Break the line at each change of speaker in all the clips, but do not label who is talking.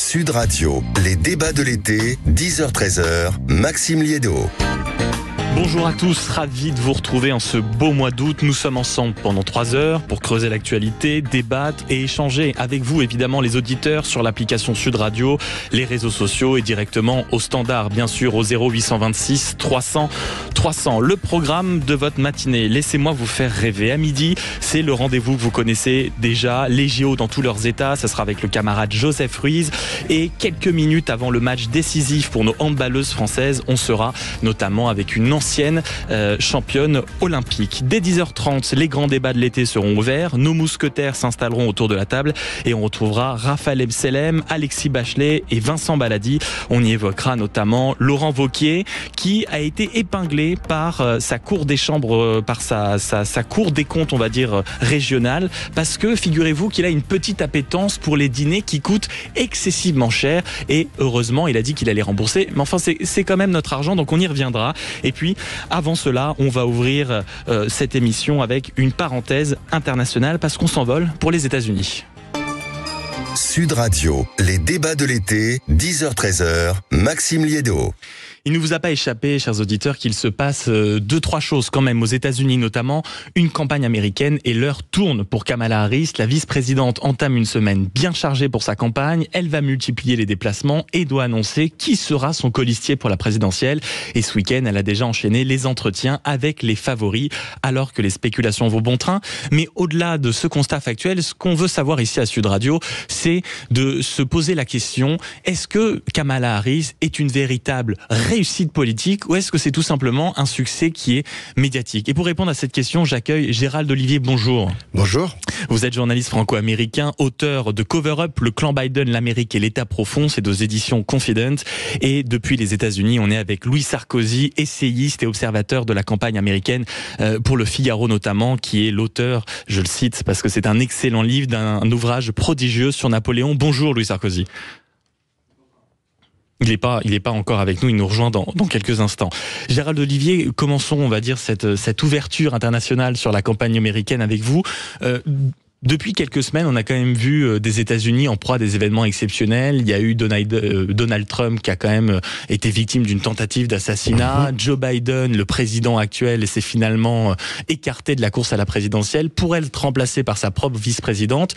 Sud Radio, les débats de l'été, 10h-13h, Maxime Liédot.
Bonjour à tous, ravi de vous retrouver en ce beau mois d'août. Nous sommes ensemble pendant 3 heures pour creuser l'actualité, débattre et échanger avec vous, évidemment, les auditeurs sur l'application Sud Radio, les réseaux sociaux et directement au standard, bien sûr, au 0826 300 300. Le programme de votre matinée, laissez-moi vous faire rêver. À midi, c'est le rendez-vous que vous connaissez déjà, les JO dans tous leurs états. Ça sera avec le camarade Joseph Ruiz. Et quelques minutes avant le match décisif pour nos handballeuses françaises, on sera notamment avec une ancienne championne olympique. Dès 10h30, les grands débats de l'été seront ouverts. Nos mousquetaires s'installeront autour de la table et on retrouvera Raphaël Ebselem, Alexis Bachelet et Vincent Baladi. On y évoquera notamment Laurent Wauquiez qui a été épinglé par sa cour des chambres, par sa cour des comptes, on va dire, régionale, parce que figurez-vous qu'il a une petite appétence pour les dîners qui coûtent excessivement cher et heureusement il a dit qu'il allait rembourser, mais enfin c'est quand même notre argent, donc on y reviendra. Et puis avant cela, on va ouvrir cette émission avec une parenthèse internationale parce qu'on s'envole pour les États-Unis.
Sud Radio, les débats de l'été, 10h-13h, Maxime Liédot.
Il ne vous a pas échappé, chers auditeurs, qu'il se passe 2-3 choses quand même aux États-Unis, notamment une campagne américaine et l'heure tourne pour Kamala Harris. La vice-présidente entame une semaine bien chargée pour sa campagne. Elle va multiplier les déplacements et doit annoncer qui sera son colistier pour la présidentielle. Et ce week-end, elle a déjà enchaîné les entretiens avec les favoris, alors que les spéculations vont bon train. Mais au-delà de ce constat factuel, ce qu'on veut savoir ici à Sud Radio, c'est de se poser la question, est-ce que Kamala Harris est une véritable réussite politique ou est-ce que c'est tout simplement un succès qui est médiatique? Et pour répondre à cette question, j'accueille Gérald Olivier. Bonjour.
Bonjour.
Vous êtes journaliste franco-américain, auteur de Cover Up, le clan Biden, l'Amérique et l'État profond, c'est aux éditions Confident. Et depuis les États-Unis, on est avec Louis Sarkozy, essayiste et observateur de la campagne américaine pour le Figaro notamment, qui est l'auteur, je le cite parce que c'est un excellent livre, d'un ouvrage prodigieux sur Napoléon. Bonjour Louis Sarkozy. Il n'est pas encore avec nous, il nous rejoint dans quelques instants. Gérald Olivier, commençons, on va dire, cette ouverture internationale sur la campagne américaine avec vous. Depuis quelques semaines, on a quand même vu des États-Unis en proie à des événements exceptionnels. Il y a eu Donald Trump qui a quand même été victime d'une tentative d'assassinat. Joe Biden, le président actuel, s'est finalement écarté de la course à la présidentielle pour être remplacé par sa propre vice-présidente.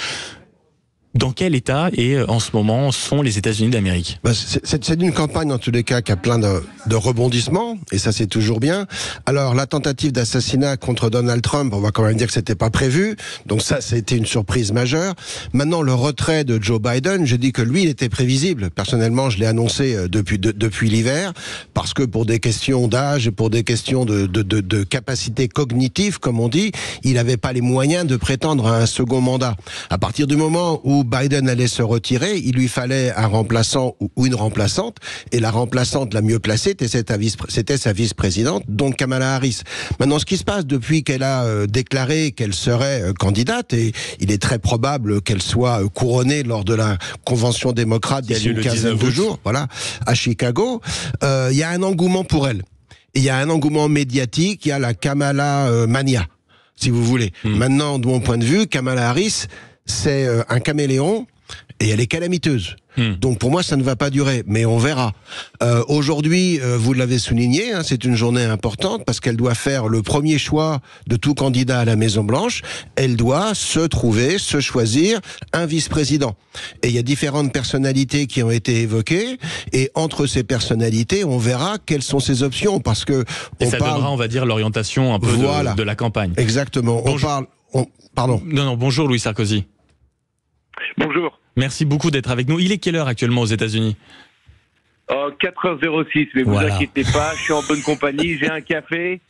Dans quel état en ce moment sont les États-Unis d'Amérique?
C'est une campagne en tous les cas qui a plein de rebondissements et ça c'est toujours bien. Alors la tentative d'assassinat contre Donald Trump, on va quand même dire que c'était pas prévu, donc ça c'était une surprise majeure. Maintenant le retrait de Joe Biden, je dis que lui il était prévisible. Personnellement je l'ai annoncé depuis l'hiver parce que pour des questions d'âge et pour des questions de capacité cognitive comme on dit, il n'avait pas les moyens de prétendre à un second mandat. À partir du moment où Biden allait se retirer, il lui fallait un remplaçant ou une remplaçante, et la remplaçante la mieux placée, c'était sa vice-présidente, donc Kamala Harris. Maintenant, ce qui se passe depuis qu'elle a déclaré qu'elle serait candidate, et il est très probable qu'elle soit couronnée lors de la convention démocrate d'ici une quinzaine de jours, voilà, à Chicago, il y a un engouement pour elle. Et il y a un engouement médiatique, il y a la Kamala mania, si vous voulez. Maintenant, de mon point de vue, Kamala Harris, c'est un caméléon et elle est calamiteuse. Donc pour moi ça ne va pas durer, mais on verra. Aujourd'hui, vous l'avez souligné, hein, c'est une journée importante parce qu'elle doit faire le premier choix de tout candidat à la Maison Blanche. Elle doit se choisir un vice-président. Et il y a différentes personnalités qui ont été évoquées, et entre ces personnalités, on verra quelles sont ses options, parce que
donnera, on va dire, l'orientation un peu de la campagne.
Exactement. Pardon.
Non, bonjour Louis Sarkozy.
Bonjour.
Merci beaucoup d'être avec nous. Il est quelle heure actuellement aux États-Unis ?
4h06, mais vous inquiétez pas, je suis en bonne compagnie, j'ai un café,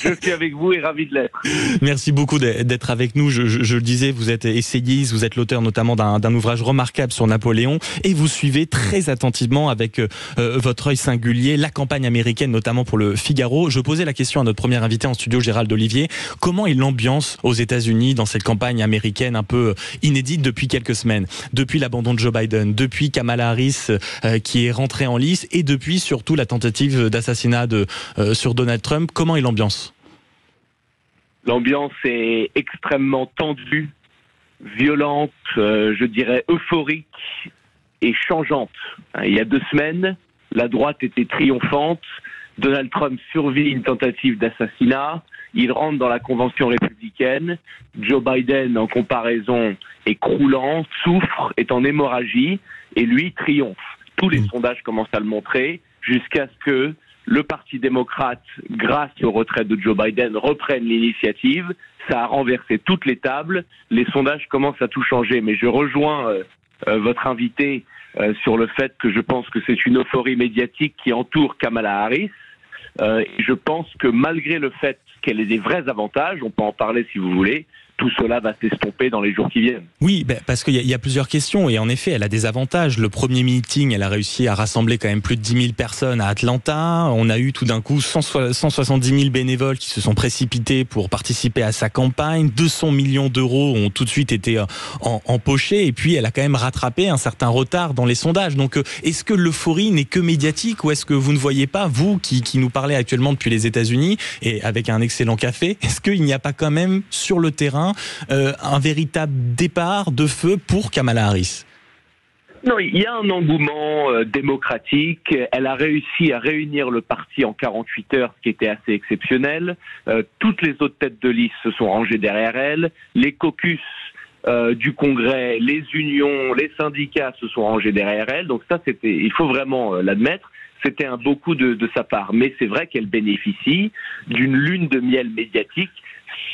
je suis avec vous et ravi de l'être.
Merci beaucoup d'être avec nous. Je le disais, vous êtes essayiste, vous êtes l'auteur notamment d'un ouvrage remarquable sur Napoléon et vous suivez très attentivement avec votre œil singulier la campagne américaine, notamment pour le Figaro. Je posais la question à notre premier invité en studio, Gérald Olivier. Comment est l'ambiance aux États-Unis dans cette campagne américaine un peu inédite depuis quelques semaines, depuis l'abandon de Joe Biden, depuis Kamala Harris qui est rentrée en lice et depuis surtout la tentative d'assassinat sur Donald Trump? Comment est l'ambiance?
L'ambiance est extrêmement tendue, violente, je dirais euphorique, est changeante. Il y a 2 semaines, la droite était triomphante. Donald Trump survit une tentative d'assassinat. Il rentre dans la convention républicaine. Joe Biden, en comparaison, est croulant, souffre, est en hémorragie, et lui triomphe. Tous les sondages commencent à le montrer, jusqu'à ce que le Parti démocrate, grâce au retrait de Joe Biden, reprenne l'initiative. Ça a renversé toutes les tables. Les sondages commencent à tout changer. Mais je rejoins votre invité sur le fait que je pense que c'est une euphorie médiatique qui entoure Kamala Harris. Je pense que malgré le fait qu'elle ait des vrais avantages, on peut en parler si vous voulez, tout cela va s'estomper dans les jours qui viennent.
Oui, parce qu'il y a plusieurs questions et en effet, elle a des avantages. Le premier meeting, elle a réussi à rassembler quand même plus de 10 000 personnes à Atlanta. On a eu tout d'un coup 170 000 bénévoles qui se sont précipités pour participer à sa campagne. 200 millions d'euros ont tout de suite été empochés et puis elle a quand même rattrapé un certain retard dans les sondages. Donc, est-ce que l'euphorie n'est que médiatique ou est-ce que vous ne voyez pas, vous qui nous parlez actuellement depuis les États-Unis et avec un excellent café, est-ce qu'il n'y a pas quand même sur le terrain un véritable départ de feu pour Kamala Harris?
Non, il y a un engouement démocratique. Elle a réussi à réunir le parti en 48 heures, ce qui était assez exceptionnel. Toutes les autres têtes de liste se sont rangées derrière elle. Les caucus du Congrès, les unions, les syndicats se sont rangés derrière elle. Donc ça, il faut vraiment l'admettre. C'était un beau coup de sa part. Mais c'est vrai qu'elle bénéficie d'une lune de miel médiatique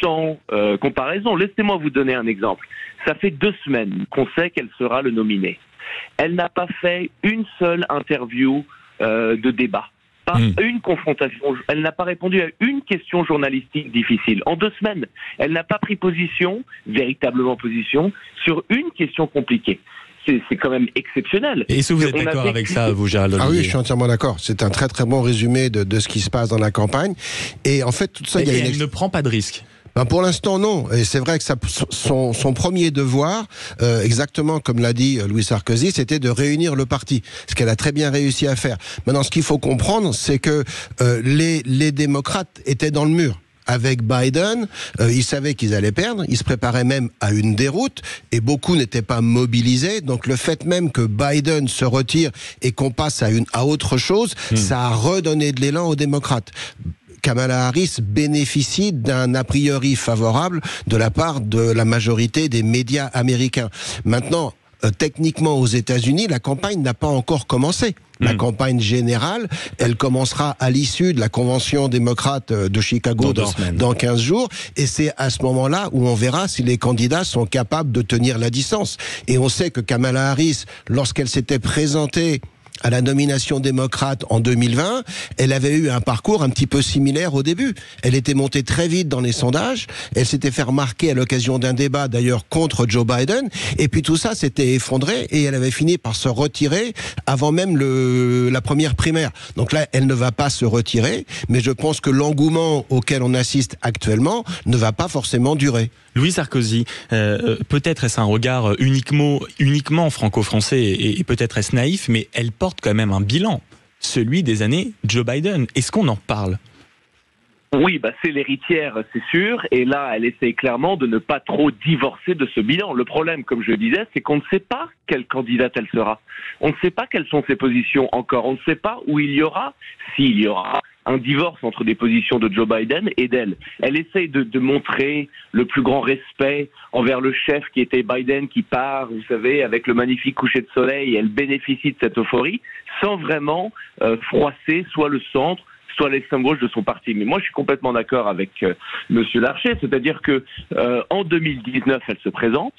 sans comparaison. Laissez-moi vous donner un exemple. Ça fait 2 semaines qu'on sait qu'elle sera le nominé. Elle n'a pas fait une seule interview de débat. Pas une confrontation. Elle n'a pas répondu à une question journalistique difficile. En 2 semaines, elle n'a pas pris position, véritablement position, sur une question compliquée. C'est quand même exceptionnel.
Et est-ce que vous êtes d'accord avec ça, vous, Gérald Olivier?
Ah oui, je suis entièrement d'accord. C'est un très très bon résumé de ce qui se passe dans la campagne. Et en fait, tout ça,
elle ne prend pas de risque.
Ben pour l'instant, non. Et c'est vrai que son premier devoir, exactement comme l'a dit Louis Sarkozy, c'était de réunir le parti. Ce qu'elle a très bien réussi à faire. Maintenant, ce qu'il faut comprendre, c'est que les démocrates étaient dans le mur. Avec Biden, ils savaient qu'ils allaient perdre, ils se préparaient même à une déroute, et beaucoup n'étaient pas mobilisés. Donc le fait même que Biden se retire et qu'on passe à autre chose, ça a redonné de l'élan aux démocrates. Kamala Harris bénéficie d'un a priori favorable de la part de la majorité des médias américains. Maintenant, techniquement aux États-Unis, la campagne n'a pas encore commencé. La campagne générale, elle commencera à l'issue de la convention démocrate de Chicago dans 15 jours. Et c'est à ce moment-là où on verra si les candidats sont capables de tenir la distance. Et on sait que Kamala Harris, lorsqu'elle s'était présentée à la nomination démocrate en 2020, elle avait eu un parcours un petit peu similaire au début. Elle était montée très vite dans les sondages, elle s'était fait remarquer à l'occasion d'un débat d'ailleurs contre Joe Biden, et puis tout ça s'était effondré et elle avait fini par se retirer avant même la première primaire. Donc là, elle ne va pas se retirer, mais je pense que l'engouement auquel on assiste actuellement ne va pas forcément durer.
Louis Sarkozy, peut-être est-ce un regard uniquement franco-français et peut-être est-ce naïf, mais elle porte quand même un bilan, celui des années Joe Biden. Est-ce qu'on en parle ?
Oui, c'est l'héritière, c'est sûr. Et là, elle essaie clairement de ne pas trop divorcer de ce bilan. Le problème, comme je le disais, c'est qu'on ne sait pas quelle candidate elle sera. On ne sait pas quelles sont ses positions encore. On ne sait pas où il y aura, s'il y aura un divorce entre des positions de Joe Biden et d'elle. Elle essaye de montrer le plus grand respect envers le chef qui était Biden, qui part, vous savez, avec le magnifique coucher de soleil. Elle bénéficie de cette euphorie sans vraiment froisser soit le centre, soit l'extrême gauche de son parti. Mais moi, je suis complètement d'accord avec Monsieur Larcher, c'est-à-dire que en 2019, elle se présente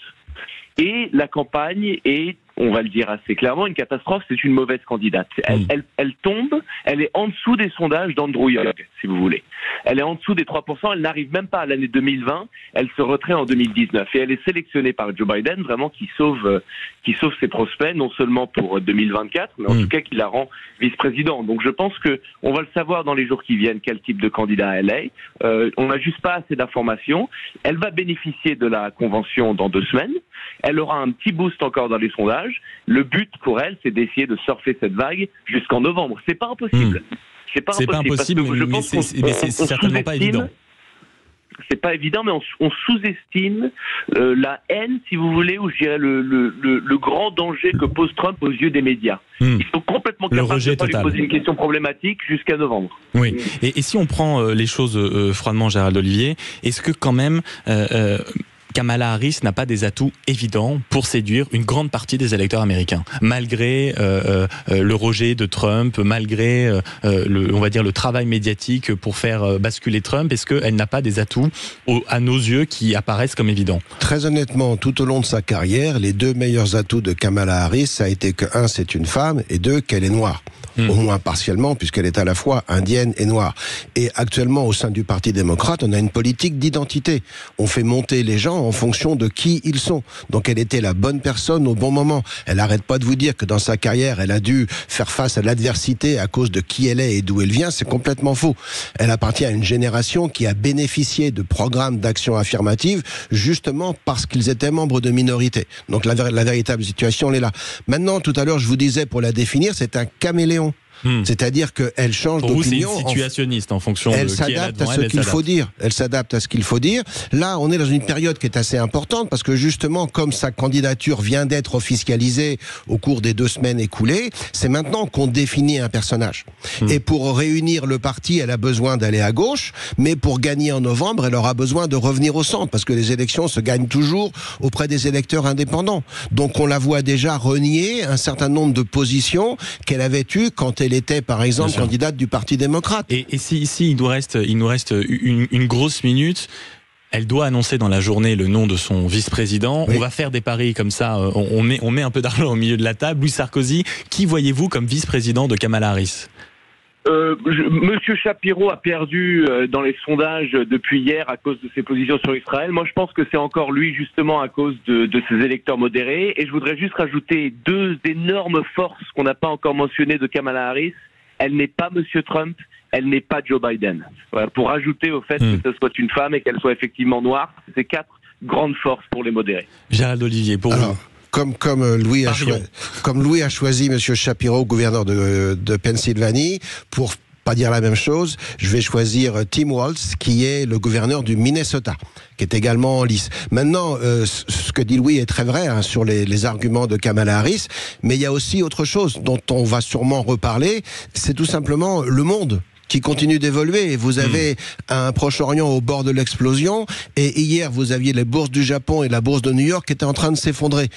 et la campagne est, on va le dire assez clairement, une catastrophe. C'est une mauvaise candidate. Elle tombe, elle est en dessous des sondages d'Andrew Yang, si vous voulez. Elle est en dessous des 3%, elle n'arrive même pas à l'année 2020, elle se retrait en 2019. Et elle est sélectionnée par Joe Biden, vraiment, qui sauve ses prospects, non seulement pour 2024, mais en tout cas qui la rend vice-président. Donc je pense que on va le savoir dans les jours qui viennent, quel type de candidat elle est. On n'a juste pas assez d'informations. Elle va bénéficier de la convention dans 2 semaines. Elle aura un petit boost encore dans les sondages. Le but pour elle, c'est d'essayer de surfer cette vague jusqu'en novembre. C'est pas impossible. C'est pas impossible, mais c'est certainement pas évident. C'est pas évident, mais on sous-estime la haine, si vous voulez, ou je dirais le grand danger que pose Trump aux yeux des médias. Ils sont complètement capables de pas lui poser une question problématique jusqu'à novembre.
Oui. Et si on prend les choses froidement, Gérald Olivier, est-ce que quand même Kamala Harris n'a pas des atouts évidents pour séduire une grande partie des électeurs américains, malgré le rejet de Trump, malgré on va dire le travail médiatique pour faire basculer Trump? Est-ce qu'elle n'a pas des atouts à nos yeux qui apparaissent comme évidents?
Très honnêtement, tout au long de sa carrière, les deux meilleurs atouts de Kamala Harris, ça a été que, un, c'est une femme, et deux, qu'elle est noire. Au moins partiellement, puisqu'elle est à la fois indienne et noire. Et actuellement, au sein du Parti démocrate, on a une politique d'identité. On fait monter les gens en fonction de qui ils sont. Donc elle était la bonne personne au bon moment. Elle n'arrête pas de vous dire que dans sa carrière, elle a dû faire face à l'adversité à cause de qui elle est et d'où elle vient. C'est complètement faux. Elle appartient à une génération qui a bénéficié de programmes d'action affirmative, justement parce qu'ils étaient membres de minorités. Donc la véritable situation, elle est là. Maintenant, tout à l'heure, je vous disais, pour la définir, c'est un caméléon. C'est-à-dire qu'elle change d'opinion.
Pour vous, c'est une situationniste en fonction de qui elle
s'adapte à ce qu'il faut dire. Elle s'adapte à ce qu'il faut dire. Là, on est dans une période qui est assez importante parce que justement, comme sa candidature vient d'être officialisée au cours des 2 semaines écoulées, c'est maintenant qu'on définit un personnage. Et pour réunir le parti, elle a besoin d'aller à gauche, mais pour gagner en novembre, elle aura besoin de revenir au centre parce que les élections se gagnent toujours auprès des électeurs indépendants. Donc on la voit déjà renier un certain nombre de positions qu'elle avait eues quand elle était, par exemple, candidate du Parti démocrate.
Et si il nous reste une grosse minute, elle doit annoncer dans la journée le nom de son vice-président. Oui. On va faire des paris comme ça, on met un peu d'argent au milieu de la table. Louis Sarkozy, qui voyez-vous comme vice-président de Kamala Harris ?
Monsieur Shapiro a perdu dans les sondages depuis hier à cause de ses positions sur Israël. Moi, je pense que c'est encore lui, justement, à cause de ses électeurs modérés. Et je voudrais juste rajouter 2 énormes forces qu'on n'a pas encore mentionnées de Kamala Harris. Elle n'est pas Monsieur Trump, elle n'est pas Joe Biden. Voilà, pour ajouter au fait que ce soit une femme et qu'elle soit effectivement noire, c'est 4 grandes forces pour les modérés.
Gérald Olivier, pour vous.
Comme Louis a choisi Monsieur Shapiro, gouverneur de Pennsylvanie, pour pas dire la même chose, je vais choisir Tim Walz, qui est le gouverneur du Minnesota, qui est également en lice. Maintenant, ce que dit Louis est très vrai sur les arguments de Kamala Harris, mais il y a aussi autre chose dont on va sûrement reparler, c'est tout simplement le monde qui continue d'évoluer. Vous avez un Proche-Orient au bord de l'explosion, et hier vous aviez les bourses du Japon et la bourse de New York qui étaient en train de s'effondrer,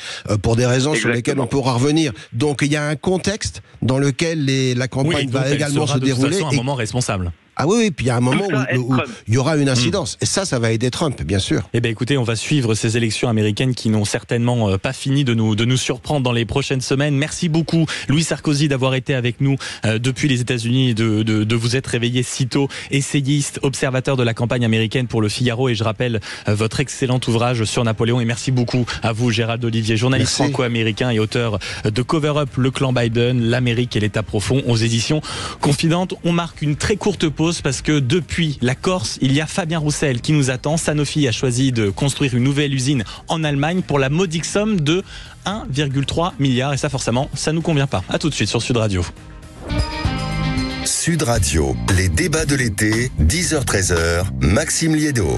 pour des raisons sur lesquelles on pourra revenir. Donc il y a un contexte dans lequel la campagne va également se dérouler.
C'est un moment responsable.
Ah oui, puis il y a un moment où il y aura une incidence. Et ça va aider Trump, bien sûr.
Eh bien écoutez, on va suivre ces élections américaines qui n'ont certainement pas fini de nous surprendre dans les prochaines semaines. Merci beaucoup, Louis Sarkozy, d'avoir été avec nous depuis les États-Unis et de vous être réveillé si tôt, essayiste, observateur de la campagne américaine pour Le Figaro. Et je rappelle votre excellent ouvrage sur Napoléon. Et merci beaucoup à vous, Gérald Olivier, journaliste franco-américain et auteur de Cover Up, Le clan Biden, l'Amérique et l'État profond, aux éditions Confidentes. On marque une très courte pause parce que depuis la Corse, il y a Fabien Roussel qui nous attend. Sanofi a choisi de construire une nouvelle usine en Allemagne pour la modique somme de 1,3 milliard. Et ça, forcément, ça nous convient pas. À tout de suite sur Sud Radio.
Sud Radio, les débats de l'été, 10h-13h, Maxime Liédo.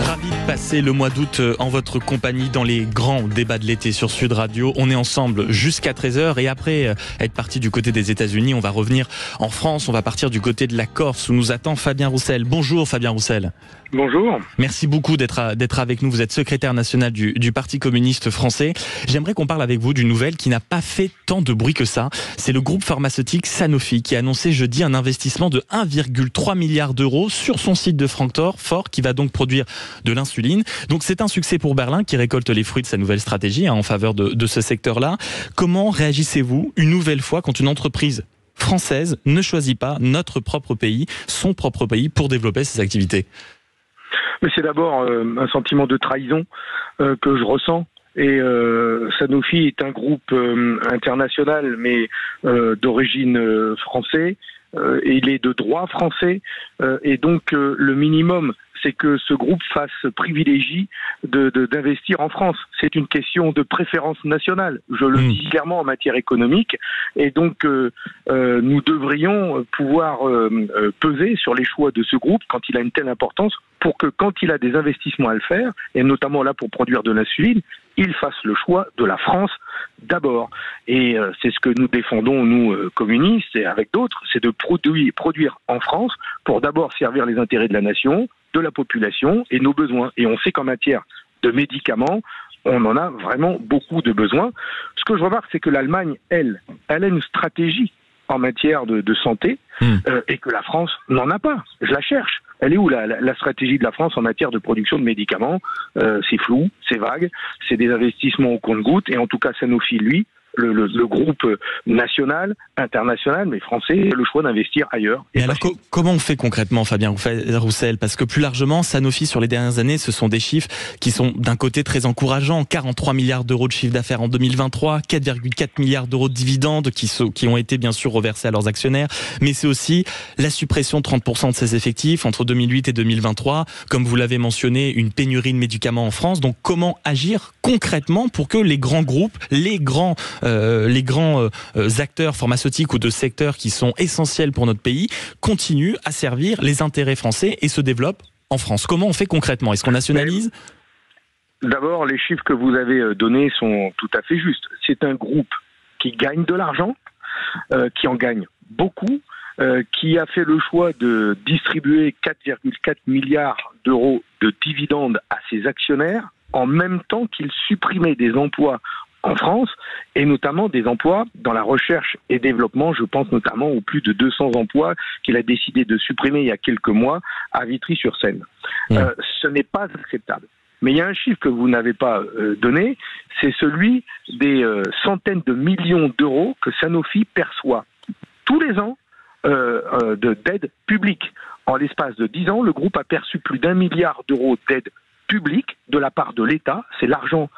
Ravi de passer le mois d'août en votre compagnie dans les grands débats de l'été sur Sud Radio. On est ensemble jusqu'à 13h et après être parti du côté des États-Unis, on va revenir en France. On va partir du côté de la Corse où nous attend Fabien Roussel. Bonjour Fabien Roussel.
Bonjour.
Merci beaucoup d'être avec nous. Vous êtes secrétaire national du Parti communiste français. J'aimerais qu'on parle avec vous d'une nouvelle qui n'a pas fait tant de bruit que ça. C'est le groupe pharmaceutique Sanofi qui a annoncé jeudi un investissement de 1,3 milliard d'euros sur son site de Francfort qui va donc produire de l'insuline. Donc c'est un succès pour Berlin qui récolte les fruits de sa nouvelle stratégie en faveur de ce secteur-là. Comment réagissez-vous une nouvelle fois quand une entreprise française ne choisit pas notre propre pays, son propre pays pour développer ses activités ?
Mais c'est d'abord un sentiment de trahison que je ressens. Et Sanofi est un groupe international, mais d'origine française, il est de droit français, et donc le minimum, c'est que ce groupe privilégie d'investir en France. C'est une question de préférence nationale, je le dis clairement en matière économique, et donc nous devrions pouvoir peser sur les choix de ce groupe quand il a une telle importance, pour que quand il a des investissements à le faire, et notamment là pour produire de l'insuline, il fasse le choix de la France d'abord. Et c'est ce que nous défendons, nous, communistes, et avec d'autres, c'est de produire en France pour d'abord servir les intérêts de la nation, de la population et nos besoins. Et on sait qu'en matière de médicaments, on en a vraiment beaucoup de besoins. Ce que je remarque, c'est que l'Allemagne, elle a une stratégie en matière de santé, et que la France n'en a pas. Je la cherche. Elle est où la stratégie de la France en matière de production de médicaments? C'est flou, c'est vague, c'est des investissements au compte-gouttes, et en tout cas Sanofi, lui, le groupe national, international, mais français, a le choix d'investir ailleurs.
Et alors, comment on fait concrètement, Fabien Roussel? Parce que plus largement, Sanofi, sur les dernières années, ce sont des chiffres qui sont d'un côté très encourageants. 43 milliards d'euros de chiffre d'affaires en 2023, 4,4 milliards d'euros de dividendes qui ont été bien sûr reversés à leurs actionnaires. Mais c'est aussi la suppression de 30% de ses effectifs entre 2008 et 2023. Comme vous l'avez mentionné, une pénurie de médicaments en France. Donc comment agir concrètement pour que les grands groupes, les grands acteurs pharmaceutiques ou de secteurs qui sont essentiels pour notre pays continuent à servir les intérêts français et se développent en France? Comment on fait concrètement? Est-ce qu'on nationalise?
D'abord, les chiffres que vous avez donnés sont tout à fait justes. C'est un groupe qui gagne de l'argent, qui en gagne beaucoup, qui a fait le choix de distribuer 4,4 milliards d'euros de dividendes à ses actionnaires, en même temps qu'il supprimait des emplois en France, et notamment des emplois dans la recherche et développement. Je pense notamment aux plus de 200 emplois qu'il a décidé de supprimer il y a quelques mois à Vitry-sur-Seine. Ce n'est pas acceptable. Mais il y a un chiffre que vous n'avez pas donné, c'est celui des centaines de millions d'euros que Sanofi perçoit tous les ans d'aide publique. En l'espace de 10 ans, le groupe a perçu plus d'1 milliard d'euros d'aide public de la part de l'État. C'est l'argent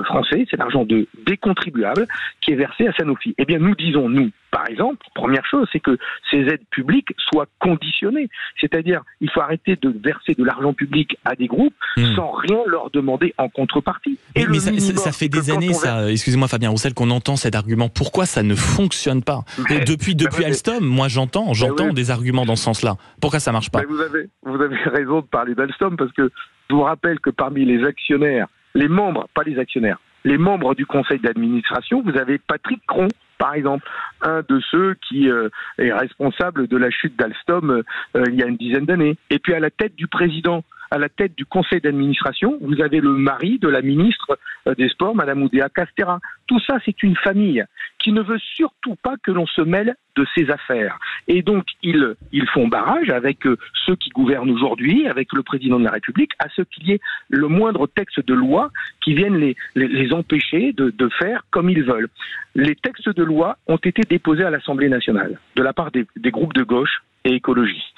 français, c'est l'argent des contribuables qui est versé à Sanofi. Eh bien, nous disons, nous, par exemple, première chose, c'est que ces aides publiques soient conditionnées. C'est-à-dire, il faut arrêter de verser de l'argent public à des groupes sans rien leur demander en contrepartie.
Mais ça fait des années, excusez-moi Fabien Roussel, qu'on entend cet argument. Pourquoi ça ne fonctionne pas? Depuis Alstom, moi j'entends des arguments dans ce sens-là. Pourquoi ça marche pas?
Vous avez raison de parler d'Alstom, parce que je vous rappelle que parmi les actionnaires, les membres, pas les actionnaires, les membres du conseil d'administration, vous avez Patrick Cron, par exemple, un de ceux qui est responsable de la chute d'Alstom il y a une dizaine d'années. Et puis à la tête du conseil d'administration, vous avez le mari de la ministre des Sports, Madame Oudéa Castéra. Tout ça, c'est une famille qui ne veut surtout pas que l'on se mêle de ses affaires. Et donc, ils font barrage avec ceux qui gouvernent aujourd'hui, avec le président de la République, à ce qu'il y ait le moindre texte de loi qui vienne les empêcher de faire comme ils veulent. Les textes de loi ont été déposés à l'Assemblée nationale de la part des groupes de gauche et écologistes,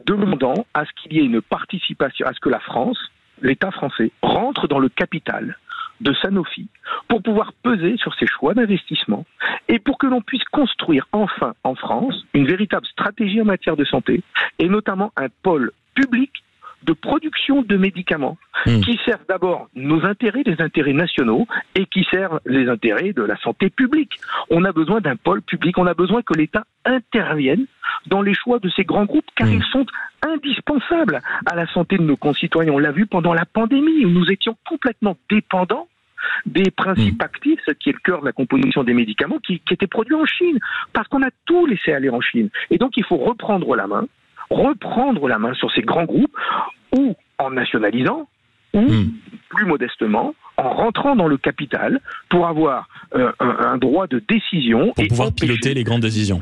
demandant à ce qu'il y ait une participation, à ce que la France, l'État français, rentre dans le capital de Sanofi pour pouvoir peser sur ses choix d'investissement et pour que l'on puisse construire enfin en France une véritable stratégie en matière de santé, et notamment un pôle public de production de médicaments qui servent d'abord nos intérêts, les intérêts nationaux, et qui servent les intérêts de la santé publique. On a besoin d'un pôle public, on a besoin que l'État intervienne dans les choix de ces grands groupes, car ils sont indispensables à la santé de nos concitoyens. On l'a vu pendant la pandémie, où nous étions complètement dépendants des principes actifs, ce qui est le cœur de la composition des médicaments, qui étaient produits en Chine, parce qu'on a tout laissé aller en Chine. Et donc il faut reprendre la main sur ces grands groupes, ou en nationalisant, ou plus modestement, en rentrant dans le capital pour avoir un droit de décision.
Pour pouvoir piloter les grandes décisions.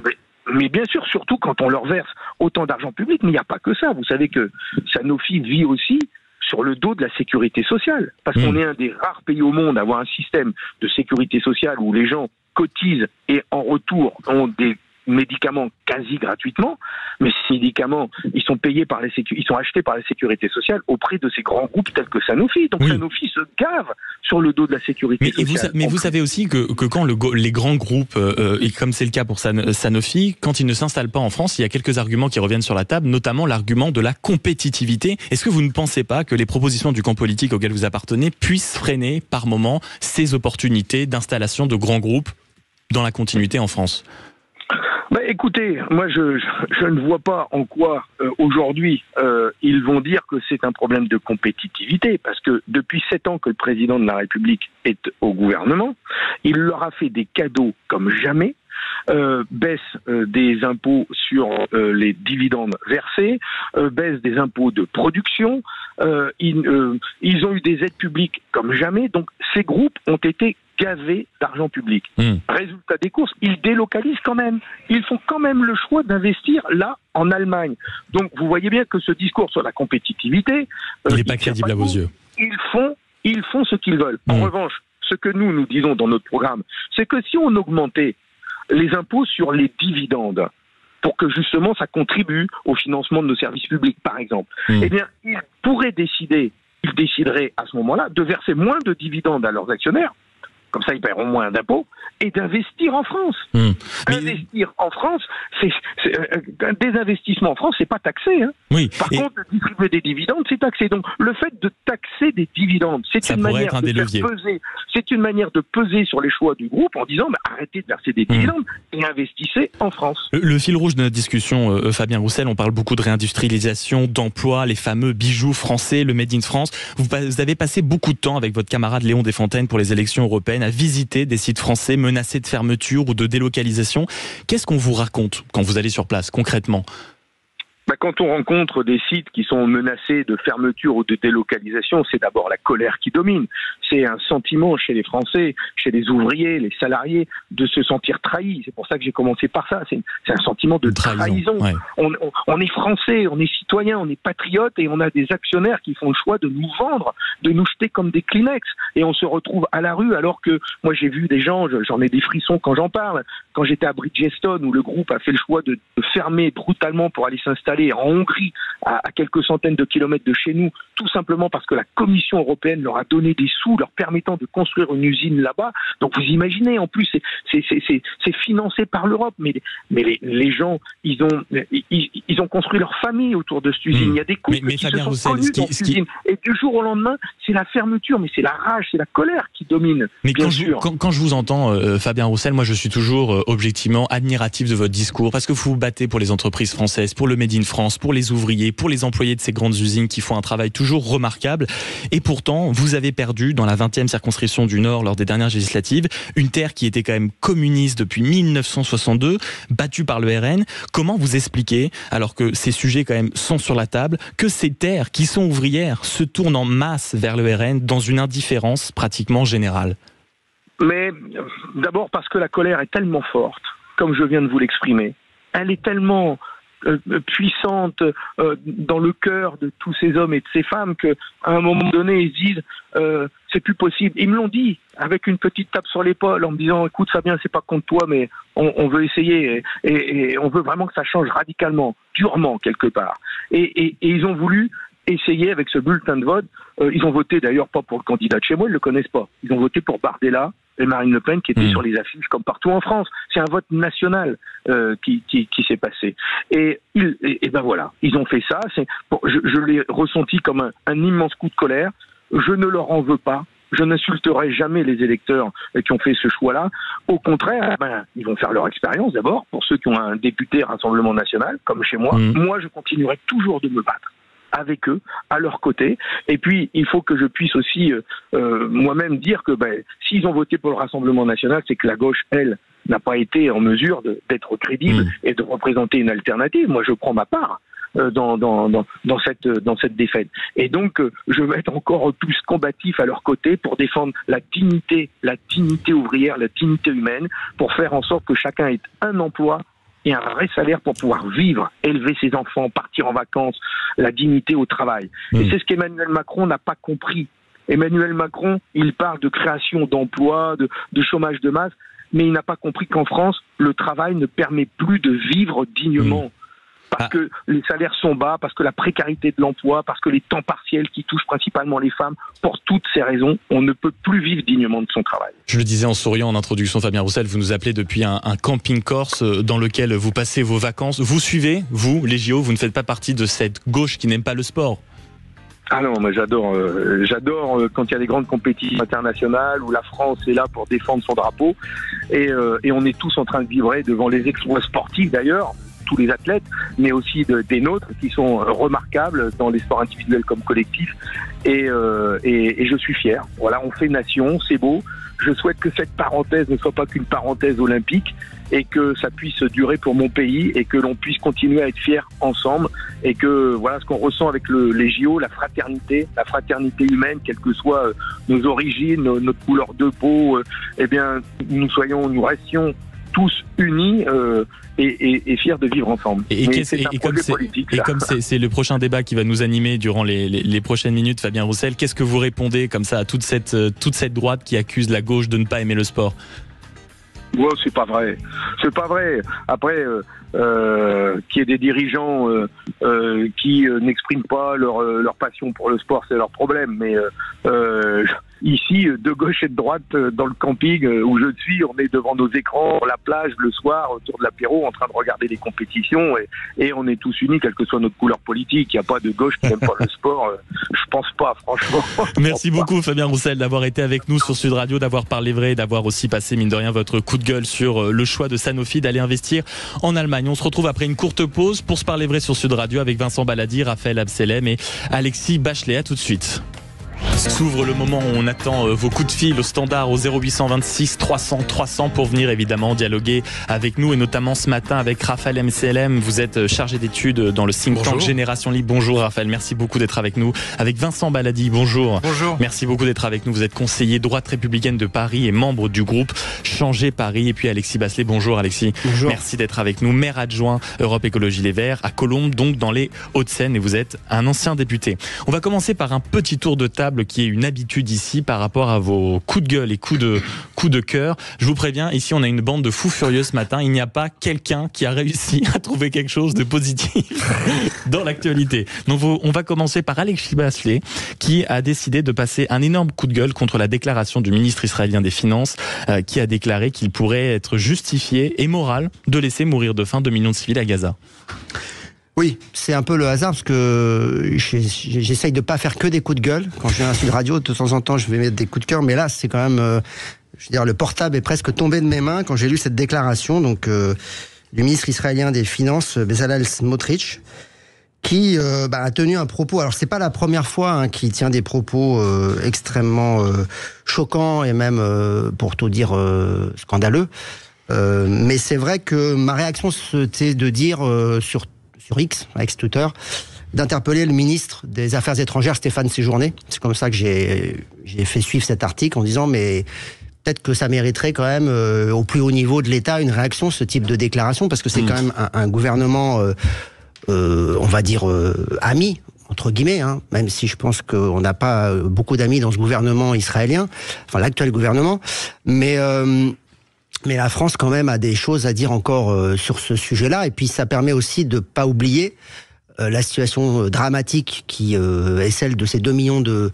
Mais bien sûr, surtout quand on leur verse autant d'argent public, mais il n'y a pas que ça. Vous savez que Sanofi vit aussi sur le dos de la sécurité sociale, parce qu'on est un des rares pays au monde à avoir un système de sécurité sociale où les gens cotisent et en retour ont des médicaments quasi gratuitement, mais ces médicaments, ils sont payés par ils sont achetés par la sécurité sociale auprès de ces grands groupes tels que Sanofi. Donc Sanofi se gave sur le dos de la sécurité sociale.
Mais vous savez aussi que quand les grands groupes, et comme c'est le cas pour Sanofi, quand ils ne s'installent pas en France, il y a quelques arguments qui reviennent sur la table, notamment l'argument de la compétitivité. Est-ce que vous ne pensez pas que les propositions du camp politique auquel vous appartenez puissent freiner par moment ces opportunités d'installation de grands groupes dans la continuité en France ?
Écoutez, moi je ne vois pas en quoi aujourd'hui ils vont dire que c'est un problème de compétitivité, parce que depuis 7 ans que le président de la République est au gouvernement, il leur a fait des cadeaux comme jamais. Baisse des impôts sur les dividendes versés, baisse des impôts de production, ils ont eu des aides publiques comme jamais, donc ces groupes ont été gavés d'argent public. Résultat des courses, ils délocalisent quand même. Ils font quand même le choix d'investir là, en Allemagne. Donc vous voyez bien que ce discours sur la compétitivité...
il n'est pas crédible à vos yeux.
Ils font ce qu'ils veulent. En revanche, ce que nous disons dans notre programme, c'est que si on augmentait les impôts sur les dividendes, pour que justement ça contribue au financement de nos services publics, par exemple, eh bien, ils décideraient à ce moment-là de verser moins de dividendes à leurs actionnaires, comme ça ils paieront moins d'impôts, et d'investir en France. Investir en France, des investissements en France, c'est pas taxé. Par contre, distribuer des dividendes, c'est taxé. Donc, le fait de taxer des dividendes, c'est une manière de peser sur les choix du groupe en disant arrêtez de verser des dividendes et investissez en France.
Le fil rouge de notre discussion, Fabien Roussel, on parle beaucoup de réindustrialisation, d'emploi, les fameux bijoux français, le Made in France. Vous avez passé beaucoup de temps avec votre camarade Léon Desfontaines pour les élections européennes à visiter des sites français menacés de fermeture ou de délocalisation. Qu'est-ce qu'on vous raconte quand vous allez sur place, concrètement ?
Quand on rencontre des sites qui sont menacés de fermeture ou de délocalisation, c'est d'abord la colère qui domine. C'est un sentiment chez les Français, chez les ouvriers, les salariés, de se sentir trahis. C'est pour ça que j'ai commencé par ça. C'est un sentiment de trahison. Ouais. On est Français, on est citoyens, on est patriotes et on a des actionnaires qui font le choix de nous vendre, de nous jeter comme des Kleenex. Et on se retrouve à la rue alors que moi j'ai vu des gens, j'en ai des frissons quand j'en parle. Quand j'étais à Bridgestone où le groupe a fait le choix de fermer brutalement pour aller s'installer en Hongrie, à quelques centaines de kilomètres de chez nous, tout simplement parce que la Commission européenne leur a donné des sous leur permettant de construire une usine là-bas. Donc vous imaginez, en plus, c'est financé par l'Europe, mais les gens, ils ont construit leur famille autour de cette usine. Il y a des couples qui se sont connus dans cette usine. Et du jour au lendemain, c'est la fermeture, mais c'est la rage, c'est la colère qui domine.
Mais quand je vous entends, Fabien Roussel, moi je suis toujours objectivement admiratif de votre discours, parce que vous vous battez pour les entreprises françaises, pour le Made in France, pour les ouvriers, pour les employés de ces grandes usines qui font un travail toujours remarquable. Et pourtant, vous avez perdu dans la 20e circonscription du Nord lors des dernières législatives, une terre qui était quand même communiste depuis 1962, battue par le RN. Comment vous expliquez, alors que ces sujets quand même sont sur la table, que ces terres qui sont ouvrières se tournent en masse vers le RN dans une indifférence pratiquement générale ?
Mais d'abord parce que la colère est tellement forte, comme je viens de vous l'exprimer. Elle est tellement puissante dans le cœur de tous ces hommes et de ces femmes qu'à un moment donné ils disent c'est plus possible. Ils me l'ont dit avec une petite tape sur l'épaule en me disant écoute Fabien, c'est pas contre toi mais on veut essayer et on veut vraiment que ça change radicalement, durement quelque part. Et ils ont voulu essayer avec ce bulletin de vote. Ils ont voté d'ailleurs pas pour le candidat de chez moi, ils le connaissent pas. Ils ont voté pour Bardella et Marine Le Pen qui étaient sur les affiches comme partout en France. C'est un vote national qui s'est passé. Et ben voilà, ils ont fait ça. Je l'ai ressenti comme un immense coup de colère. Je ne leur en veux pas. Je n'insulterai jamais les électeurs qui ont fait ce choix-là. Au contraire, ils vont faire leur expérience d'abord. Pour ceux qui ont un député Rassemblement National, comme chez moi, moi je continuerai toujours de me battre avec eux, à leur côté. Et puis, il faut que je puisse aussi moi-même dire que s'ils ont voté pour le Rassemblement National, c'est que la gauche, elle, n'a pas été en mesure d'être crédible et de représenter une alternative. Moi, je prends ma part dans cette défaite. Et donc, je vais être encore plus combatif à leur côté pour défendre la dignité ouvrière, la dignité humaine, pour faire en sorte que chacun ait un emploi et un vrai salaire pour pouvoir vivre, élever ses enfants, partir en vacances, la dignité au travail. Et c'est ce qu'Emmanuel Macron n'a pas compris. Emmanuel Macron, il parle de création d'emplois, de chômage de masse. mais il n'a pas compris qu'en France, le travail ne permet plus de vivre dignement. Parce que les salaires sont bas, parce que la précarité de l'emploi, parce que les temps partiels qui touchent principalement les femmes, pour toutes ces raisons, on ne peut plus vivre dignement de son travail.
Je le disais en souriant en introduction, Fabien Roussel, vous nous appelez depuis un camping corse dans lequel vous passez vos vacances. Vous suivez, vous, les JO, vous ne faites pas partie de cette gauche qui n'aime pas le sport?
Ah non, moi j'adore quand il y a des grandes compétitions internationales où la France est là pour défendre son drapeau et on est tous en train de vibrer devant les exploits sportifs d'ailleurs, tous les athlètes, mais aussi des nôtres qui sont remarquables dans les sports individuels comme collectifs et je suis fier. Voilà, on fait nation, c'est beau. Je souhaite que cette parenthèse ne soit pas qu'une parenthèse olympique et que ça puisse durer pour mon pays et que l'on puisse continuer à être fiers ensemble et que voilà ce qu'on ressent avec les JO, la fraternité humaine, quelles que soient nos origines, notre couleur de peau, eh bien nous restions tous unis et fiers de vivre ensemble.
Et comme c'est le prochain débat qui va nous animer durant les prochaines minutes, Fabien Roussel, qu'est-ce que vous répondez comme ça à toute cette droite qui accuse la gauche de ne pas aimer le sport?
Ouais, c'est pas vrai. Après, qu'il y ait des dirigeants qui n'expriment pas leur passion pour le sport, c'est leur problème. Mais ici, de gauche et de droite, dans le camping où je suis, on est devant nos écrans, la plage, le soir, autour de l'apéro, en train de regarder les compétitions et on est tous unis, quelle que soit notre couleur politique. Il n'y a pas de gauche qui n'aime pas le sport. Je pense pas, franchement.
Merci beaucoup, Fabien Roussel, d'avoir été avec nous sur Sud Radio, d'avoir parlé vrai, d'avoir aussi passé, mine de rien, votre coup de gueule sur le choix de Sanofi d'aller investir en Allemagne. On se retrouve après une courte pause pour se parler vrai sur Sud Radio avec Vincent Baladi, Raphaël Abselem et Alexis Bachelet. À tout de suite. S'ouvre le moment où on attend vos coups de fil au standard au 0826 300 300 pour venir évidemment dialoguer avec nous et notamment ce matin avec Raphaël MCLM. Vous êtes chargé d'études dans le think tank Génération Libre. Bonjour Raphaël, merci beaucoup d'être avec nous. Avec Vincent Baladi, bonjour.
Bonjour.
Merci beaucoup d'être avec nous. Vous êtes conseiller droite républicaine de Paris et membre du groupe Changer Paris. Et puis Alexis Bachelet, bonjour Alexis.
Bonjour.
Merci d'être avec nous, maire adjoint Europe Écologie Les Verts à Colombes, donc dans les Hauts-de-Seine et vous êtes un ancien député. On va commencer par un petit tour de table qui est une habitude ici par rapport à vos coups de gueule et coups de cœur. Je vous préviens, ici on a une bande de fous furieux ce matin. Il n'y a pas quelqu'un qui a réussi à trouver quelque chose de positif dans l'actualité. Donc on va commencer par Alexis Bachelet qui a décidé de passer un énorme coup de gueule contre la déclaration du ministre israélien des Finances qui a déclaré qu'il pourrait être justifié et moral de laisser mourir de faim 2 millions de civils à Gaza.
Oui, c'est un peu le hasard parce que j'essaye de pas faire que des coups de gueule. Quand je viens à Sud Radio, de temps en temps, je vais mettre des coups de cœur, mais là, c'est quand même, je veux dire, le portable est presque tombé de mes mains quand j'ai lu cette déclaration, donc du ministre israélien des Finances, Bezalel Smotrich, qui a tenu un propos. Alors, c'est pas la première fois qu'il tient des propos extrêmement choquants et même, pour tout dire, scandaleux. Mais c'est vrai que ma réaction, c'était de dire sur X, ex-Twitter, d'interpeller le ministre des Affaires étrangères, Stéphane Séjourné. C'est comme ça que j'ai fait suivre cet article en disant mais peut-être que ça mériterait quand même au plus haut niveau de l'État une réaction, ce type de déclaration, parce que c'est quand même un gouvernement, on va dire, ami, entre guillemets, même si je pense qu'on n'a pas beaucoup d'amis dans ce gouvernement israélien, enfin l'actuel gouvernement, mais la France, quand même, a des choses à dire encore sur ce sujet-là. Et puis, ça permet aussi de pas oublier la situation dramatique qui est celle de ces 2 millions de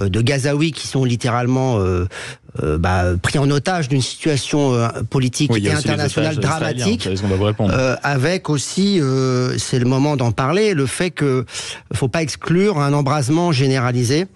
Gazaouis qui sont littéralement pris en otage d'une situation politique et internationale dramatique. Avec aussi, c'est le moment d'en parler, le fait que faut pas exclure un embrasement généralisé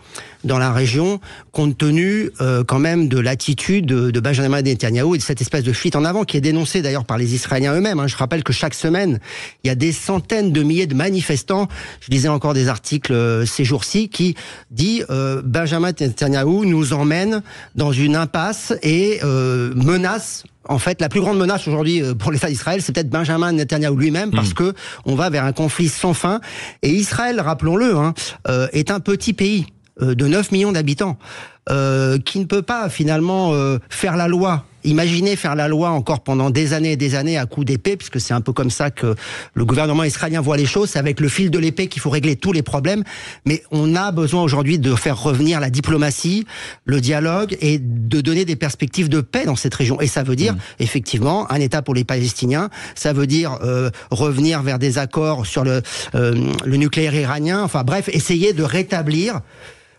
dans la région, compte tenu quand même de l'attitude de Benjamin Netanyahou et de cette espèce de fuite en avant qui est dénoncée d'ailleurs par les Israéliens eux-mêmes. Je rappelle que chaque semaine, il y a des centaines de milliers de manifestants. Je lisais encore des articles ces jours-ci qui dit Benjamin Netanyahou nous emmène dans une impasse et menace. En fait, la plus grande menace aujourd'hui pour l'État d'Israël, c'est peut-être Benjamin Netanyahou lui-même, parce que on va vers un conflit sans fin. Et Israël, rappelons-le, est un petit pays de 9 millions d'habitants, qui ne peut pas finalement faire la loi Imaginez faire la loi encore pendant des années et des années à coups d'épée, puisque c'est un peu comme ça que le gouvernement israélien voit les choses. C'est avec le fil de l'épée qu'il faut régler tous les problèmes. Mais on a besoin aujourd'hui de faire revenir la diplomatie, le dialogue et de donner des perspectives de paix dans cette région. Et ça veut dire, effectivement, un État pour les Palestiniens. Ça veut dire revenir vers des accords sur le nucléaire iranien. Enfin bref, essayer de rétablir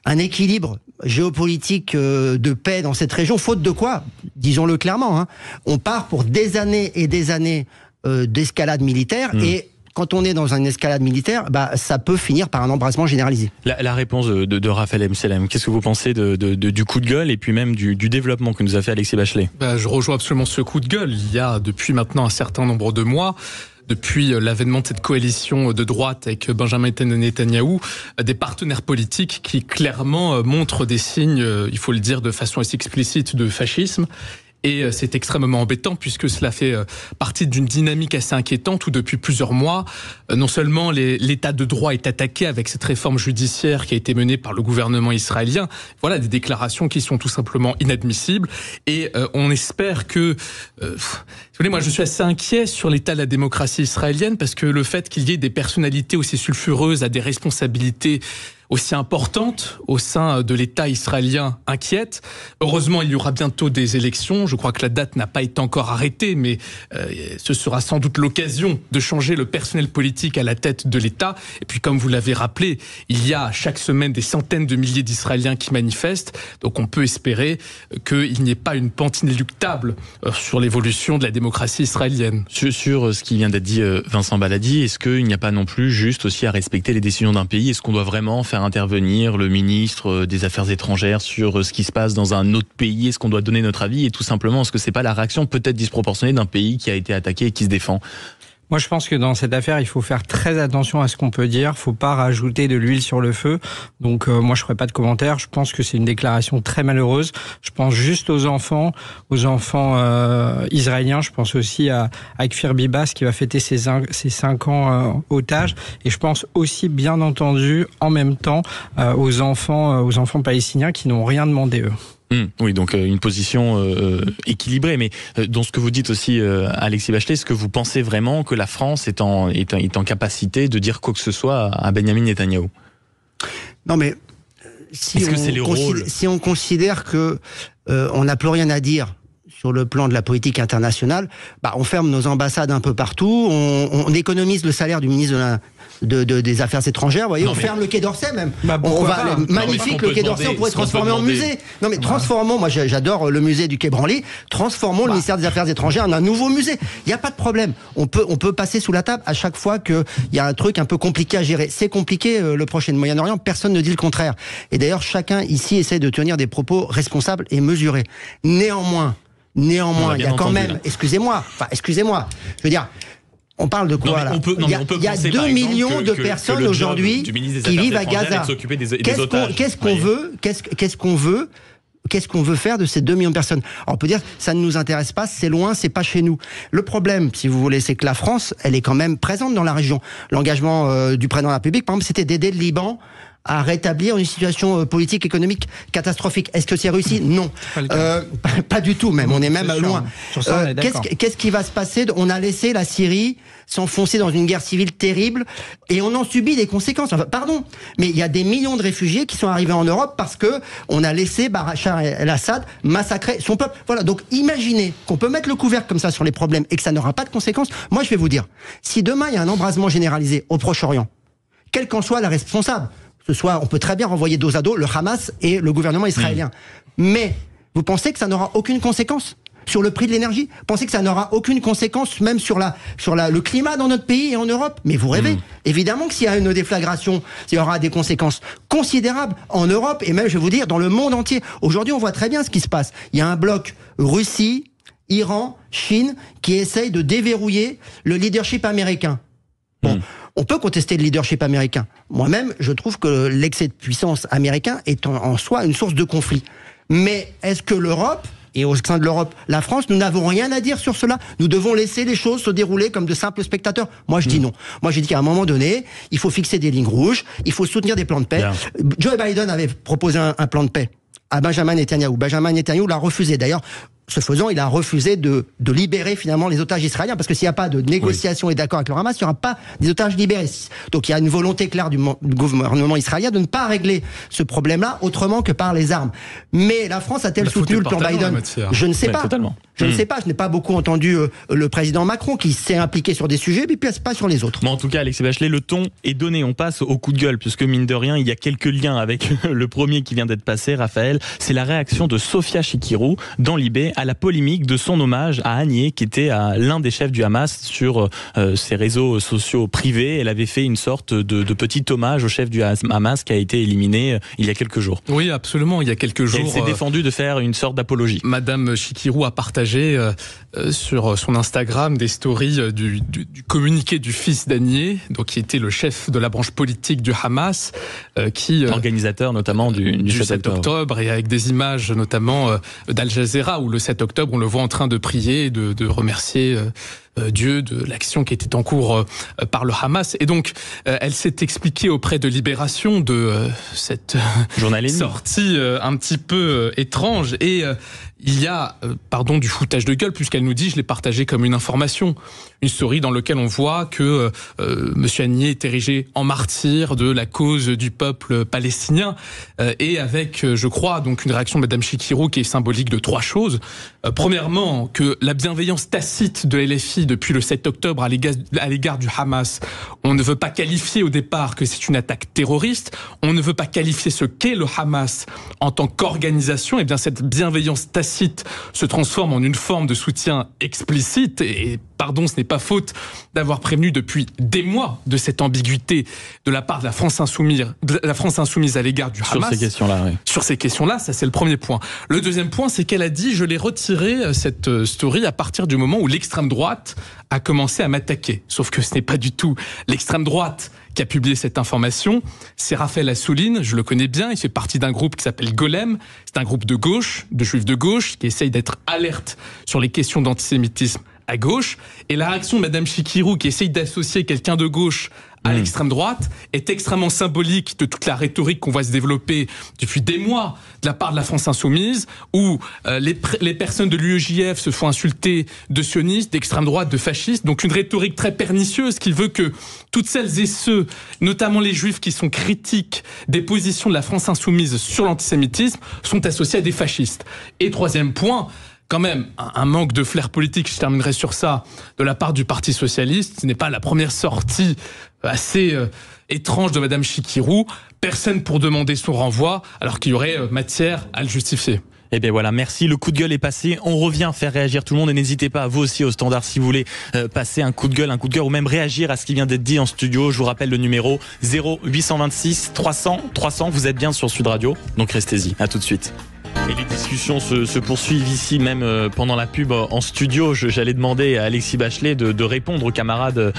un équilibre géopolitique de paix dans cette région, faute de quoi, disons-le clairement, hein, on part pour des années et des années d'escalade militaire et quand on est dans une escalade militaire, ça peut finir par un embrasement généralisé.
La réponse de Raphaël Mselem, qu'est-ce que vous pensez du coup de gueule et puis même du développement que nous a fait Alexis Bachelet ?
Je rejoins absolument ce coup de gueule. Il y a depuis maintenant un certain nombre de mois, depuis l'avènement de cette coalition de droite avec Benjamin Netanyahou, des partenaires politiques qui clairement montrent des signes, il faut le dire de façon assez explicite, de fascisme. Et c'est extrêmement embêtant puisque cela fait partie d'une dynamique assez inquiétante où depuis plusieurs mois, non seulement l'état de droit est attaqué avec cette réforme judiciaire qui a été menée par le gouvernement israélien, voilà des déclarations qui sont tout simplement inadmissibles et on espère que... moi je suis assez inquiet sur l'état de la démocratie israélienne parce que le fait qu'il y ait des personnalités aussi sulfureuses à des responsabilités aussi importante au sein de l'État israélien inquiète. Heureusement, il y aura bientôt des élections. Je crois que la date n'a pas été encore arrêtée, mais ce sera sans doute l'occasion de changer le personnel politique à la tête de l'État. Et puis, comme vous l'avez rappelé, il y a chaque semaine des centaines de milliers d'Israéliens qui manifestent. Donc, on peut espérer qu'il n'y ait pas une pente inéluctable sur l'évolution de la démocratie israélienne.
Sur ce qui vient d'être dit, Vincent Baladi, est-ce qu'il n'y a pas non plus juste aussi à respecter les décisions d'un pays ? Est-ce qu'on doit vraiment faire intervenir le ministre des Affaires étrangères sur ce qui se passe dans un autre pays? Est-ce qu'on doit donner notre avis? Et tout simplement, est-ce que c'est pas la réaction peut-être disproportionnée d'un pays qui a été attaqué et qui se défend?
Moi, je pense que dans cette affaire, il faut faire très attention à ce qu'on peut dire. Faut pas rajouter de l'huile sur le feu. Donc, moi, je ferai pas de commentaires. Je pense que c'est une déclaration très malheureuse. Je pense juste aux enfants israéliens. Je pense aussi à Kfir Bibas qui va fêter ses 5 ans otage. Et je pense aussi, bien entendu, en même temps, aux enfants palestiniens qui n'ont rien demandé eux.
Oui, donc une position équilibrée. Mais dans ce que vous dites aussi, Alexis Bachelet, est-ce que vous pensez vraiment que la France est en capacité de dire quoi que ce soit à Benjamin Netanyahou?
Non, mais si on considère que on n'a plus rien à dire sur le plan de la politique internationale, on ferme nos ambassades un peu partout, on économise le salaire du ministre des Affaires étrangères, vous voyez, ferme le Quai d'Orsay même. Magnifique, le Quai d'Orsay, on pourrait transformer en musée. Non mais transformons, moi j'adore le musée du Quai Branly, transformons le ministère des Affaires étrangères en un nouveau musée. Il n'y a pas de problème. On peut passer sous la table à chaque fois qu'il y a un truc un peu compliqué à gérer. C'est compliqué le Proche-Moyen-Orient, personne ne dit le contraire. Et d'ailleurs, chacun ici essaie de tenir des propos responsables et mesurés. Néanmoins, il y a quand même, excusez-moi, je veux dire, on parle de quoi là? Il y a 2 millions de personnes aujourd'hui qui vivent à Gaza. Qu'est-ce qu'on veut faire de ces 2 millions de personnes? Alors on peut dire, ça ne nous intéresse pas, c'est loin, c'est pas chez nous. Le problème, si vous voulez, c'est que la France, elle est quand même présente dans la région. L'engagement du président de la République, par exemple, c'était d'aider le Liban à rétablir une situation politique, économique catastrophique. Est-ce que c'est réussi? Non. Pas du tout même, on est même loin. Qu'est-ce qui va se passer? On a laissé la Syrie s'enfoncer dans une guerre civile terrible et on en subit des conséquences. Enfin, pardon, mais il y a des millions de réfugiés qui sont arrivés en Europe parce que on a laissé Bachar el-Assad massacrer son peuple. Voilà, donc imaginez qu'on peut mettre le couvercle comme ça sur les problèmes et que ça n'aura pas de conséquences. Moi, je vais vous dire, si demain il y a un embrasement généralisé au Proche-Orient, quelle qu'en soit la responsable, on peut très bien renvoyer dos à dos le Hamas et le gouvernement israélien. Mais vous pensez que ça n'aura aucune conséquence sur le prix de l'énergie? Vous pensez que ça n'aura aucune conséquence même sur le climat dans notre pays et en Europe? Mais vous rêvez. Évidemment que s'il y a une déflagration, il y aura des conséquences considérables en Europe et même, je vais vous dire, dans le monde entier. Aujourd'hui, on voit très bien ce qui se passe. Il y a un bloc Russie, Iran, Chine qui essaye de déverrouiller le leadership américain. Bon, on peut contester le leadership américain. Moi-même, je trouve que l'excès de puissance américain est en soi une source de conflit. Mais est-ce que l'Europe, et au sein de l'Europe, la France, nous n'avons rien à dire sur cela? Nous devons laisser les choses se dérouler comme de simples spectateurs? Moi, je dis non. Moi, j'ai dit qu'à un moment donné, il faut fixer des lignes rouges, il faut soutenir des plans de paix. Bien. Joe Biden avait proposé un plan de paix à Benjamin Netanyahou. Benjamin Netanyahou l'a refusé. D'ailleurs, ce faisant, il a refusé de libérer finalement les otages israéliens, parce que s'il n'y a pas de négociation et d'accord avec le Hamas, il n'y aura pas des otages libérés. Donc il y a une volonté claire du gouvernement israélien de ne pas régler ce problème-là autrement que par les armes. Mais la France a-t-elle soutenu le plan Biden ? Je ne sais pas.
Totalement.
Je ne sais pas, je n'ai pas beaucoup entendu le président Macron qui s'est impliqué sur des sujets, mais pas sur les autres.
Bon, en tout cas, Alexis Bachelet, le ton est donné. On passe au coup de gueule, puisque mine de rien, il y a quelques liens avec le premier qui vient d'être passé, Raphaël. C'est la réaction de Sofia Chikirou dans Libé à la polémique de son hommage à Haniyeh, qui était l'un des chefs du Hamas sur ses réseaux sociaux privés. Elle avait fait une sorte de petit hommage au chef du Hamas qui a été éliminé il y a quelques jours.
Oui, absolument. Il y a quelques jours.
Elle s'est défendue de faire une sorte d'apologie.
Madame Chikirou a partagé sur son Instagram des stories du communiqué du fils d'Haniyeh, donc qui était le chef de la branche politique du Hamas, qui
organisateur notamment du 7 octobre,
et avec des images notamment d'Al Jazeera où le 7 octobre on le voit en train de prier et de remercier Dieu de l'action qui était en cours par le Hamas. Et donc, elle s'est expliquée auprès de Libération de cette sortie un petit peu étrange. Et il y a, du foutage de gueule, puisqu'elle nous dit, je l'ai partagé comme une information, une story dans laquelle on voit que Monsieur Haniyeh est érigé en martyr de la cause du peuple palestinien, et avec, je crois, donc une réaction de Madame Chikirou qui est symbolique de 3 choses. Premièrement, que la bienveillance tacite de LFI depuis le 7 octobre à l'égard du Hamas, on ne veut pas qualifier au départ que c'est une attaque terroriste, on ne veut pas qualifier ce qu'est le Hamas en tant qu'organisation, et bien cette bienveillance tacite se transforme en une forme de soutien explicite, et pardon, ce n'est pas faute d'avoir prévenu depuis des mois de cette ambiguïté de la part de la France insoumise à l'égard du Hamas.
Sur ces questions-là, oui.
Sur ces questions-là, ça c'est le premier point. Le deuxième point, c'est qu'elle a dit, je l'ai retiré cette story à partir du moment où l'extrême droite a commencé à m'attaquer. Sauf que ce n'est pas du tout l'extrême droite qui a publié cette information. C'est Raphaël Assouline, je le connais bien, il fait partie d'un groupe qui s'appelle Golem. C'est un groupe de gauche, de juifs de gauche, qui essaye d'être alerte sur les questions d'antisémitisme à gauche, et la réaction de Madame Chikirou qui essaye d'associer quelqu'un de gauche à l'extrême droite est extrêmement symbolique de toute la rhétorique qu'on voit se développer depuis des mois de la part de la France insoumise, où les personnes de l'UEJF se font insulter de sionistes, d'extrême droite, de fascistes, donc une rhétorique très pernicieuse qui veut que toutes celles et ceux, notamment les juifs qui sont critiques des positions de la France insoumise sur l'antisémitisme, sont associés à des fascistes. Et troisième point, quand même, un manque de flair politique, je terminerai sur ça, de la part du Parti Socialiste. Ce n'est pas la première sortie assez étrange de Madame Chikirou. Personne pour demander son renvoi, alors qu'il y aurait matière à le justifier.
Eh bien voilà, merci, le coup de gueule est passé, on revient faire réagir tout le monde et n'hésitez pas, vous aussi au standard, si vous voulez passer un coup de gueule ou même réagir à ce qui vient d'être dit en studio. Je vous rappelle le numéro 0826 300 300, vous êtes bien sur Sud Radio, donc restez-y, à tout de suite. Et les discussions se poursuivent ici, même pendant la pub en studio. J'allais demander à Alexis Bachelet de répondre au camarade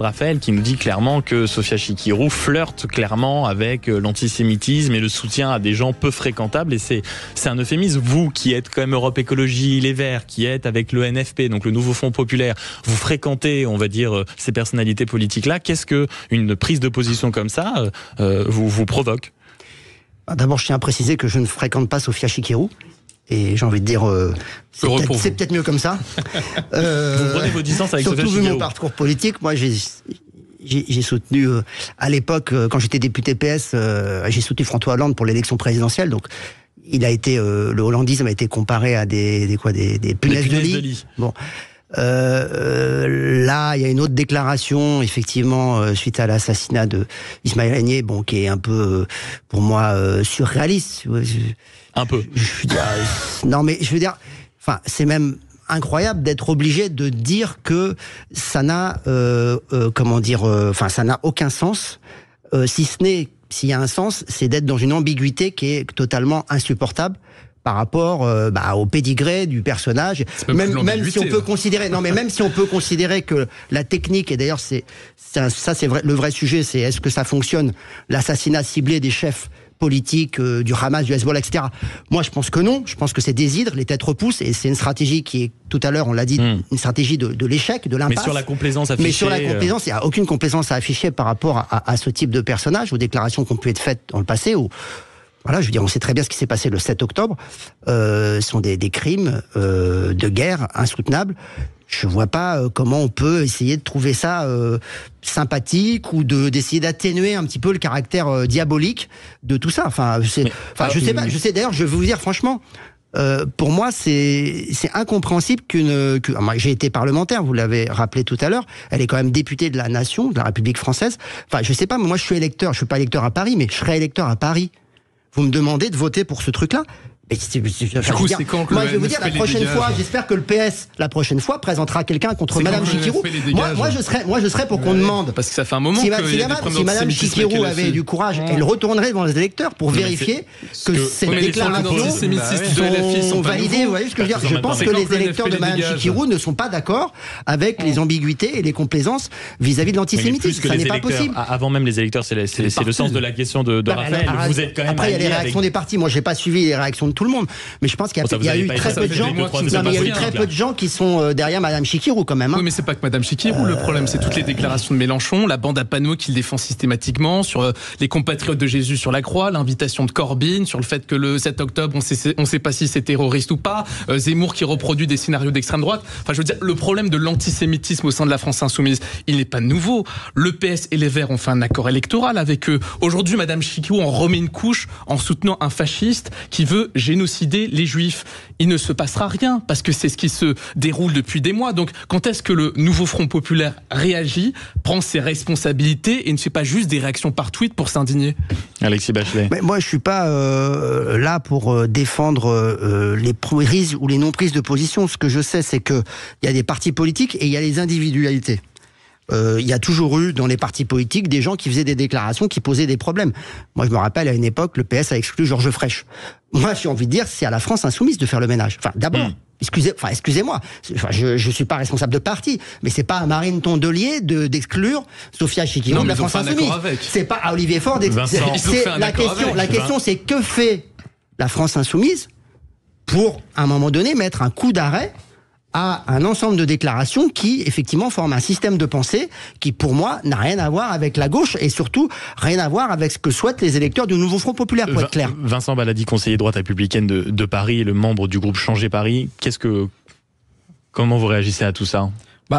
Raphaël, qui nous dit clairement que Sofia Chikirou flirte clairement avec l'antisémitisme et le soutien à des gens peu fréquentables. Et c'est un euphémisme. Vous, qui êtes quand même Europe Écologie Les Verts, qui êtes avec le NFP, donc le Nouveau Front Populaire, vous fréquentez, on va dire, ces personnalités politiques-là. Qu'est-ce que une prise de position comme ça vous provoque ?
D'abord, je tiens à préciser que je ne fréquente pas Sofia Chikirou. Et j'ai envie de dire, c'est peut-être mieux comme ça.
Vous prenez vos distances avec Sofia Chikirou.
Surtout vu mon parcours politique, moi j'ai soutenu, à l'époque, quand j'étais député PS, j'ai soutenu François Hollande pour l'élection présidentielle. Donc, il a été, le hollandisme a été comparé à des punaises de lit. Bon. Là, il y a une autre déclaration, effectivement, suite à l'assassinat de Ismaël Haniyeh, qui est un peu, pour moi, surréaliste.
Un peu.
Non, mais je veux dire, c'est même incroyable d'être obligé de dire que ça n'a, ça n'a aucun sens, si ce n'est, s'il y a un sens, c'est d'être dans une ambiguïté qui est totalement insupportable par rapport au pédigré du personnage, même si on peut considérer, même si on peut considérer que la technique, et d'ailleurs c'est vrai, le vrai sujet, c'est est-ce que ça fonctionne, l'assassinat ciblé des chefs politiques du Hamas, du Hezbollah, etc. Moi, je pense que non. Je pense que c'est des hydres, les têtes repoussent, et c'est une stratégie qui est, tout à l'heure, on l'a dit, une stratégie de l'échec, de l'impasse.
Mais sur la complaisance affichée.
Mais sur la complaisance, il n'y a aucune complaisance à afficher par rapport à ce type de personnage, aux déclarations qui ont pu être faites dans le passé, Voilà, je veux dire, on sait très bien ce qui s'est passé le 7 octobre. Ce sont des crimes de guerre insoutenables. Je vois pas comment on peut essayer de trouver ça sympathique ou d'essayer d'atténuer un petit peu le caractère diabolique de tout ça. Je sais pas. Je sais d'ailleurs, je vais vous dire franchement. Pour moi, c'est incompréhensible moi, j'ai été parlementaire, vous l'avez rappelé tout à l'heure. Elle est quand même députée de la nation, de la République française. Enfin, je sais pas, mais moi, je suis électeur. Je suis pas électeur à Paris, mais je serai électeur à Paris. Vous me demandez de voter pour ce truc-là?
C'est quand
moi, je vais vous dire, la prochaine fois, j'espère que le PS, la prochaine fois, présentera quelqu'un contre Madame Chikirou. Moi, je serais pour qu'on demande.
Parce que ça fait un moment
si Madame Chikirou avait du courage, elle retournerait devant les électeurs pour vérifier que ces déclarations sont validées. Vous voyez ce que je veux dire? Je pense que les électeurs de Madame Chikirou ne sont pas d'accord avec les ambiguïtés et les complaisances vis-à-vis de l'antisémitisme. Ça n'est pas possible.
Avant même les électeurs, c'est le sens de la question de Raphaël. Vous êtes quand même.
Après, il y a les réactions des partis. Moi, j'ai pas suivi les réactions de tout le monde, mais je pense qu'il y a eu très peu de gens. Il y a eu très peu de gens qui sont derrière Madame Chikirou quand même.
Oui, mais c'est pas que Madame Chikirou. Le problème, c'est toutes les déclarations de Mélenchon, la bande à panneaux qu'il défend systématiquement sur les compatriotes de Jésus sur la croix, l'invitation de Corbyn, sur le fait que le 7 octobre, on sait pas si c'est terroriste ou pas. Zemmour qui reproduit des scénarios d'extrême droite. Enfin, je veux dire, le problème de l'antisémitisme au sein de la France insoumise, il n'est pas nouveau. Le PS et les Verts ont fait un accord électoral avec eux. Aujourd'hui, Madame Chikirou en remet une couche en soutenant un fasciste qui veut génocider les Juifs. Il ne se passera rien parce que c'est ce qui se déroule depuis des mois. Donc, quand est-ce que le nouveau Front populaire réagit, prend ses responsabilités et ne fait pas juste des réactions par tweet pour s'indigner?
Alexis Bachelet.
Mais moi, je suis pas là pour défendre les prises ou les non-prises de position. Ce que je sais, c'est que il y a des partis politiques et il y a les individualités. Il y a toujours eu dans les partis politiques des gens qui faisaient des déclarations qui posaient des problèmes. Moi, je me rappelle à une époque, le PS a exclu Georges Frêche. Moi, j'ai envie de dire, c'est à la France insoumise de faire le ménage. Enfin, d'abord, excusez-moi, je suis pas responsable de parti, mais c'est pas à Marine Tondelier d'exclure Sophia Chikirou de la France insoumise. C'est pas à Olivier Faure d'exclure. La question, c'est que fait la France insoumise pour, à un moment donné, mettre un coup d'arrêt à un ensemble de déclarations qui, effectivement, forment un système de pensée qui, pour moi, n'a rien à voir avec la gauche et surtout rien à voir avec ce que souhaitent les électeurs du Nouveau Front populaire, pour être clair.
Vincent Baladi, conseiller droite républicaine de Paris et le membre du groupe Changer Paris, comment vous réagissez à tout ça ?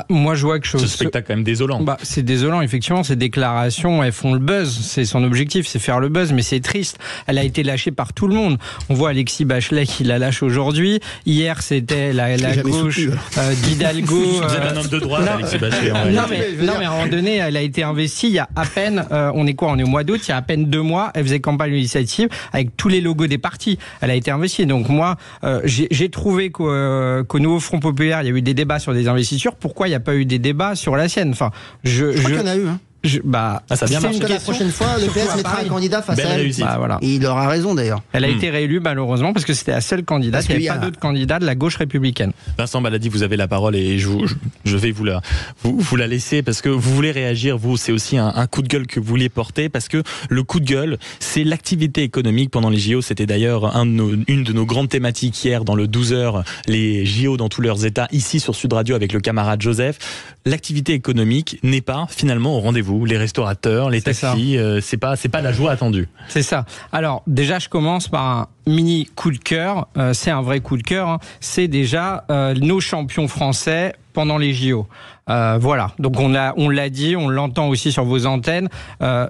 Moi, je vois que
ce spectacle quand même désolant.
C'est désolant, effectivement. Ces déclarations, elles font le buzz. C'est son objectif, c'est faire le buzz, mais c'est triste. Elle a été lâchée par tout le monde. On voit Alexis Bachelet qui la lâche aujourd'hui. Hier, c'était la gauche d'Hidalgo.
Vous êtes un homme de droite, Alexis Bachelet.
Non, mais à un moment donné, elle a été investie il y a à peine, on est au mois d'août, il y a à peine 2 mois, elle faisait campagne législative avec tous les logos des partis. Elle a été investie. Donc moi, j'ai trouvé qu'au Nouveau Front populaire, il y a eu des débats sur des investitures. Pourquoi il n'y a pas eu des débats sur la sienne?
Je crois qu'il y en a eu.
Ça vient marcher.
La prochaine fois, le PS mettra un candidat face à elle.
Voilà.
Et il aura raison d'ailleurs.
Elle a été réélue malheureusement parce que c'était la seule candidate. Il n'y avait pas d'autres candidats de la gauche républicaine.
Vincent Baladi, vous avez la parole et je vais vous la laisser parce que vous voulez réagir. Vous, c'est aussi un coup de gueule que vous vouliez porter parce que le coup de gueule, c'est l'activité économique pendant les JO. C'était d'ailleurs une de nos grandes thématiques hier dans le 12h, les JO dans tous leurs états, ici sur Sud Radio avec le camarade Joseph. L'activité économique n'est pas finalement au rendez-vous. Les restaurateurs, les taxis, c'est pas la joie attendue.
C'est ça. Alors déjà, je commence par un mini coup de cœur. C'est un vrai coup de cœur. Hein. C'est déjà nos champions français pendant les JO. Voilà, donc on l'a dit, on l'entend aussi sur vos antennes,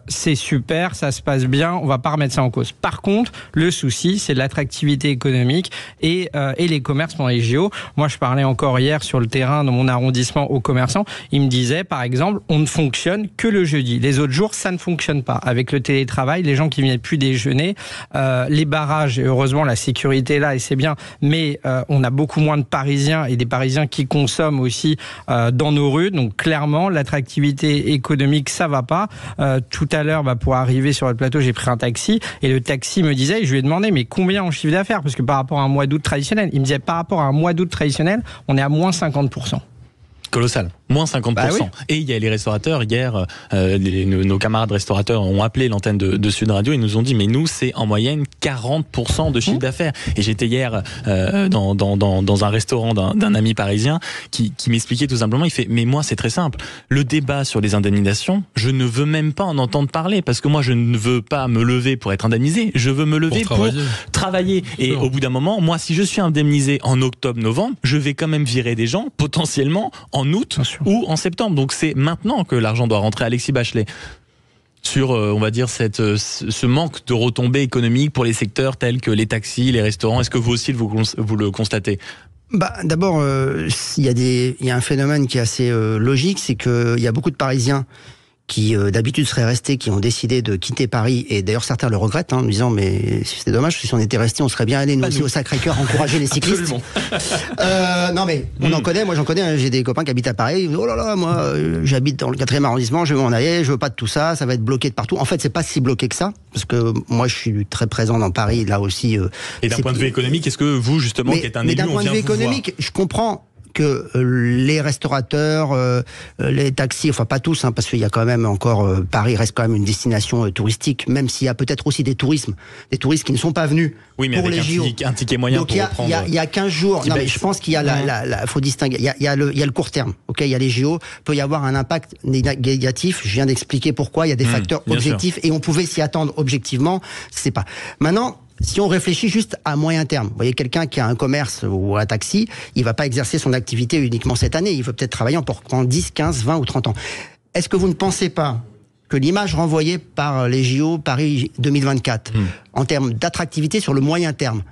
c'est super, ça se passe bien, on va pas remettre ça en cause. Par contre, le souci, c'est l'attractivité économique et les commerces pendant les JO. Moi, je parlais encore hier sur le terrain dans mon arrondissement aux commerçants, ils me disaient, par exemple, on ne fonctionne que le jeudi. Les autres jours, ça ne fonctionne pas. Avec le télétravail, les gens qui viennent plus déjeuner, les barrages, et heureusement la sécurité est là et c'est bien, mais on a beaucoup moins de Parisiens et des Parisiens qui consomment aussi dans nos rues, donc clairement l'attractivité économique ça va pas. Tout à l'heure pour arriver sur le plateau j'ai pris un taxi et le taxi me disait, je lui ai demandé mais combien en chiffre d'affaires, parce que par rapport à un mois d'août traditionnel, il me disait par rapport à un mois d'août traditionnel on est à moins 50%.
Colossal. Moins 50%.
Bah oui.
Et il y a les restaurateurs, hier, nos camarades restaurateurs ont appelé l'antenne de Sud Radio, ils nous ont dit, mais nous, c'est en moyenne 40% de chiffre d'affaires. Et j'étais hier dans un restaurant d'un ami parisien qui m'expliquait tout simplement, il fait, mais moi, c'est très simple. Le débat sur les indemnisations, je ne veux même pas en entendre parler, parce que moi, je ne veux pas me lever pour être indemnisé, je veux me lever pour travailler. Et au bout d'un moment, moi, si je suis indemnisé en octobre-novembre, je vais quand même virer des gens, potentiellement, en août ou en septembre. Donc c'est maintenant que l'argent doit rentrer. Alexis Bachelet, sur, on va dire, ce manque de retombées économiques pour les secteurs tels que les taxis, les restaurants, est-ce que vous aussi vous le constatez ?
D'abord, il y a un phénomène qui est assez logique, c'est qu'il y a beaucoup de Parisiens qui d'habitude seraient restés, qui ont décidé de quitter Paris, et d'ailleurs certains le regrettent, en disant mais c'est dommage, parce que si on était restés, on serait bien allés nous aussi au Sacré-Cœur encourager les cyclistes. Non mais on en connaît, moi j'en connais, j'ai des copains qui habitent à Paris, oh là là, moi j'habite dans le 4e arrondissement, je veux m'en aller, je veux pas de tout ça, ça va être bloqué de partout. En fait c'est pas si bloqué que ça, parce que moi je suis très présent dans Paris, là aussi.
Et d'un point de vue économique, est-ce que vous justement, qui êtes un élu,
d'un point de vue économique, je comprends que les restaurateurs, les taxis, enfin pas tous, parce qu'il y a quand même encore, Paris reste quand même une destination touristique, même s'il y a peut-être aussi des touristes qui ne sont pas venus pour les JO.
Un ticket moyen.
Donc il y a 15 jours. Non, mais je pense qu'il y a faut distinguer. Il y a le court terme. Ok, il y a les JO. Peut y avoir un impact négatif. Je viens d'expliquer pourquoi. Il y a des facteurs objectifs et on pouvait s'y attendre objectivement. C'est pas. Maintenant, si on réfléchit juste à moyen terme, vous voyez, quelqu'un qui a un commerce ou un taxi, il va pas exercer son activité uniquement cette année, il veut peut-être travailler encore 10, 15, 20 ou 30 ans. Est-ce que vous ne pensez pas que l'image renvoyée par les JO Paris 2024, en termes d'attractivité sur le moyen terme,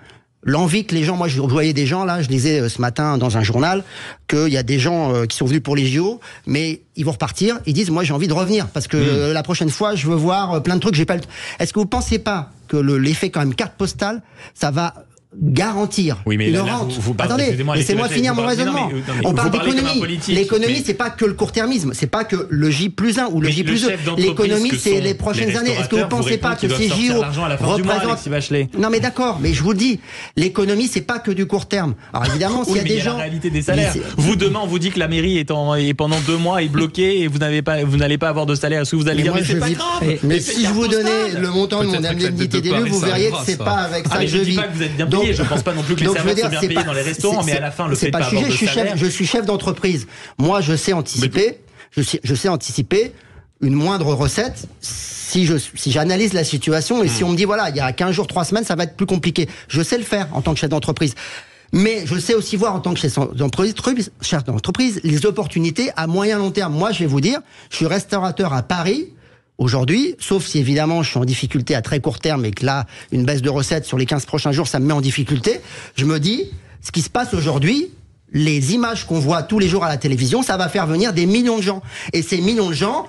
l'envie que les gens, moi je voyais des gens là, je lisais ce matin dans un journal qu'il y a des gens qui sont venus pour les JO, mais ils vont repartir, ils disent moi j'ai envie de revenir parce que la prochaine fois je veux voir plein de trucs, j'ai pas le temps. Est-ce que vous pensez pas que l'effet quand même carte postale, ça va garantir une rente. Attendez, laissez-moi finir mon raisonnement. On parle d'économie. L'économie, c'est pas que le court-termisme, c'est pas que le J+1 ou le J+2. L'économie, c'est les prochaines années. Est-ce que vous pensez pas que ces JO représentent... Non mais d'accord, mais je vous le dis, l'économie, c'est pas que du court terme. Alors évidemment, s'il y a des gens...
la réalité des salaires. Vous, demain, on vous dit que la mairie est pendant 2 mois est bloquée et vous n'allez pas avoir de salaire. Est-ce que vous allez dire, mais c'est pas grave.
Mais si je vous donnais le montant de mon indemnité d'élu, vous verriez que c'est pas avec ça que je vis.
Je dis pas que vous êtes bien payé. Je pense pas non plus que les serveurs sont bien payés dans les restaurants, mais à la fin, le fait de pas avoir de salaire...
Je suis chef d'entreprise. Moi, je sais anticiper. Je sais anticiper une moindre recette si j'analyse la situation et si on me dit voilà, il y a 15 jours, 3 semaines, ça va être plus compliqué. Je sais le faire en tant que chef d'entreprise. Mais je sais aussi voir en tant que chef d'entreprise les opportunités à moyen long terme. Moi, je vais vous dire, je suis restaurateur à Paris. Aujourd'hui, sauf si évidemment je suis en difficulté à très court terme et que là, une baisse de recettes sur les 15 prochains jours, ça me met en difficulté, je me dis, ce qui se passe aujourd'hui, les images qu'on voit tous les jours à la télévision, ça va faire venir des millions de gens. Et ces millions de gens,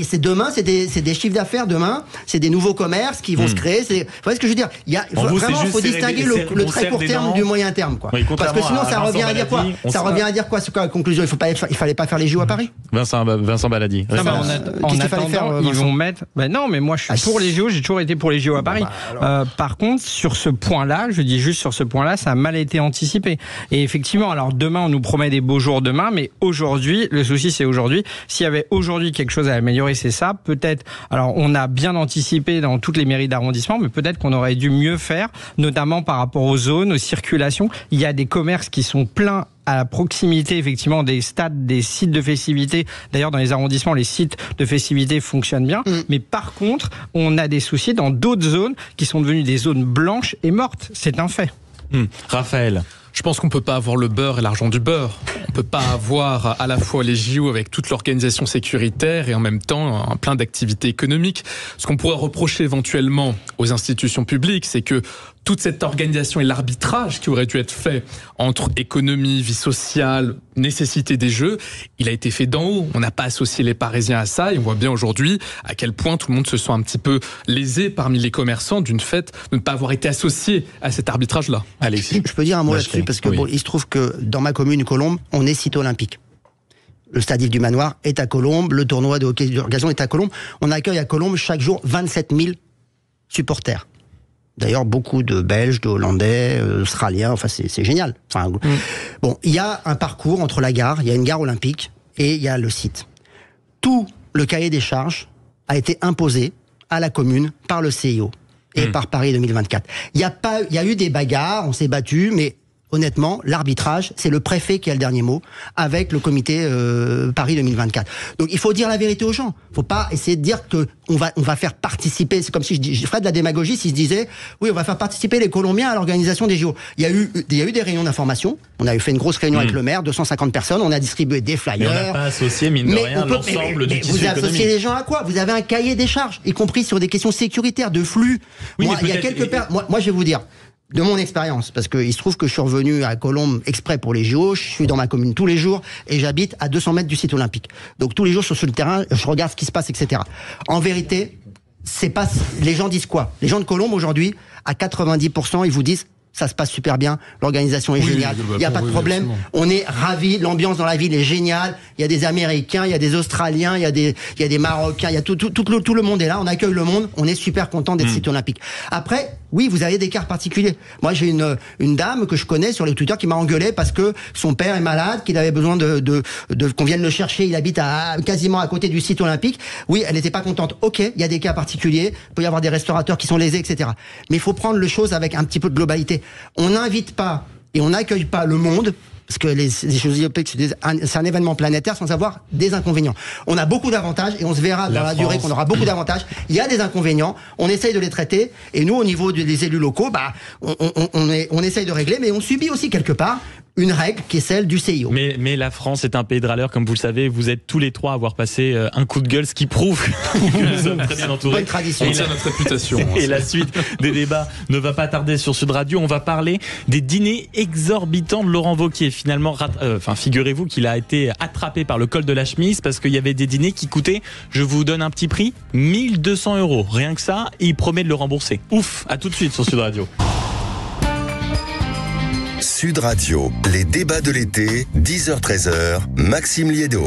c'est demain, c'est des chiffres d'affaires demain, c'est des nouveaux commerces qui vont se créer. Vous voyez ce que je veux dire? Faut distinguer le très court terme du moyen terme, quoi. Oui, parce que sinon, ça revient à dire quoi? Ça revient à dire quoi? C'est quoi la conclusion? Il fallait pas faire les JO à Paris?
Vincent Baladi.
En attendant, ils vont mettre. Non, mais moi, je suis pour les JO. J'ai toujours été pour les JO à Paris. Par contre, sur ce point-là, je dis juste sur ce point-là, ça a mal été anticipé. Et effectivement, alors demain, on nous promet des beaux jours demain, mais aujourd'hui, le souci c'est aujourd'hui. S'il y avait aujourd'hui quelque chose à améliorer, c'est ça. Peut-être, alors on a bien anticipé dans toutes les mairies d'arrondissement, mais peut-être qu'on aurait dû mieux faire, notamment par rapport aux zones, aux circulations. Il y a des commerces qui sont pleins à la proximité, effectivement, des stades, des sites de festivités. D'ailleurs, dans les arrondissements, les sites de festivités fonctionnent bien. Mais par contre, on a des soucis dans d'autres zones qui sont devenues des zones blanches et mortes. C'est un fait.
Raphaël.
Je pense qu'on peut pas avoir le beurre et l'argent du beurre. On peut pas avoir à la fois les JO avec toute l'organisation sécuritaire et en même temps plein d'activités économiques. Ce qu'on pourrait reprocher éventuellement aux institutions publiques, c'est que toute cette organisation et l'arbitrage qui aurait dû être fait entre économie, vie sociale, nécessité des jeux, il a été fait d'en haut. On n'a pas associé les Parisiens à ça et on voit bien aujourd'hui à quel point tout le monde se sent un petit peu lésé parmi les commerçants d'une fait de ne pas avoir été associé à cet arbitrage-là.
Alexis,
je peux dire un mot là-dessus parce que il se trouve que dans ma commune Colombes, on est site olympique. Le stade Yves du Manoir est à Colombes, le tournoi de hockey sur gazon est à Colombes. On accueille à Colombes chaque jour 27 000 supporters. D'ailleurs, beaucoup de Belges, de Hollandais, Australiens, enfin c'est génial. Enfin, bon, il y a un parcours entre la gare, il y a une gare olympique, et il y a le site. Tout le cahier des charges a été imposé à la commune par le CIO et par Paris 2024. Il y a eu des bagarres, on s'est battu, mais honnêtement, l'arbitrage, c'est le préfet qui a le dernier mot avec le comité Paris 2024. Donc il faut dire la vérité aux gens. Il ne faut pas essayer de dire que on va faire participer. C'est comme si je ferais de la démagogie si je disais oui, on va faire participer les Colombiens à l'organisation des JO. Il y a eu des réunions d'information. On a fait une grosse réunion avec le maire, 250 personnes. On a distribué des flyers.
Mais on n'a pas associé, mine de rien, l'ensemble du tissu économique. Vous associez
les gens à quoi? Vous avez un cahier des charges, y compris sur des questions sécuritaires, de flux.
Oui,
moi, il y a quelques moi, je vais vous dire. De mon expérience, parce qu'il se trouve que je suis revenu à Colombes exprès pour les JO, je suis dans ma commune tous les jours et j'habite à 200 mètres du site olympique. Donc tous les jours je suis sur le terrain, je regarde ce qui se passe, etc. En vérité, c'est pas. Les gens disent quoi? Les gens de Colombes aujourd'hui, à 90%, ils vous disent ça se passe super bien, l'organisation est géniale, il n'y a pas de problème, on est ravis, l'ambiance dans la ville est géniale, il y a des Américains, il y a des Australiens, il y a des Marocains, il y a tout le monde est là, on accueille le monde, on est super content d'être site olympique. Après, oui, vous avez des cas particuliers. Moi, j'ai une dame que je connais sur les Twitter qui m'a engueulé parce que son père est malade, qu'il avait besoin qu'on vienne le chercher, il habite quasiment à côté du site olympique. Oui, elle n'était pas contente. Ok, il y a des cas particuliers, il peut y avoir des restaurateurs qui sont lésés, etc. Mais il faut prendre les choses avec un petit peu de globalité. On n'invite pas et on n'accueille pas le monde, parce que les choses c'est un événement planétaire sans avoir des inconvénients. On a beaucoup d'avantages et on se verra dans la durée qu'on aura beaucoup d'avantages. Il y a des inconvénients, on essaye de les traiter et nous, au niveau des élus locaux, on essaye de régler, mais on subit aussi quelque part une règle qui est celle du CIO.
Mais la France est un pays de râleurs, comme vous le savez. Vous êtes tous les trois à avoir passé un coup de gueule, ce qui prouve que nous sommes très bien entourés.
Bonne tradition.
On tient notre réputation.
Et la suite des débats ne va pas tarder sur Sud Radio. On va parler des dîners exorbitants de Laurent Wauquiez. Finalement, figurez-vous qu'il a été attrapé par le col de la chemise parce qu'il y avait des dîners qui coûtaient, je vous donne un petit prix, 1 200 €. Rien que ça, et il promet de le rembourser. Ouf, à tout de suite sur Sud Radio.
Sud Radio, les débats de l'été, 10h-13h, Maxime Liédo.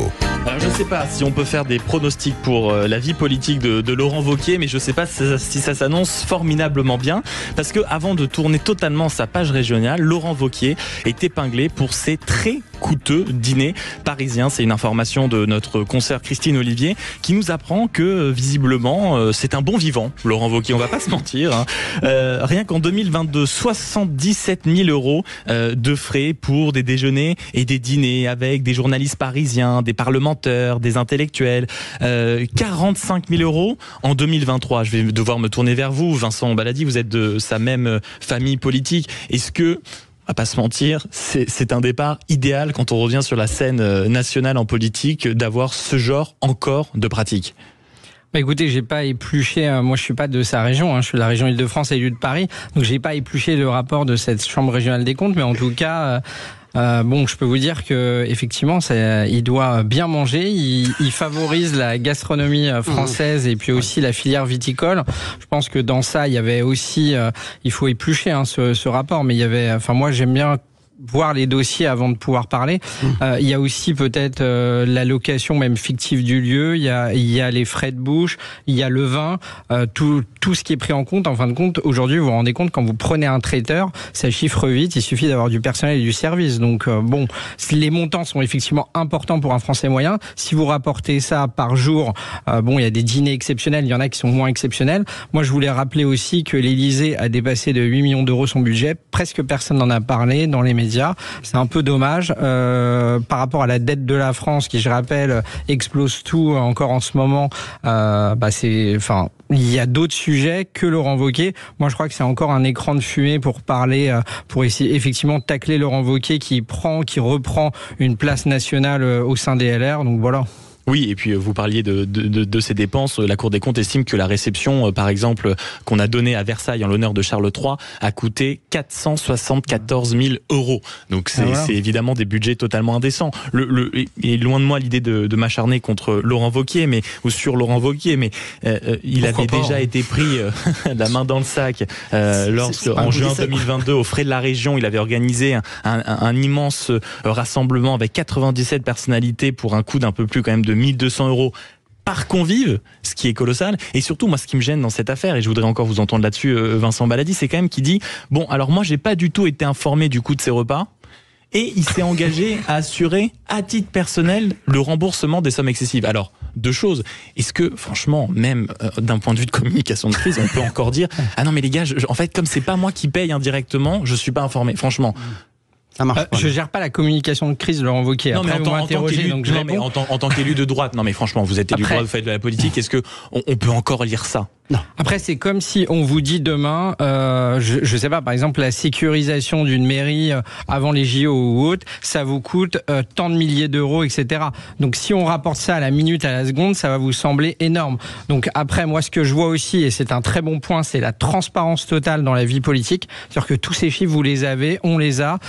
Alors je ne sais pas si on peut faire des pronostics pour la vie politique de Laurent Wauquiez, mais je ne sais pas si ça s'annonce formidablement bien, parce que avant de tourner totalement sa page régionale, Laurent Wauquiez est épinglé pour ses très coûteux dîners parisiens. C'est une information de notre consoeur Christine Olivier qui nous apprend que visiblement c'est un bon vivant, Laurent Wauquiez, on va pas se mentir. Hein. Rien qu'en 2022, 77 000 € de frais pour des déjeuners et des dîners avec des journalistes parisiens, des parlementaires, des intellectuels. 45 000 € en 2023. Je vais devoir me tourner vers vous, Vincent Baladi, vous êtes de sa même famille politique. Est-ce que, on va pas se mentir, c'est un départ idéal quand on revient sur la scène nationale en politique d'avoir ce genre encore de pratique?
Écoutez, j'ai pas épluché, moi je suis pas de sa région, je suis de la région Île-de-France et de Paris, donc j'ai pas épluché le rapport de cette chambre régionale des comptes, mais en tout cas, je peux vous dire que effectivement, il doit bien manger. Il favorise la gastronomie française et puis aussi la filière viticole. Je pense que dans ça, il y avait aussi, il faut éplucher ce rapport, mais il y avait, moi j'aime bien voir les dossiers avant de pouvoir parler. Il y a aussi peut-être la location même fictive du lieu, il y a les frais de bouche, il y a le vin, tout ce qui est pris en compte. En fin de compte, aujourd'hui, vous vous rendez compte, quand vous prenez un traiteur, ça chiffre vite, il suffit d'avoir du personnel et du service. Donc les montants sont effectivement importants pour un Français moyen. Si vous rapportez ça par jour, il y a des dîners exceptionnels, il y en a qui sont moins exceptionnels. Moi, je voulais rappeler aussi que l'Élysée a dépassé de 8 millions d'euros son budget. Presque personne n'en a parlé dans les médias. C'est un peu dommage par rapport à la dette de la France qui, je rappelle, explose tout encore en ce moment. Il y a d'autres sujets que Laurent Wauquiez. Moi, je crois que c'est encore un écran de fumée pour parler, pour essayer effectivement de tacler Laurent Wauquiez qui reprend une place nationale au sein des LR. Donc voilà.
Oui, et puis vous parliez de ces dépenses. La Cour des comptes estime que la réception, par exemple, qu'on a donnée à Versailles en l'honneur de Charles III, a coûté 474 000 €. Donc c'est évidemment des budgets totalement indécents. Et loin de moi l'idée de m'acharner contre Laurent Wauquiez, ou sur Laurent Wauquiez, mais il avait déjà été pris la main dans le sac en juin 2022, aux frais de la région. Il avait organisé un immense rassemblement avec 97 personnalités pour un coût d'un peu plus quand même de 1 200 € par convive, ce qui est colossal. Et surtout, moi, ce qui me gêne dans cette affaire, et je voudrais encore vous entendre là-dessus, Vincent Baladi, c'est quand même qu'il dit, alors moi, j'ai pas du tout été informé du coût de ces repas, et il s'est engagé à assurer à titre personnel le remboursement des sommes excessives. Alors, deux choses. Est-ce que, franchement, même d'un point de vue de communication de crise, on peut encore dire « Ah non mais les gars, en fait, comme c'est pas moi qui paye indirectement, je suis pas informé. » Franchement.
Ça marche pas.
Je gère pas la communication de crise, Laurent Wauquiez.
Non, mais en tant qu'élu de droite, non mais franchement, vous êtes élu de droite, vous faites de la politique, est-ce que on peut encore lire ça?
Non.
Après, c'est comme si on vous dit demain, je sais pas, par exemple, la sécurisation d'une mairie avant les JO ou autre, ça vous coûte tant de milliers d'euros, etc. Donc, si on rapporte ça à la minute, à la seconde, ça va vous sembler énorme. Donc, après, moi, ce que je vois aussi, et c'est un très bon point, c'est la transparence totale dans la vie politique. C'est-à-dire que tous ces chiffres, vous les avez, on les a.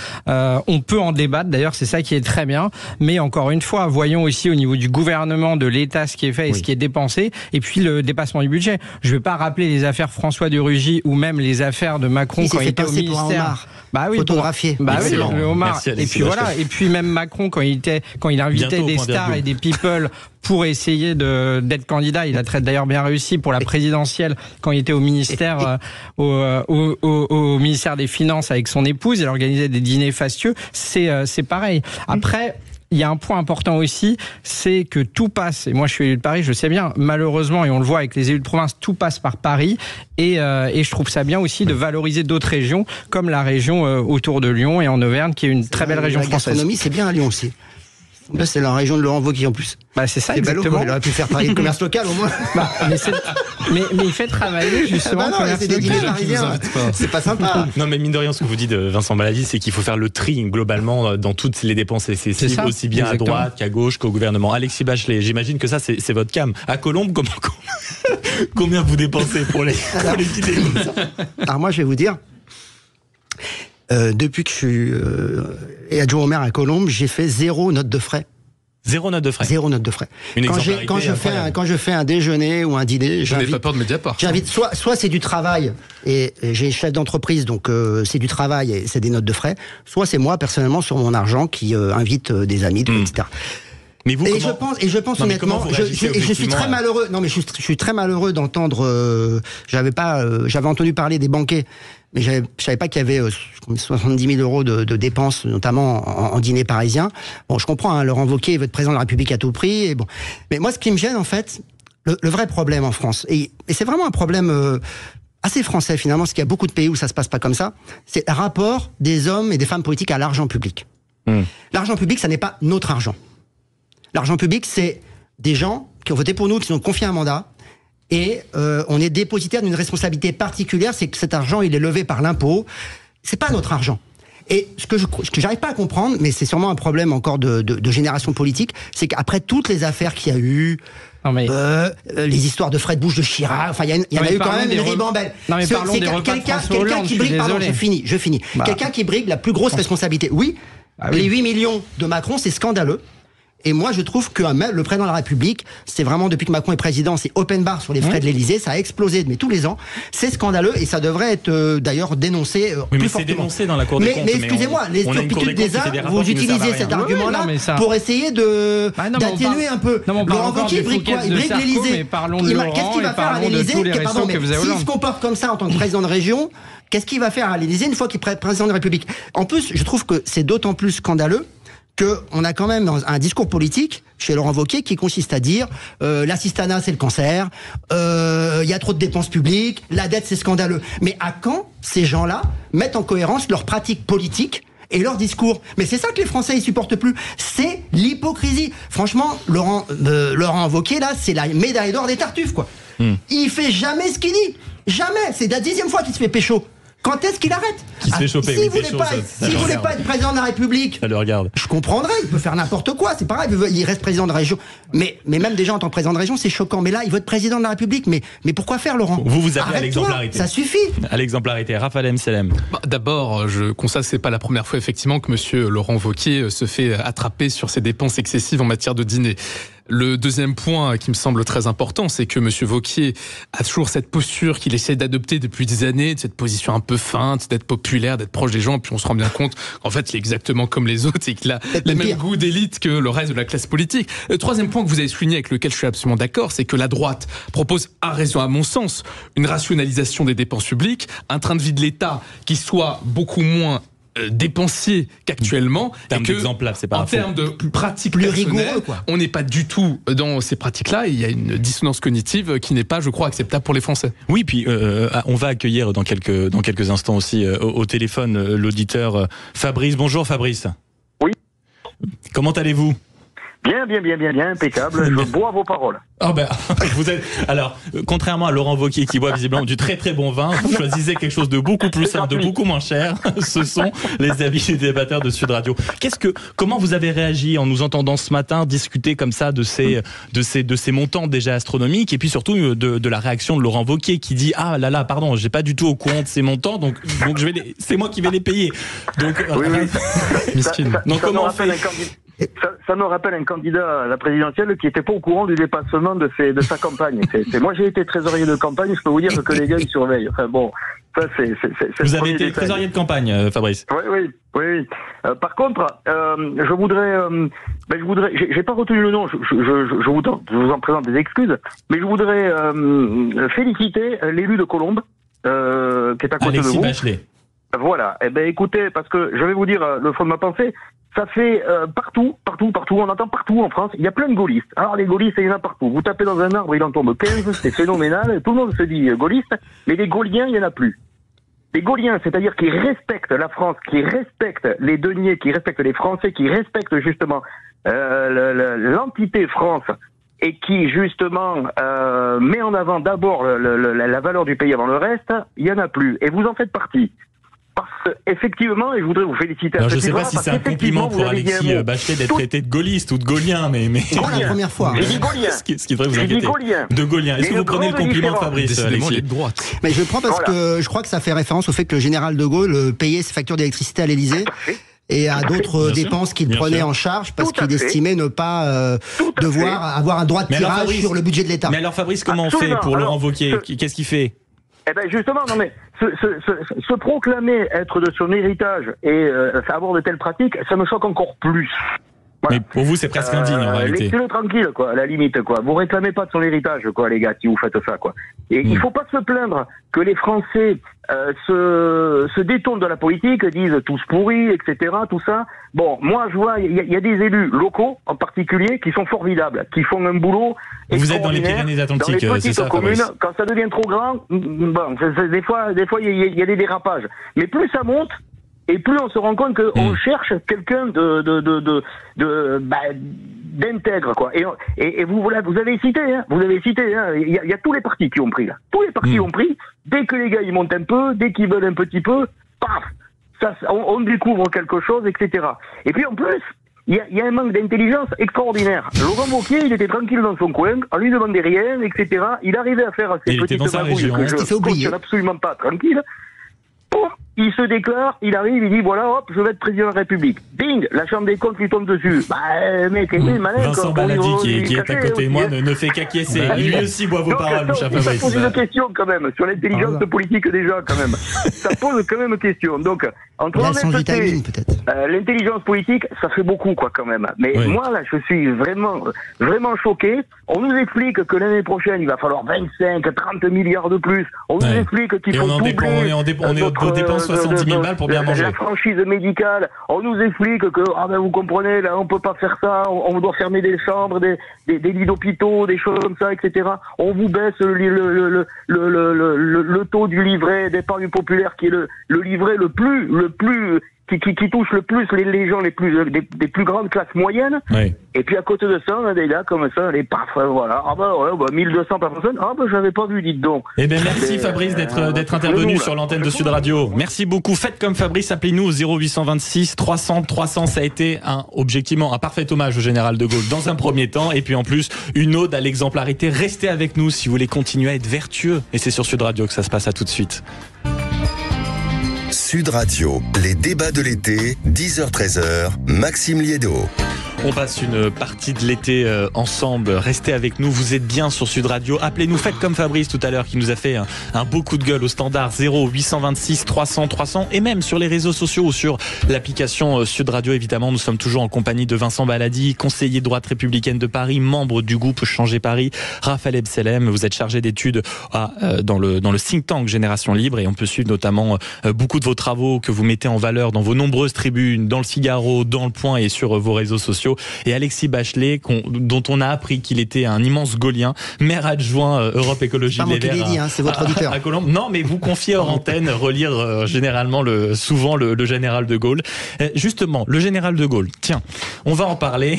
On peut en débattre, d'ailleurs, c'est ça qui est très bien. Mais encore une fois, voyons aussi au niveau du gouvernement, de l'État, ce qui est fait et ce qui est dépensé, et puis le dépassement du budget. Je ne vais pas rappeler les affaires François de Rugy ou même les affaires de Macron quand il était au ministère.
Bah oui, photographié.
Bah oui, le homard. Et puis voilà. Et puis même Macron quand il invitait des stars et des people pour essayer d'être candidat. Il a très d'ailleurs bien réussi pour la présidentielle quand il était au ministère, au ministère des Finances avec son épouse. Il organisait des dîners fastueux. C'est pareil. Après. Il y a un point important aussi, c'est que tout passe, et moi je suis élu de Paris, je sais bien, malheureusement, et on le voit avec les élus de province, tout passe par Paris, et je trouve ça bien aussi de valoriser d'autres régions, comme la région autour de Lyon et en Auvergne, qui est une très belle région française. La
gastronomie, c'est bien à Lyon aussi. Là, c'est la région de Laurent Wauquiez en plus.
Bah, c'est ça, exactement.
Il aurait pu faire travailler le commerce local, au moins.
Bah, mais il fait travailler, justement, le commerce local.
C'est pas sympa.
Non, mais mine de rien, ce que vous dites, Vincent Malavy, c'est qu'il faut faire le tri, globalement, dans toutes les dépenses excessives, aussi bien à droite qu'à gauche qu'au gouvernement. Alexis Bachelet, j'imagine que ça, c'est votre cam. À Colombes, combien vous dépensez pour les idées comme ça?
Alors, moi, je vais vous dire, depuis que je suis adjoint au maire à Colombes, j'ai fait 0 note de frais.
0 note de frais.
0 note de frais. Quand je fais un déjeuner ou un dîner,
je n'ai pas peur de Mediapart.
J'invite soit c'est du travail et j'ai chef d'entreprise, donc c'est du travail et c'est des notes de frais. Soit c'est moi personnellement sur mon argent qui invite des amis, etc.
Mais vous,
je pense honnêtement, je suis très malheureux. Non, mais je suis très malheureux d'entendre. J'avais entendu parler des banquets, mais je savais pas qu'il y avait 70 000 euros de dépenses, notamment en dîner parisien. Bon, je comprends. Laurent Wauquiez veut être président de la République à tout prix. Et bon, mais moi, ce qui me gêne en fait, le vrai problème en France, et c'est vraiment un problème assez français finalement, parce qu'il y a beaucoup de pays où ça se passe pas comme ça. C'est le rapport des hommes et des femmes politiques à l'argent public. L'argent public, ça n'est pas notre argent. L'argent public, c'est des gens qui ont voté pour nous, qui nous ont confié un mandat, et on est dépositaire d'une responsabilité particulière, c'est que cet argent, il est levé par l'impôt. C'est pas notre argent. Et ce que j'arrive pas à comprendre, mais c'est sûrement un problème encore de génération politique, c'est qu'après toutes les affaires qu'il y a eu, les histoires de Fred Bush, de Chirac, enfin, il y en a eu quand même une ribambelle.
Non, mais parlons des repas de François Hollande,
qui brigue, pardon, je finis. Quelqu'un qui brigue la plus grosse responsabilité. Oui, les 8 millions de Macron, c'est scandaleux. Et moi, je trouve que le président de la République, c'est vraiment, depuis que Macron est président, c'est open bar sur les frais de l'Élysée, ça a explosé, mais tous les ans, c'est scandaleux, et ça devrait être d'ailleurs dénoncé plus fortement.
C'est dénoncé dans la Cour des comptes.
Mais excusez-moi, les turpitudes des arts, vous utilisez cet argument-là pour essayer d'atténuer un peu. Laurent Wauquiez, il brigue quoi? Il brigue l'Élysée. Qu'est-ce qu'il va faire à l'Élysée? Pardon, mais s'il se comporte comme ça en tant que président de région, qu'est-ce qu'il va faire à l'Élysée une fois qu'il est président de la République? En plus, je trouve que c'est d'autant plus scandaleux qu'on a quand même un discours politique chez Laurent Wauquiez qui consiste à dire l'assistanat c'est le cancer, il y a trop de dépenses publiques, la dette c'est scandaleux. Mais à quand ces gens-là mettent en cohérence leurs pratiques politiques et leur discours? Mais c'est ça que les Français ils supportent plus, c'est l'hypocrisie. Franchement, Laurent Wauquiez là, c'est la médaille d'or des Tartuffes quoi. Il fait jamais ce qu'il dit, jamais. C'est la 10e fois qu'il se fait pécho. Quand est-ce qu'il arrête?
Qui se fait choper.
S'il voulait pas être président de la République,
ça le regarde.
Je comprendrais, il peut faire n'importe quoi, c'est pareil, il reste président de région. Mais même déjà en tant que président de région, c'est choquant. Mais là, il veut être président de la République. Mais pourquoi faire, Laurent?
Vous appelez à l'exemplarité.
Ça suffit.
À l'exemplarité. Raphaël Mselem.
D'abord, je constate que c'est pas la première fois effectivement que monsieur Laurent Wauquiez se fait attraper sur ses dépenses excessives en matière de dîner. Le deuxième point qui me semble très important, c'est que monsieur Wauquiez a toujours cette posture qu'il essaie d'adopter depuis des années, de cette position un peu feinte, d'être populaire, d'être proche des gens, puis on se rend bien compte qu'en fait, il est exactement comme les autres et qu'il a les mêmes goûts d'élite que le reste de la classe politique. Le troisième point que vous avez souligné, avec lequel je suis absolument d'accord, c'est que la droite propose, à raison à mon sens, une rationalisation des dépenses publiques, un train de vie de l'État qui soit beaucoup moins dépensier qu'actuellement.
En termes là, c'est pas
en termes de pratiques
plus
personnelles,
rigoureux, quoi.
on n'est pas du tout dans ces pratiques-là. Et il y a une dissonance cognitive qui n'est pas, je crois, acceptable pour les Français.
Oui, puis on va accueillir dans quelques instants aussi au téléphone l'auditeur Fabrice. Bonjour Fabrice.
Oui.
Comment allez-vous ?
Bien, impeccable. Je bois vos paroles.
Ah ben, vous êtes. Alors, contrairement à Laurent Wauquiez qui boit visiblement du très très bon vin, vous choisissez quelque chose de beaucoup plus simple, de beaucoup moins cher. Ce sont les avis des débatteurs de Sud Radio. Comment vous avez réagi en nous entendant ce matin discuter comme ça de ces montants déjà astronomiques, et puis surtout de la réaction de Laurent Wauquiez qui dit ah là là, pardon, j'ai pas du tout au courant de ces montants, donc c'est moi qui vais les payer. Donc,
Donc comment on fait? Ça me rappelle un candidat à la présidentielle qui était pas au courant du dépassement de sa campagne. Moi, j'ai été trésorier de campagne, je peux vous dire que les gars, ils surveillent. Enfin bon, ça c'est
Vous avez été trésorier de campagne, Fabrice.
Oui. Par contre, je voudrais, j'ai pas retenu le nom, je vous en présente des excuses, mais je voudrais féliciter l'élu de Colombes, qui est à côté
Alexis
de vous.
Bachelet.
Voilà. Eh ben, écoutez, parce que je vais vous dire le fond de ma pensée. Ça fait partout, on entend partout en France, il y a plein de gaullistes. Alors les gaullistes, il y en a partout. Vous tapez dans un arbre, il en tombe 15, c'est phénoménal, tout le monde se dit gaulliste, mais les gauliens, il n'y en a plus. Les gauliens, c'est-à-dire qui respectent la France, qui respectent les deniers, qui respectent les Français, qui respectent justement l'entité France, et qui justement met en avant d'abord la valeur du pays avant le reste, il n'y en a plus. Et vous en faites partie. Parce qu'effectivement, et je voudrais vous féliciter à ce
niveau. Je ne sais pas si c'est un compliment pour Alexis Bachelet d'être traité de gaulliste ou de gaulien, mais...
C'est pas la première fois.
J'ai dit gaulien.
Ce qui devrait vous inquiéter. De gaulien. Est-ce que vous prenez le compliment de Fabrice, Alexis ?
Mais je le prends parce que je crois que ça fait référence au fait que le général de Gaulle payait ses factures d'électricité à l'Élysée et à d'autres dépenses qu'il prenait en charge parce qu'il estimait ne pas devoir avoir un droit de tirage sur le budget de l'État.
Mais alors Fabrice, comment on fait pour Laurent Wauquiez ? Qu'est-ce qu'il fait ?
Eh ben justement, non mais se proclamer être de son héritage et avoir de telles pratiques, ça me choque encore plus. Voilà.
Mais pour vous, c'est presque indigne en réalité.
Laissez-le tranquille, quoi, à la limite, quoi. Vous réclamez pas de son héritage, quoi, les gars, si vous faites ça, quoi. Et il faut pas se plaindre que les Français se détournent de la politique, disent tous pourris, etc., tout ça. Bon, moi, je vois, il y a des élus locaux, en particulier, qui sont formidables, qui font un boulot.
Vous êtes dans les Pyrénées-Atlantiques, c'est ça,
communes,
Fabrice.
quand ça devient trop grand, bon, des fois, il y a des dérapages. Mais plus ça monte, et plus on se rend compte qu'on cherche quelqu'un d'intègre, quoi. Et vous avez cité, il y a tous les partis qui ont pris, là. Tous les partis ont pris. Dès que les gars, ils montent un peu, dès qu'ils veulent un petit peu, paf! On découvre quelque chose, etc. Et puis, en plus, il y a un manque d'intelligence extraordinaire. Laurent Wauquiez, il était tranquille dans son coin, on lui demandait rien, etc. Il arrivait à faire ses petites magouilles que je ne cautionne absolument pas tranquille. Il se déclare, il arrive, il dit voilà, hop, je vais être président de la République. Bing, la Chambre des comptes lui tombe dessus. Mec,
Vincent Baladi qui est à côté de moi ne fait qu'acquiescer. Lui aussi boit vos paroles, mon cher Fabrice.
Ça pose une question quand même sur l'intelligence politique des gens quand même. Ça pose quand même question. Donc entre l'intelligence politique, ça fait beaucoup quoi quand même. Mais moi là, je suis vraiment choqué. On nous explique que l'année prochaine, il va falloir 25-30 milliards de plus. On nous explique qu'il faut doubler.
On dépense 70 000 balles pour bien manger.
La franchise médicale, on nous explique que, vous comprenez, là, on peut pas faire ça, on doit fermer des chambres, des lits d'hôpitaux, des choses comme ça, etc. On vous baisse le taux du livret d'épargne populaire qui est le livret le plus qui touche le plus les gens des plus grandes classes moyennes. Oui. Et puis à côté de ça, on a des gars comme ça, les paf, voilà. 1200 par personne. J'avais pas vu, dites donc.
Eh ben merci Fabrice d'être intervenu sur l'antenne de Sud Radio. Merci beaucoup. Faites comme Fabrice, appelez-nous au 0826 300 300. Ça a été objectivement un parfait hommage au général de Gaulle dans un premier temps, et puis en plus une ode à l'exemplarité. Restez avec nous si vous voulez continuer à être vertueux. Et c'est sur Sud Radio que ça se passe. À tout de suite.
Sud Radio, les débats de l'été, 10h-13h, Maxime Liédo.
On passe une partie de l'été ensemble. Restez avec nous, vous êtes bien sur Sud Radio. Appelez-nous, faites comme Fabrice tout à l'heure qui nous a fait un beau coup de gueule au standard 0826 300 300 et même sur les réseaux sociaux ou sur l'application Sud Radio. Évidemment, nous sommes toujours en compagnie de Vincent Baladi, conseiller droite républicaine de Paris, membre du groupe Changer Paris. Raphaël Ebselem, vous êtes chargé d'études dans le think tank Génération Libre et on peut suivre notamment beaucoup de vos travaux que vous mettez en valeur dans vos nombreuses tribunes, dans le Figaro, dans le Point et sur vos réseaux sociaux. Et Alexis Bachelet, dont on a appris qu'il était un immense gaulien, maire adjoint Europe Écologie Les Verts.
C'est votre auditeur.
À Colombes. Non, mais vous confiez hors antenne relire généralement souvent le général de Gaulle. Justement, le général de Gaulle. Tiens, on va en parler.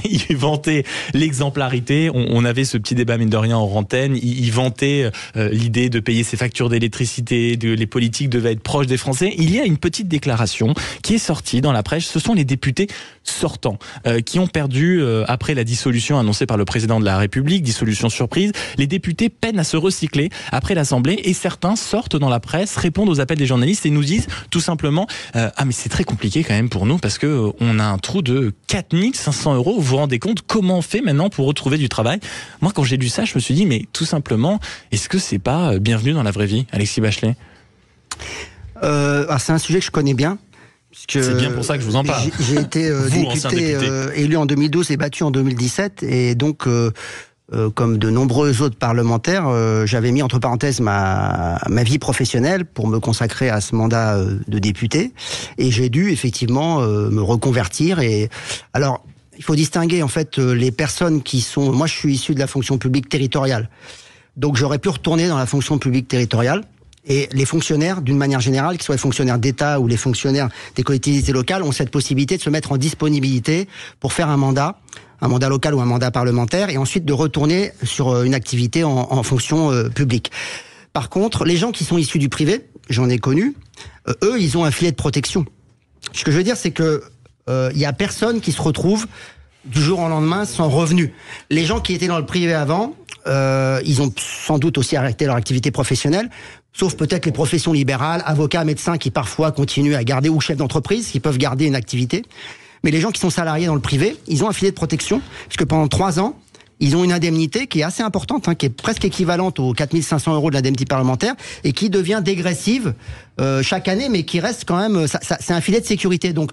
Il vantait l'exemplarité. On avait ce petit débat mine de rien hors antenne. Il vantait l'idée de payer ses factures d'électricité, les politiques devaient être proches des Français. Il y a une petite déclaration qui est sortie dans la presse. Ce sont les députés sortants qui ont perdu après la dissolution annoncée par le président de la République, dissolution surprise. Les députés peinent à se recycler après l'Assemblée et certains sortent dans la presse, répondent aux appels des journalistes et nous disent tout simplement mais c'est très compliqué quand même pour nous parce que on a un trou de 4500 €. Vous vous rendez compte comment on fait maintenant pour retrouver du travail? Moi quand j'ai lu ça je me suis dit mais tout simplement est-ce que c'est pas bienvenu dans la vraie vie, Alexis Bachelet?
C'est un sujet que je connais bien.
C'est bien pour ça que je vous en parle.
J'ai été député élu en 2012 et battu en 2017 et donc comme de nombreux autres parlementaires, j'avais mis entre parenthèses ma vie professionnelle pour me consacrer à ce mandat de député et j'ai dû effectivement me reconvertir. Et alors il faut distinguer en fait les personnes qui sont. Moi je suis issu de la fonction publique territoriale, donc j'aurais pu retourner dans la fonction publique territoriale. Et les fonctionnaires, d'une manière générale, qu'ils soient les fonctionnaires d'État ou les fonctionnaires des collectivités locales, ont cette possibilité de se mettre en disponibilité pour faire un mandat local ou un mandat parlementaire, et ensuite de retourner sur une activité en fonction publique. Par contre, les gens qui sont issus du privé, j'en ai connu, eux, ils ont un filet de protection. Ce que je veux dire, c'est que y a personne qui se retrouve du jour au lendemain sans revenu. Les gens qui étaient dans le privé avant, ils ont sans doute aussi arrêté leur activité professionnelle, sauf peut-être les professions libérales, avocats, médecins qui parfois continuent à garder, ou chefs d'entreprise qui peuvent garder une activité. Mais les gens qui sont salariés dans le privé, ils ont un filet de protection, puisque pendant 3 ans, ils ont une indemnité qui est assez importante, qui est presque équivalente aux 4500 € de l'indemnité parlementaire, et qui devient dégressive chaque année, mais qui reste quand même... c'est un filet de sécurité. Donc,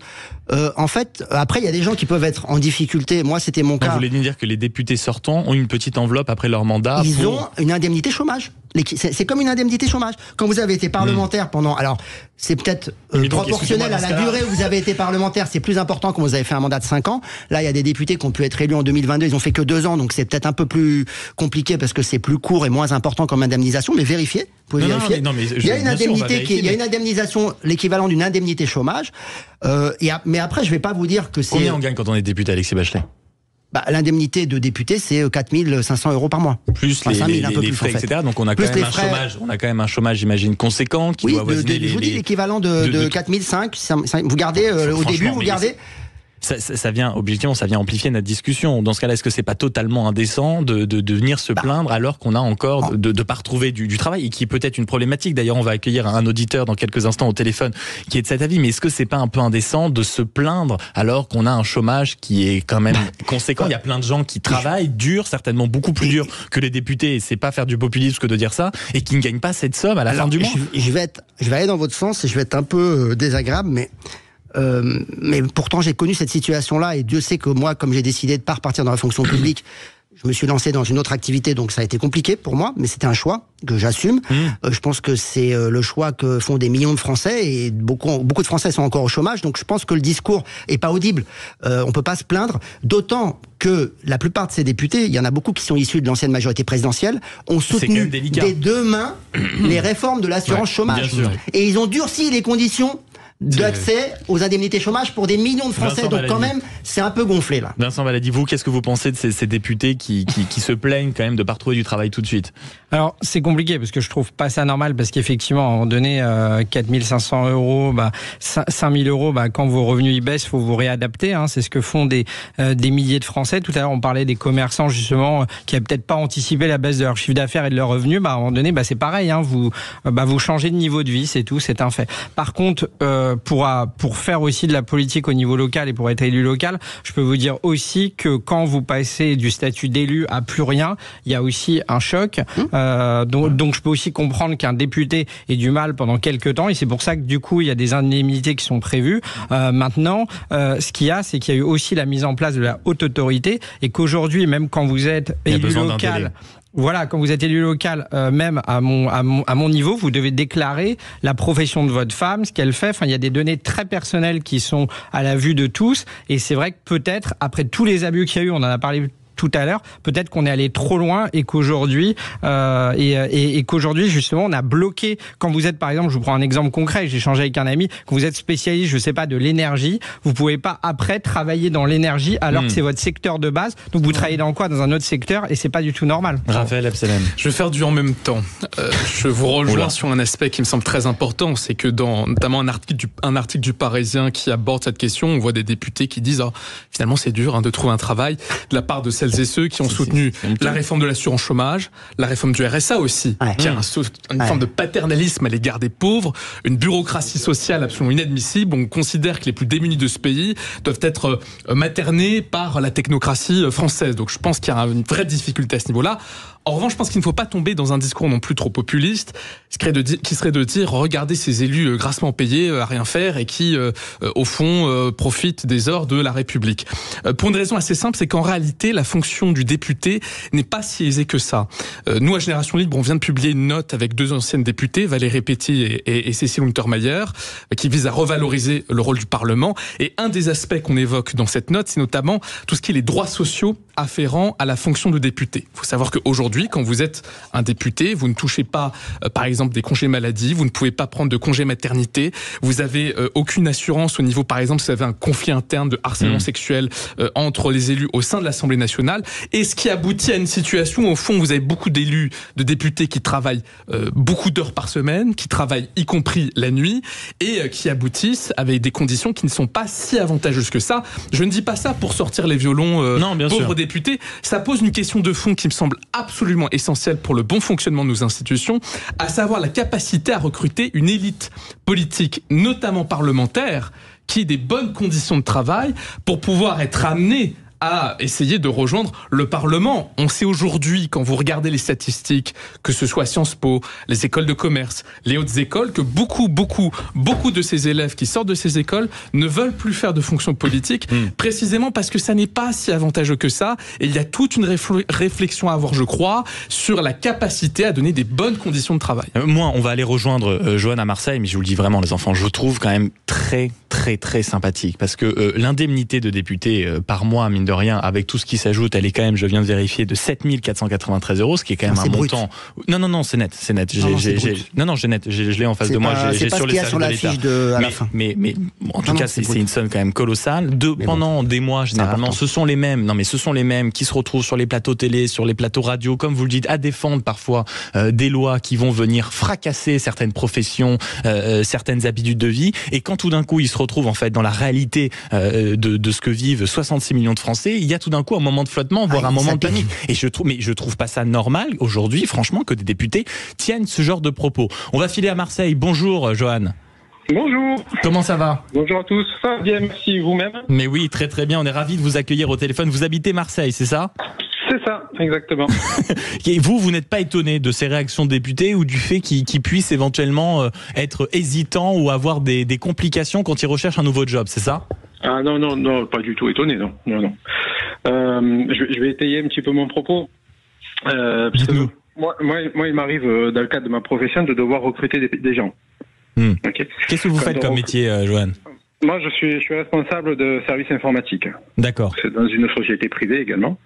en fait, après, il y a des gens qui peuvent être en difficulté. Moi, c'était mon cas.
Vous voulez dire que les députés sortants ont une petite enveloppe après leur mandat?
Ils ont une indemnité chômage. C'est comme une indemnité chômage. Quand vous avez été parlementaire pendant... Alors, c'est peut-être proportionnel à la durée où vous avez été parlementaire. C'est plus important quand vous avez fait un mandat de 5 ans. Là, il y a des députés qui ont pu être élus en 2022. Ils ont fait que 2 ans. Donc, c'est peut-être un peu plus compliqué parce que c'est plus court et moins important comme indemnisation. Mais vérifiez. Vous pouvez vérifier. Il y a une indemnité il y a une indemnisation, l'équivalent d'une indemnité chômage. Mais après, je vais pas vous dire que c'est...
Combien on gagne quand on est député, Alexis Bachelet?
L'indemnité de député, c'est 4500 € par mois.
Plus les frais, etc. Donc on a quand même un chômage, j'imagine, conséquent qui doit avoisiner
je vous dis l'équivalent de 4005. Vous gardez au début, vous gardez...
Ça vient amplifier notre discussion. Dans ce cas-là, est-ce que c'est pas totalement indécent de venir se plaindre alors qu'on a encore de pas retrouver du travail et qui est peut-être une problématique. D'ailleurs, on va accueillir un auditeur dans quelques instants au téléphone qui est de cet avis. Mais est-ce que c'est pas un peu indécent de se plaindre alors qu'on a un chômage qui est quand même conséquent? Il y a plein de gens qui travaillent dur, certainement beaucoup plus dur que les députés. Et c'est pas faire du populisme que de dire ça, et qui ne gagnent pas cette somme à la fin du mois.
Je vais aller dans votre sens et je vais être un peu désagréable, mais pourtant j'ai connu cette situation-là et Dieu sait que moi, comme j'ai décidé de pas repartir dans la fonction publique, je me suis lancé dans une autre activité, donc ça a été compliqué pour moi, mais c'était un choix que j'assume. Je pense que c'est le choix que font des millions de Français et beaucoup de Français sont encore au chômage, donc je pense que le discours est pas audible. On peut pas se plaindre, d'autant que la plupart de ces députés, il y en a beaucoup qui sont issus de l'ancienne majorité présidentielle, ont soutenu des 2 mains les réformes de l'assurance chômage. Et ils ont durci les conditions d'accès aux indemnités chômage pour des millions de Français. Vincent donc Baladi. Quand même, c'est un peu gonflé là.
Vincent Baladi, vous, qu'est-ce que vous pensez de ces députés qui se plaignent quand même de ne pas retrouver du travail tout de suite?
Alors, c'est compliqué parce que je trouve pas ça normal parce qu'effectivement, à un moment donné, 4500 €, 5000 €, quand vos revenus y baissent, faut vous réadapter. C'est ce que font des milliers de Français. Tout à l'heure, on parlait des commerçants justement qui n'avaient peut-être pas anticipé la baisse de leur chiffre d'affaires et de leurs revenus. À un moment donné, c'est pareil. Vous changez de niveau de vie, c'est tout, c'est un fait. Par contre, pour faire aussi de la politique au niveau local et pour être élu local, je peux vous dire aussi que quand vous passez du statut d'élu à plus rien, il y a aussi un choc. Donc je peux aussi comprendre qu'un député ait du mal pendant quelques temps, et c'est pour ça que du coup il y a des indemnités qui sont prévues. Maintenant, ce qu'il y a, c'est qu'il y a eu aussi la mise en place de la haute autorité, et qu'aujourd'hui, même quand vous êtes élu local, voilà, quand vous êtes élu local, même à mon niveau, vous devez déclarer la profession de votre femme, ce qu'elle fait. Enfin, il y a des données très personnelles qui sont à la vue de tous. Et c'est vrai que peut-être, après tous les abus qu'il y a eu, on en a parlé tout à l'heure, peut-être qu'on est allé trop loin et qu'aujourd'hui, justement, on a bloqué. Quand vous êtes, par exemple, je vous prends un exemple concret, j'ai échangé avec un ami, quand vous êtes spécialiste, je sais pas, de l'énergie, vous pouvez pas après travailler dans l'énergie alors que c'est votre secteur de base. Donc vous travaillez dans quoi? Dans un autre secteur, et c'est pas du tout normal.
Raphaël Absalem.
Je vais faire du en même temps. Je vous rejoins sur un aspect qui me semble très important, c'est que dans notamment un article du Parisien qui aborde cette question, on voit des députés qui disent finalement c'est dur de trouver un travail, de la part de celles et ceux qui ont soutenu la réforme de l'assurance chômage, la réforme du RSA aussi, qui a une forme de paternalisme à l'égard des pauvres, une bureaucratie sociale absolument inadmissible. On considère que les plus démunis de ce pays doivent être maternés par la technocratie française. Donc je pense qu'il y a une vraie difficulté à ce niveau-là. En revanche, je pense qu'il ne faut pas tomber dans un discours non plus trop populiste, qui serait de dire regardez ces élus grassement payés à rien faire et qui, au fond, profitent des ors de la République. Pour une raison assez simple, c'est qu'en réalité, la fonction du député n'est pas si aisée que ça. Nous, à Génération Libre, on vient de publier une note avec 2 anciennes députées, Valérie Péty et Cécile Untermaier, qui vise à revaloriser le rôle du Parlement. Et un des aspects qu'on évoque dans cette note, c'est notamment tout ce qui est les droits sociaux afférents à la fonction de député. Il faut savoir qu'aujourd'hui, quand vous êtes un député, vous ne touchez pas, par exemple, des congés maladie, vous ne pouvez pas prendre de congés maternité, vous avez aucune assurance au niveau, par exemple, si vous avez un conflit interne de harcèlement sexuel entre les élus au sein de l'Assemblée nationale, et ce qui aboutit à une situation où, au fond, vous avez beaucoup d'élus, de députés qui travaillent beaucoup d'heures par semaine, qui travaillent y compris la nuit, et qui aboutissent avec des conditions qui ne sont pas si avantageuses que ça. Je ne dis pas ça pour sortir les violons pauvres députés, ça pose une question de fond qui me semble absolument essentielle pour le bon fonctionnement de nos institutions, à savoir la capacité à recruter une élite politique, notamment parlementaire, qui ait des bonnes conditions de travail pour pouvoir être amené à essayer de rejoindre le Parlement. On sait aujourd'hui, quand vous regardez les statistiques, que ce soit Sciences Po, les écoles de commerce, les hautes écoles, que beaucoup de ces élèves qui sortent de ces écoles ne veulent plus faire de fonction politique, précisément parce que ça n'est pas si avantageux que ça. Et il y a toute une réflexion à avoir, je crois, sur la capacité à donner des bonnes conditions de travail.
Moi, on va aller rejoindre Joanne à Marseille, mais je vous le dis vraiment, les enfants, je trouve quand même très sympathique, parce que l'indemnité de député par mois, mine de rien, avec tout ce qui s'ajoute, elle est quand même, je viens de vérifier, de 7 493 €, ce qui est quand même un montant. Non, c'est net. J'ai net. Je l'ai en face de moi. J'ai sur les salles de l'État. Mais en tout cas, c'est une somme quand même colossale. Pendant des mois, généralement, ce sont les mêmes. Non, mais ce sont les mêmes qui se retrouvent sur les plateaux télé, sur les plateaux radio, comme vous le dites, à défendre parfois des lois qui vont venir fracasser certaines professions, certaines habitudes de vie. Et quand tout d'un coup, ils se retrouvent en fait dans la réalité de ce que vivent 66 millions de Français, il y a tout d'un coup un moment de flottement, voire un moment de panique. Et je trouve pas ça normal aujourd'hui, franchement, que des députés tiennent ce genre de propos. On va filer à Marseille. Bonjour, Johan.
Bonjour.
Comment ça va?
Bonjour à tous. Ça va bien, merci. Vous-même?
Mais oui, très bien. On est ravis de vous accueillir au téléphone. Vous habitez Marseille, c'est ça?
C'est ça, exactement.
Et vous n'êtes pas étonné de ces réactions de députés ou du fait qu'ils puissent éventuellement être hésitants ou avoir des complications quand ils recherchent un nouveau job, c'est ça?
Ah non, pas du tout étonné, non. Je vais étayer un petit peu mon propos. Parce que moi, il m'arrive, dans le cadre de ma profession, de devoir recruter des gens. Okay.
Qu'est-ce que vous faites comme métier, Johan?
Moi, je suis responsable de service informatique.
D'accord.
C'est dans une société privée également.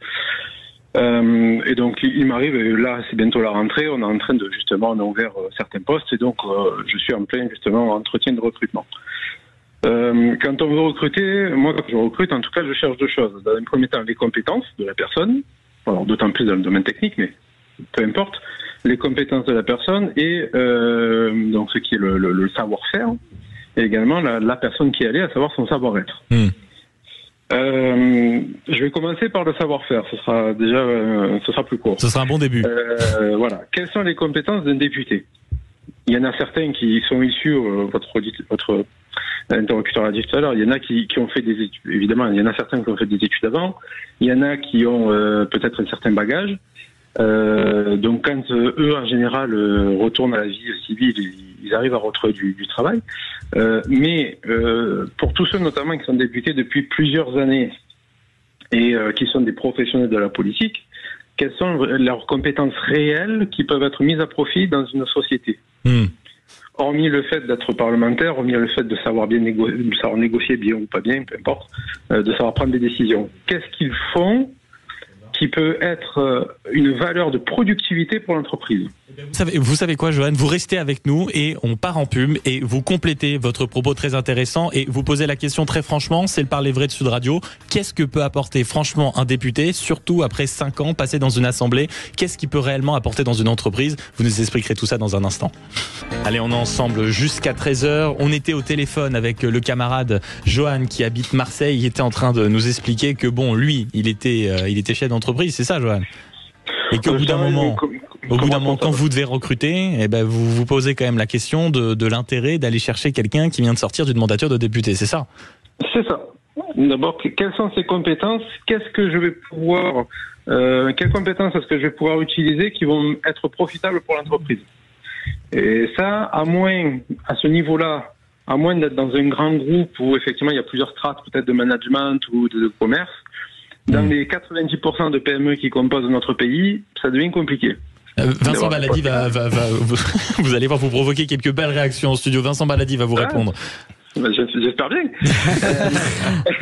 Et donc, il m'arrive, là, c'est bientôt la rentrée, on est en train de, justement, on a ouvert certains postes, et donc, je suis en plein, justement, entretien de recrutement. Quand on veut recruter, moi, quand je recrute, en tout cas, je cherche 2 choses. Dans un premier temps, les compétences de la personne, alors d'autant plus dans le domaine technique, mais peu importe, les compétences de la personne et donc ce qui est le savoir-faire, et également la personne qui est allée, à savoir son savoir-être. Je vais commencer par le savoir-faire, ce sera plus court.
Ce sera un bon début.
Voilà. Quelles sont les compétences d'un député? Il y en a certains qui sont issus, votre l'interlocuteur l'a dit tout à l'heure, il y en a qui ont fait des études, évidemment, il y en a certains qui ont fait des études avant, il y en a qui ont peut-être un certain bagage. Donc quand eux, en général, retournent à la vie civile, ils arrivent à retrouver du travail. Mais pour tous ceux notamment qui sont députés depuis plusieurs années et qui sont des professionnels de la politique, quelles sont leurs compétences réelles qui peuvent être mises à profit dans une société? Hormis le fait d'être parlementaire, hormis le fait de savoir bien négocier bien ou pas bien, peu importe, de savoir prendre des décisions. Qu'est-ce qu'ils font qui peut être une valeur de productivité pour l'entreprise?
Vous savez quoi, Johan? Vous restez avec nous et on part en pub et vous complétez votre propos très intéressant et vous posez la question très franchement, c'est le Parler Vrai de Sud Radio. Qu'est-ce que peut apporter franchement un député, surtout après 5 ans passés dans une assemblée? Qu'est-ce qu'il peut réellement apporter dans une entreprise? Vous nous expliquerez tout ça dans un instant. Allez, on est ensemble jusqu'à 13h. On était au téléphone avec le camarade Johan qui habite Marseille. Il était en train de nous expliquer que bon, lui, il était chef d'entreprise, c'est ça, Johan? Et qu'au bout d'un moment, quand vous devez recruter, eh ben, vous vous posez quand même la question de l'intérêt d'aller chercher quelqu'un qui vient de sortir d'une mandature de député, c'est ça?
C'est ça. D'abord, quelles sont ses compétences? Qu'est-ce que je vais pouvoir, quelles compétences est-ce que je vais pouvoir utiliser qui vont être profitables pour l'entreprise? Et ça, à ce niveau-là, à moins d'être dans un grand groupe où effectivement il y a plusieurs strates peut-être de management ou de commerce, dans les 90% de PME qui composent notre pays, ça devient compliqué.
Vincent Baladi vous allez voir, vous provoquer quelques belles réactions en studio. Vincent Baladi va vous répondre.
J'espère bien.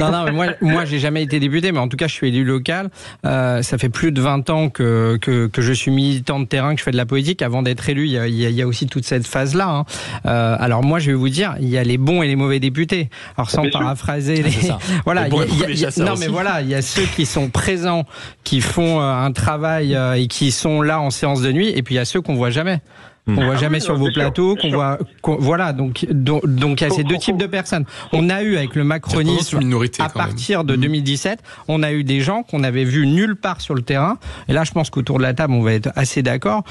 Non, mais moi, j'ai jamais été député, mais en tout cas, je suis élu local. Ça fait plus de 20 ans que je suis militant de terrain, que je fais de la politique. Avant d'être élu, il y a aussi toute cette phase-là. Alors moi, je vais vous dire, il y a les bons et les mauvais députés. Alors sans paraphraser voilà, il y a ceux qui sont présents, qui font un travail et qui sont là en séance de nuit, et puis il y a ceux qu'on voit jamais. On voit jamais sur vos plateaux, voilà, donc il y a ces deux types de personnes. On a eu avec le macronisme, à partir de 2017, on a eu des gens qu'on avait vus nulle part sur le terrain, et là je pense qu'autour de la table on va être assez d'accord,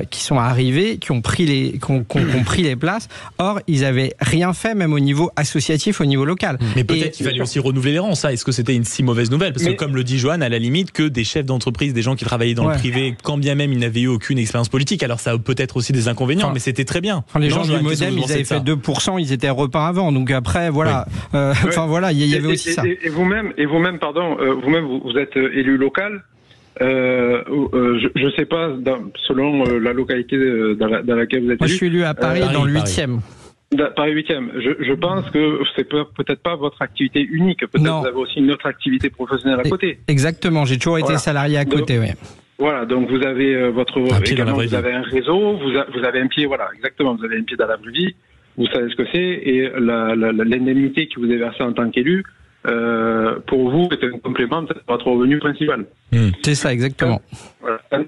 qui sont arrivés, qui ont pris les places. Or ils avaient rien fait, même au niveau associatif, au niveau local.
Mais peut-être qu'il fallait aussi renouveler les rangs. Ça, est-ce que c'était une si mauvaise nouvelle? Parce que comme le dit Johan, à la limite que des chefs d'entreprise, des gens qui travaillaient dans le privé, quand bien même ils n'avaient eu aucune expérience politique, alors ça a peut-être aussi des inconvénients, mais c'était très bien.
Les gens du Modem, ils avaient fait 2%, ils étaient repas avant. Donc après, voilà. Voilà, il y avait aussi ça.
Et vous-même, pardon, vous êtes élu local. Je sais pas, selon la localité dans laquelle vous êtes élu.
Moi, je suis élu à Paris, dans le 8e.
Paris 8e. Je pense que c'est peut-être pas votre activité unique. Peut-être que vous avez aussi une autre activité professionnelle à côté.
Exactement. J'ai toujours été salarié à côté, oui.
Voilà, donc vous avez vous avez un réseau, vous avez un pied, voilà, exactement, vous avez un pied dans la vraie vie, vous savez ce que c'est, et l'indemnité qui vous est versée en tant qu'élu, pour vous, est un complément de votre revenu principal.
C'est ça, exactement.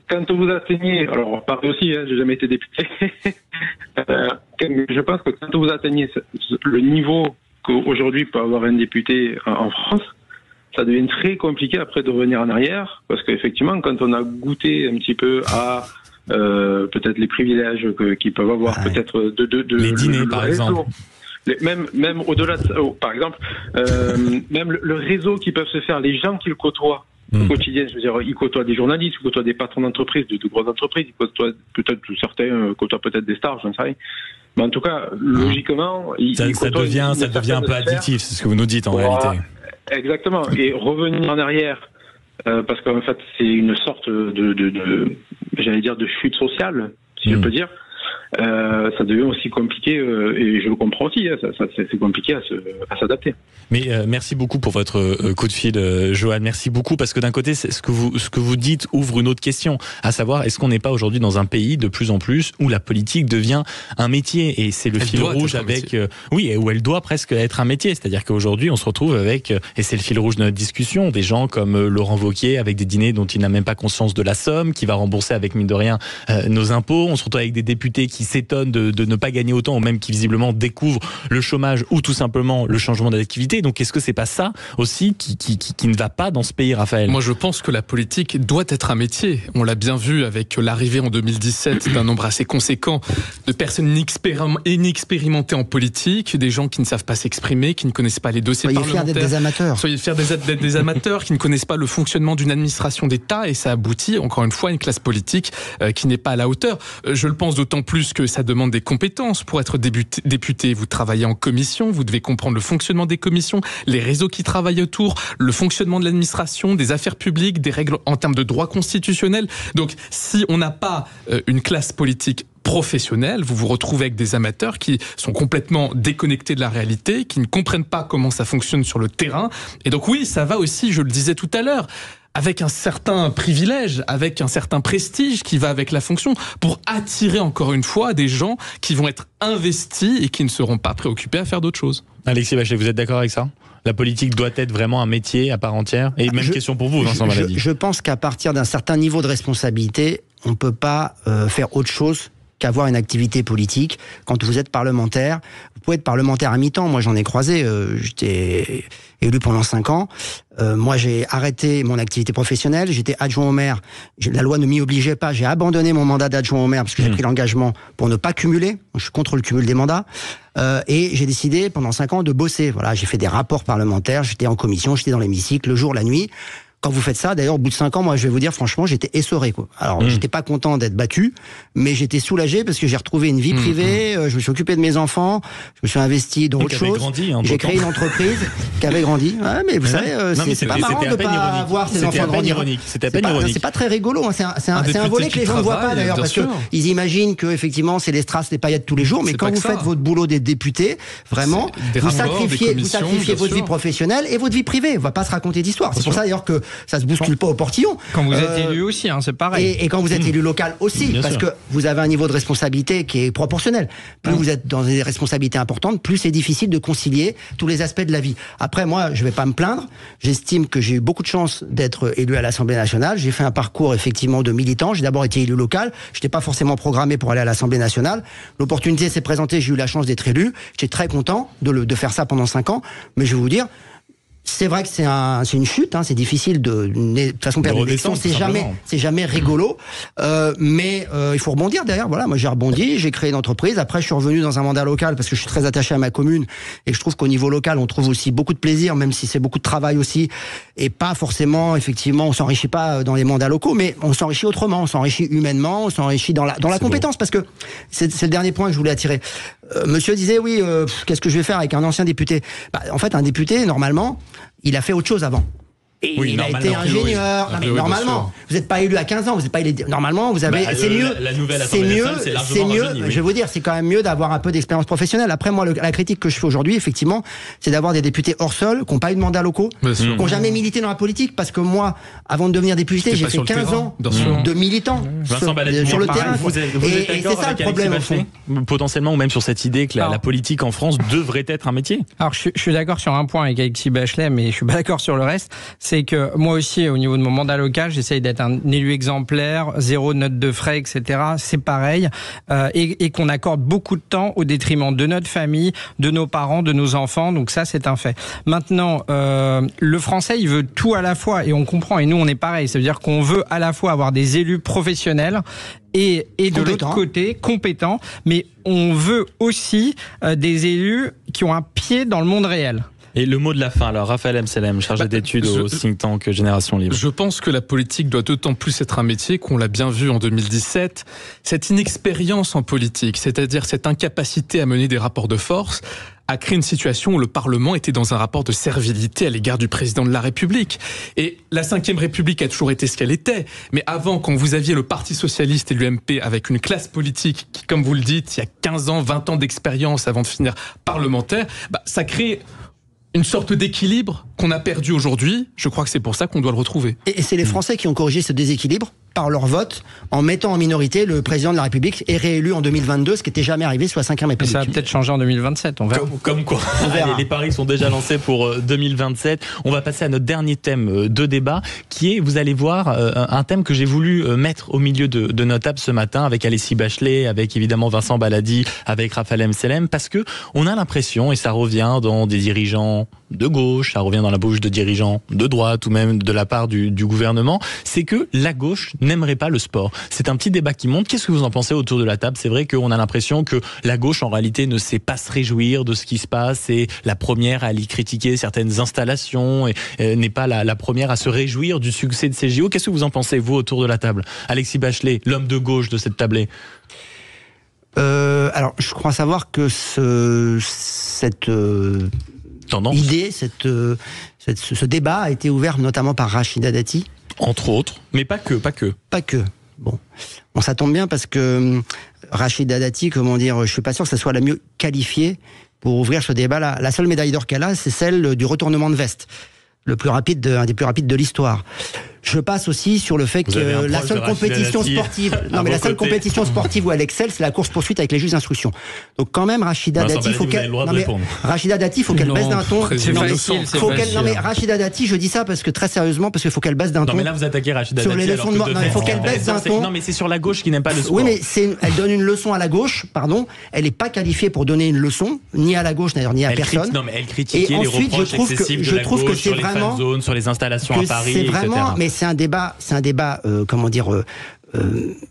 Quand vous atteignez, alors pareil aussi, j'ai jamais été député, je pense que quand vous atteignez le niveau qu'aujourd'hui peut avoir un député en France, ça devient très compliqué après de revenir en arrière, parce qu'effectivement, quand on a goûté un petit peu à peut-être les privilèges qu'ils peuvent avoir, peut-être de
les dîners, par exemple.
Même au-delà de par exemple, même le réseau qui peuvent se faire, les gens qu'ils côtoient au quotidien, je veux dire, ils côtoient des journalistes, ils côtoient des patrons d'entreprises, de grosses entreprises, ils côtoient peut-être certains, côtoient peut-être des stars, j'en sais rien. Mais en tout cas, logiquement,
ça devient un peu addictif, c'est ce que vous nous dites en réalité.
Exactement. Et revenir en arrière, parce qu'en fait, c'est une sorte j'allais dire, de chute sociale, si je peux dire. Ça devient aussi compliqué, et je le comprends aussi, c'est compliqué à s'adapter.
Mais merci beaucoup pour votre coup de fil, Johan. Merci beaucoup, parce que d'un côté, ce que vous dites ouvre une autre question, à savoir, est-ce qu'on n'est pas aujourd'hui dans un pays de plus en plus où la politique devient un métier, et c'est le fil rouge avec où elle doit presque être un métier, c'est-à-dire qu'aujourd'hui on se retrouve avec, et c'est le fil rouge de notre discussion, des gens comme Laurent Wauquiez avec des dîners dont il n'a même pas conscience de la somme, qui va rembourser avec mine de rien nos impôts. On se retrouve avec des députés qui qui s'étonnent de ne pas gagner autant, ou même qui visiblement découvrent le chômage ou tout simplement le changement d'activité. Donc est-ce que c'est pas ça aussi qui ne va pas dans ce pays, Raphaël?
Moi je pense que la politique doit être un métier. On l'a bien vu avec l'arrivée en 2017 d'un nombre assez conséquent de personnes inexpérimentées en politique, des gens qui ne savent pas s'exprimer, qui ne connaissent pas les dossiers parlementaires.
Soyez fiers d'être des amateurs.
Soyez fiers d'être des amateurs qui ne connaissent pas le fonctionnement d'une administration d'État, et ça aboutit encore une fois à une classe politique qui n'est pas à la hauteur. Je le pense d'autant plus que ça demande des compétences pour être député. Vous travaillez en commission, vous devez comprendre le fonctionnement des commissions, les réseaux qui travaillent autour, le fonctionnement de l'administration, des affaires publiques, des règles en termes de droit constitutionnel. Donc si on n'a pas une classe politique professionnels, vous vous retrouvez avec des amateurs qui sont complètement déconnectés de la réalité, qui ne comprennent pas comment ça fonctionne sur le terrain. Et donc oui, ça va aussi, je le disais tout à l'heure, avec un certain privilège, avec un certain prestige qui va avec la fonction, pour attirer encore une fois des gens qui vont être investis et qui ne seront pas préoccupés à faire d'autres choses.
Alexis Bachelet, vous êtes d'accord avec ça ? La politique doit être vraiment un métier à part entière? Et même question pour vous, Vincent Valadi.
Je pense qu'à partir d'un certain niveau de responsabilité, on ne peut pas faire autre chose qu'avoir une activité politique. Quand vous êtes parlementaire, vous pouvez être parlementaire à mi-temps. Moi, j'en ai croisé. J'étais élu pendant 5 ans. Moi, j'ai arrêté mon activité professionnelle. J'étais adjoint au maire. La loi ne m'y obligeait pas. J'ai abandonné mon mandat d'adjoint au maire parce que j'ai pris l'engagement pour ne pas cumuler. Je suis contre le cumul des mandats. Et j'ai décidé pendant 5 ans de bosser. Voilà, j'ai fait des rapports parlementaires. J'étais en commission, j'étais dans l'hémicycle, le jour, la nuit. Quand vous faites ça, d'ailleurs, au bout de 5 ans, moi, je vais vous dire, franchement, j'étais essoré, quoi. Alors, j'étais pas content d'être battu, mais j'étais soulagé parce que j'ai retrouvé une vie privée, je me suis occupé de mes enfants, je me suis investi dans autre chose. J'ai créé une entreprise qui avait grandi. Ouais, mais vous savez, c'est pas marrant de pas voir ses enfants grandir.
C'était à peine ironique.
C'est pas très rigolo, hein. C'est un volet que les gens ne voient pas, d'ailleurs, parce qu'ils imaginent que, effectivement, c'est les strass, les paillettes tous les jours, mais quand vous faites votre boulot des députés, vraiment, vous sacrifiez votre vie professionnelle et votre vie privée. On va pas se raconter d'histoire. C'est pour ça, d'ailleurs, que ça se bouscule pas au portillon.
Quand vous êtes élu aussi, hein, c'est pareil.
Et quand vous êtes élu local aussi, bien parce sûr. Que vous avez un niveau de responsabilité qui est proportionnel. Plus vous êtes dans des responsabilités importantes, plus c'est difficile de concilier tous les aspects de la vie. Après, moi, je vais pas me plaindre. J'estime que j'ai eu beaucoup de chance d'être élu à l'Assemblée nationale. J'ai fait un parcours, effectivement, de militant. J'ai d'abord été élu local. Je n'étais pas forcément programmé pour aller à l'Assemblée nationale. L'opportunité s'est présentée. J'ai eu la chance d'être élu. J'étais très content de faire ça pendant 5 ans. Mais je vais vous dire, c'est vrai que c'est une chute, hein, c'est difficile de toute façon perdre l'élection, c'est jamais rigolo, mais il faut rebondir derrière. Voilà, moi j'ai rebondi, j'ai créé une entreprise. Après, je suis revenu dans un mandat local parce que je suis très attaché à ma commune et je trouve qu'au niveau local, on trouve aussi beaucoup de plaisir, même si c'est beaucoup de travail aussi, et pas forcément, effectivement, on s'enrichit pas dans les mandats locaux, mais on s'enrichit autrement, on s'enrichit humainement, on s'enrichit dans la compétence, parce que c'est le dernier point que je voulais attirer. Monsieur disait oui, qu'est-ce que je vais faire avec un ancien député? En fait, un député, normalement, il a fait autre chose avant. Et il a été ingénieur. Non, mais normalement, vous n'êtes pas élu à 15 ans, vous n'êtes pas élu. Normalement, vous avez. C'est mieux.
La nouvelle Assemblée nationale, c'est largement rajeuni, oui.
Je vais vous dire, c'est quand même mieux d'avoir un peu d'expérience professionnelle. Après, moi, la critique que je fais aujourd'hui, effectivement, c'est d'avoir des députés hors sol, qui n'ont pas eu de mandat locaux, qui n'ont jamais milité dans la politique, parce que moi, avant de devenir député, j'ai fait 15 ans de militant sur le terrain.
Vous êtes d'accord avec Alexis Bachelet, potentiellement, ou même sur cette idée que la politique en France devrait être un métier?
Alors, je suis d'accord sur un point avec Alexis Bachelet, mais je suis pas d'accord sur le reste. C'est que moi aussi, au niveau de mon mandat local, j'essaye d'être un élu exemplaire, 0 note de frais, etc. C'est pareil. Et qu'on accorde beaucoup de temps au détriment de notre famille, de nos parents, de nos enfants. Donc ça, c'est un fait. Maintenant, le français, il veut tout à la fois. Et on comprend. Et nous, on est pareil. Ça veut dire qu'on veut à la fois avoir des élus professionnels et de l'autre côté, compétents. Mais on veut aussi des élus qui ont un pied dans le monde réel.
Et le mot de la fin, alors, Raphaël Mselem, chargé d'études au think tank Génération Libre.
Je pense que la politique doit d'autant plus être un métier qu'on l'a bien vu en 2017. Cette inexpérience en politique, c'est-à-dire cette incapacité à mener des rapports de force, a créé une situation où le Parlement était dans un rapport de servilité à l'égard du président de la République. Et la Ve République a toujours été ce qu'elle était. Mais avant, quand vous aviez le Parti Socialiste et l'UMP avec une classe politique qui, comme vous le dites, il y a 15 ans, 20 ans d'expérience avant de finir parlementaire, ça crée une sorte d'équilibre qu'on a perdu aujourd'hui. Je crois que c'est pour ça qu'on doit le retrouver.
Et c'est les Français qui ont corrigé ce déséquilibre, par leur vote en mettant en minorité le président de la République et réélu en 2022, ce qui n'était jamais arrivé sous la 5e République.
Ça va peut-être changer en 2027, on verra.
Comme quoi, allez, les paris sont déjà lancés pour 2027. On va passer à notre dernier thème de débat, qui est, vous allez voir, un thème que j'ai voulu mettre au milieu de notre table ce matin, avec Alexis Bachelet, avec évidemment Vincent Baladi, avec Raphaël Mselem, parce que on a l'impression, et ça revient dans des dirigeants de gauche, ça revient dans la bouche de dirigeants de droite, ou même de la part du gouvernement, c'est que la gauche n'aimerait pas le sport. C'est un petit débat qui monte. Qu'est-ce que vous en pensez autour de la table? C'est vrai qu'on a l'impression que la gauche, en réalité, ne sait pas se réjouir de ce qui se passe, et la première à aller critiquer certaines installations, et n'est pas la première à se réjouir du succès de ces JO. Qu'est-ce que vous en pensez, vous, autour de la table? Alexis Bachelet, l'homme de gauche de cette tablée.
Alors, je crois savoir que cette
tendance,
idée, ce débat a été ouvert notamment par Rachida Dati.
Entre autres, mais pas que.
Pas que. Bon, ça tombe bien parce que Rachida Dati, comment dire, je suis pas sûr que ça soit la mieux qualifiée pour ouvrir ce débat. La seule médaille d'or qu'elle a, c'est celle du retournement de veste, un des plus rapides de l'histoire. Je passe aussi sur le fait que la seule compétition sportive, compétition sportive où elle excelle, c'est la course-poursuite avec les juges d'instruction. Donc quand même, Rachida Dati, faut qu'elle baisse d'un ton. Rachida Dati, je dis ça parce que très sérieusement, parce qu'il faut qu'elle baisse d'un ton.
Non mais là vous attaquez Rachida Dati.
Sur les leçons de mort. Non, il faut qu'elle baisse d'un ton.
Non mais c'est sur la gauche qui n'aime pas le sport.
Oui, mais elle donne une leçon à la gauche, pardon. Elle n'est pas qualifiée pour donner une leçon, ni à la gauche d'ailleurs, ni à personne.
Non mais elle critiquait les reproches excessifs de la gauche sur les fan zones, sur les installations à Paris, etc.
Mais c'est un débat,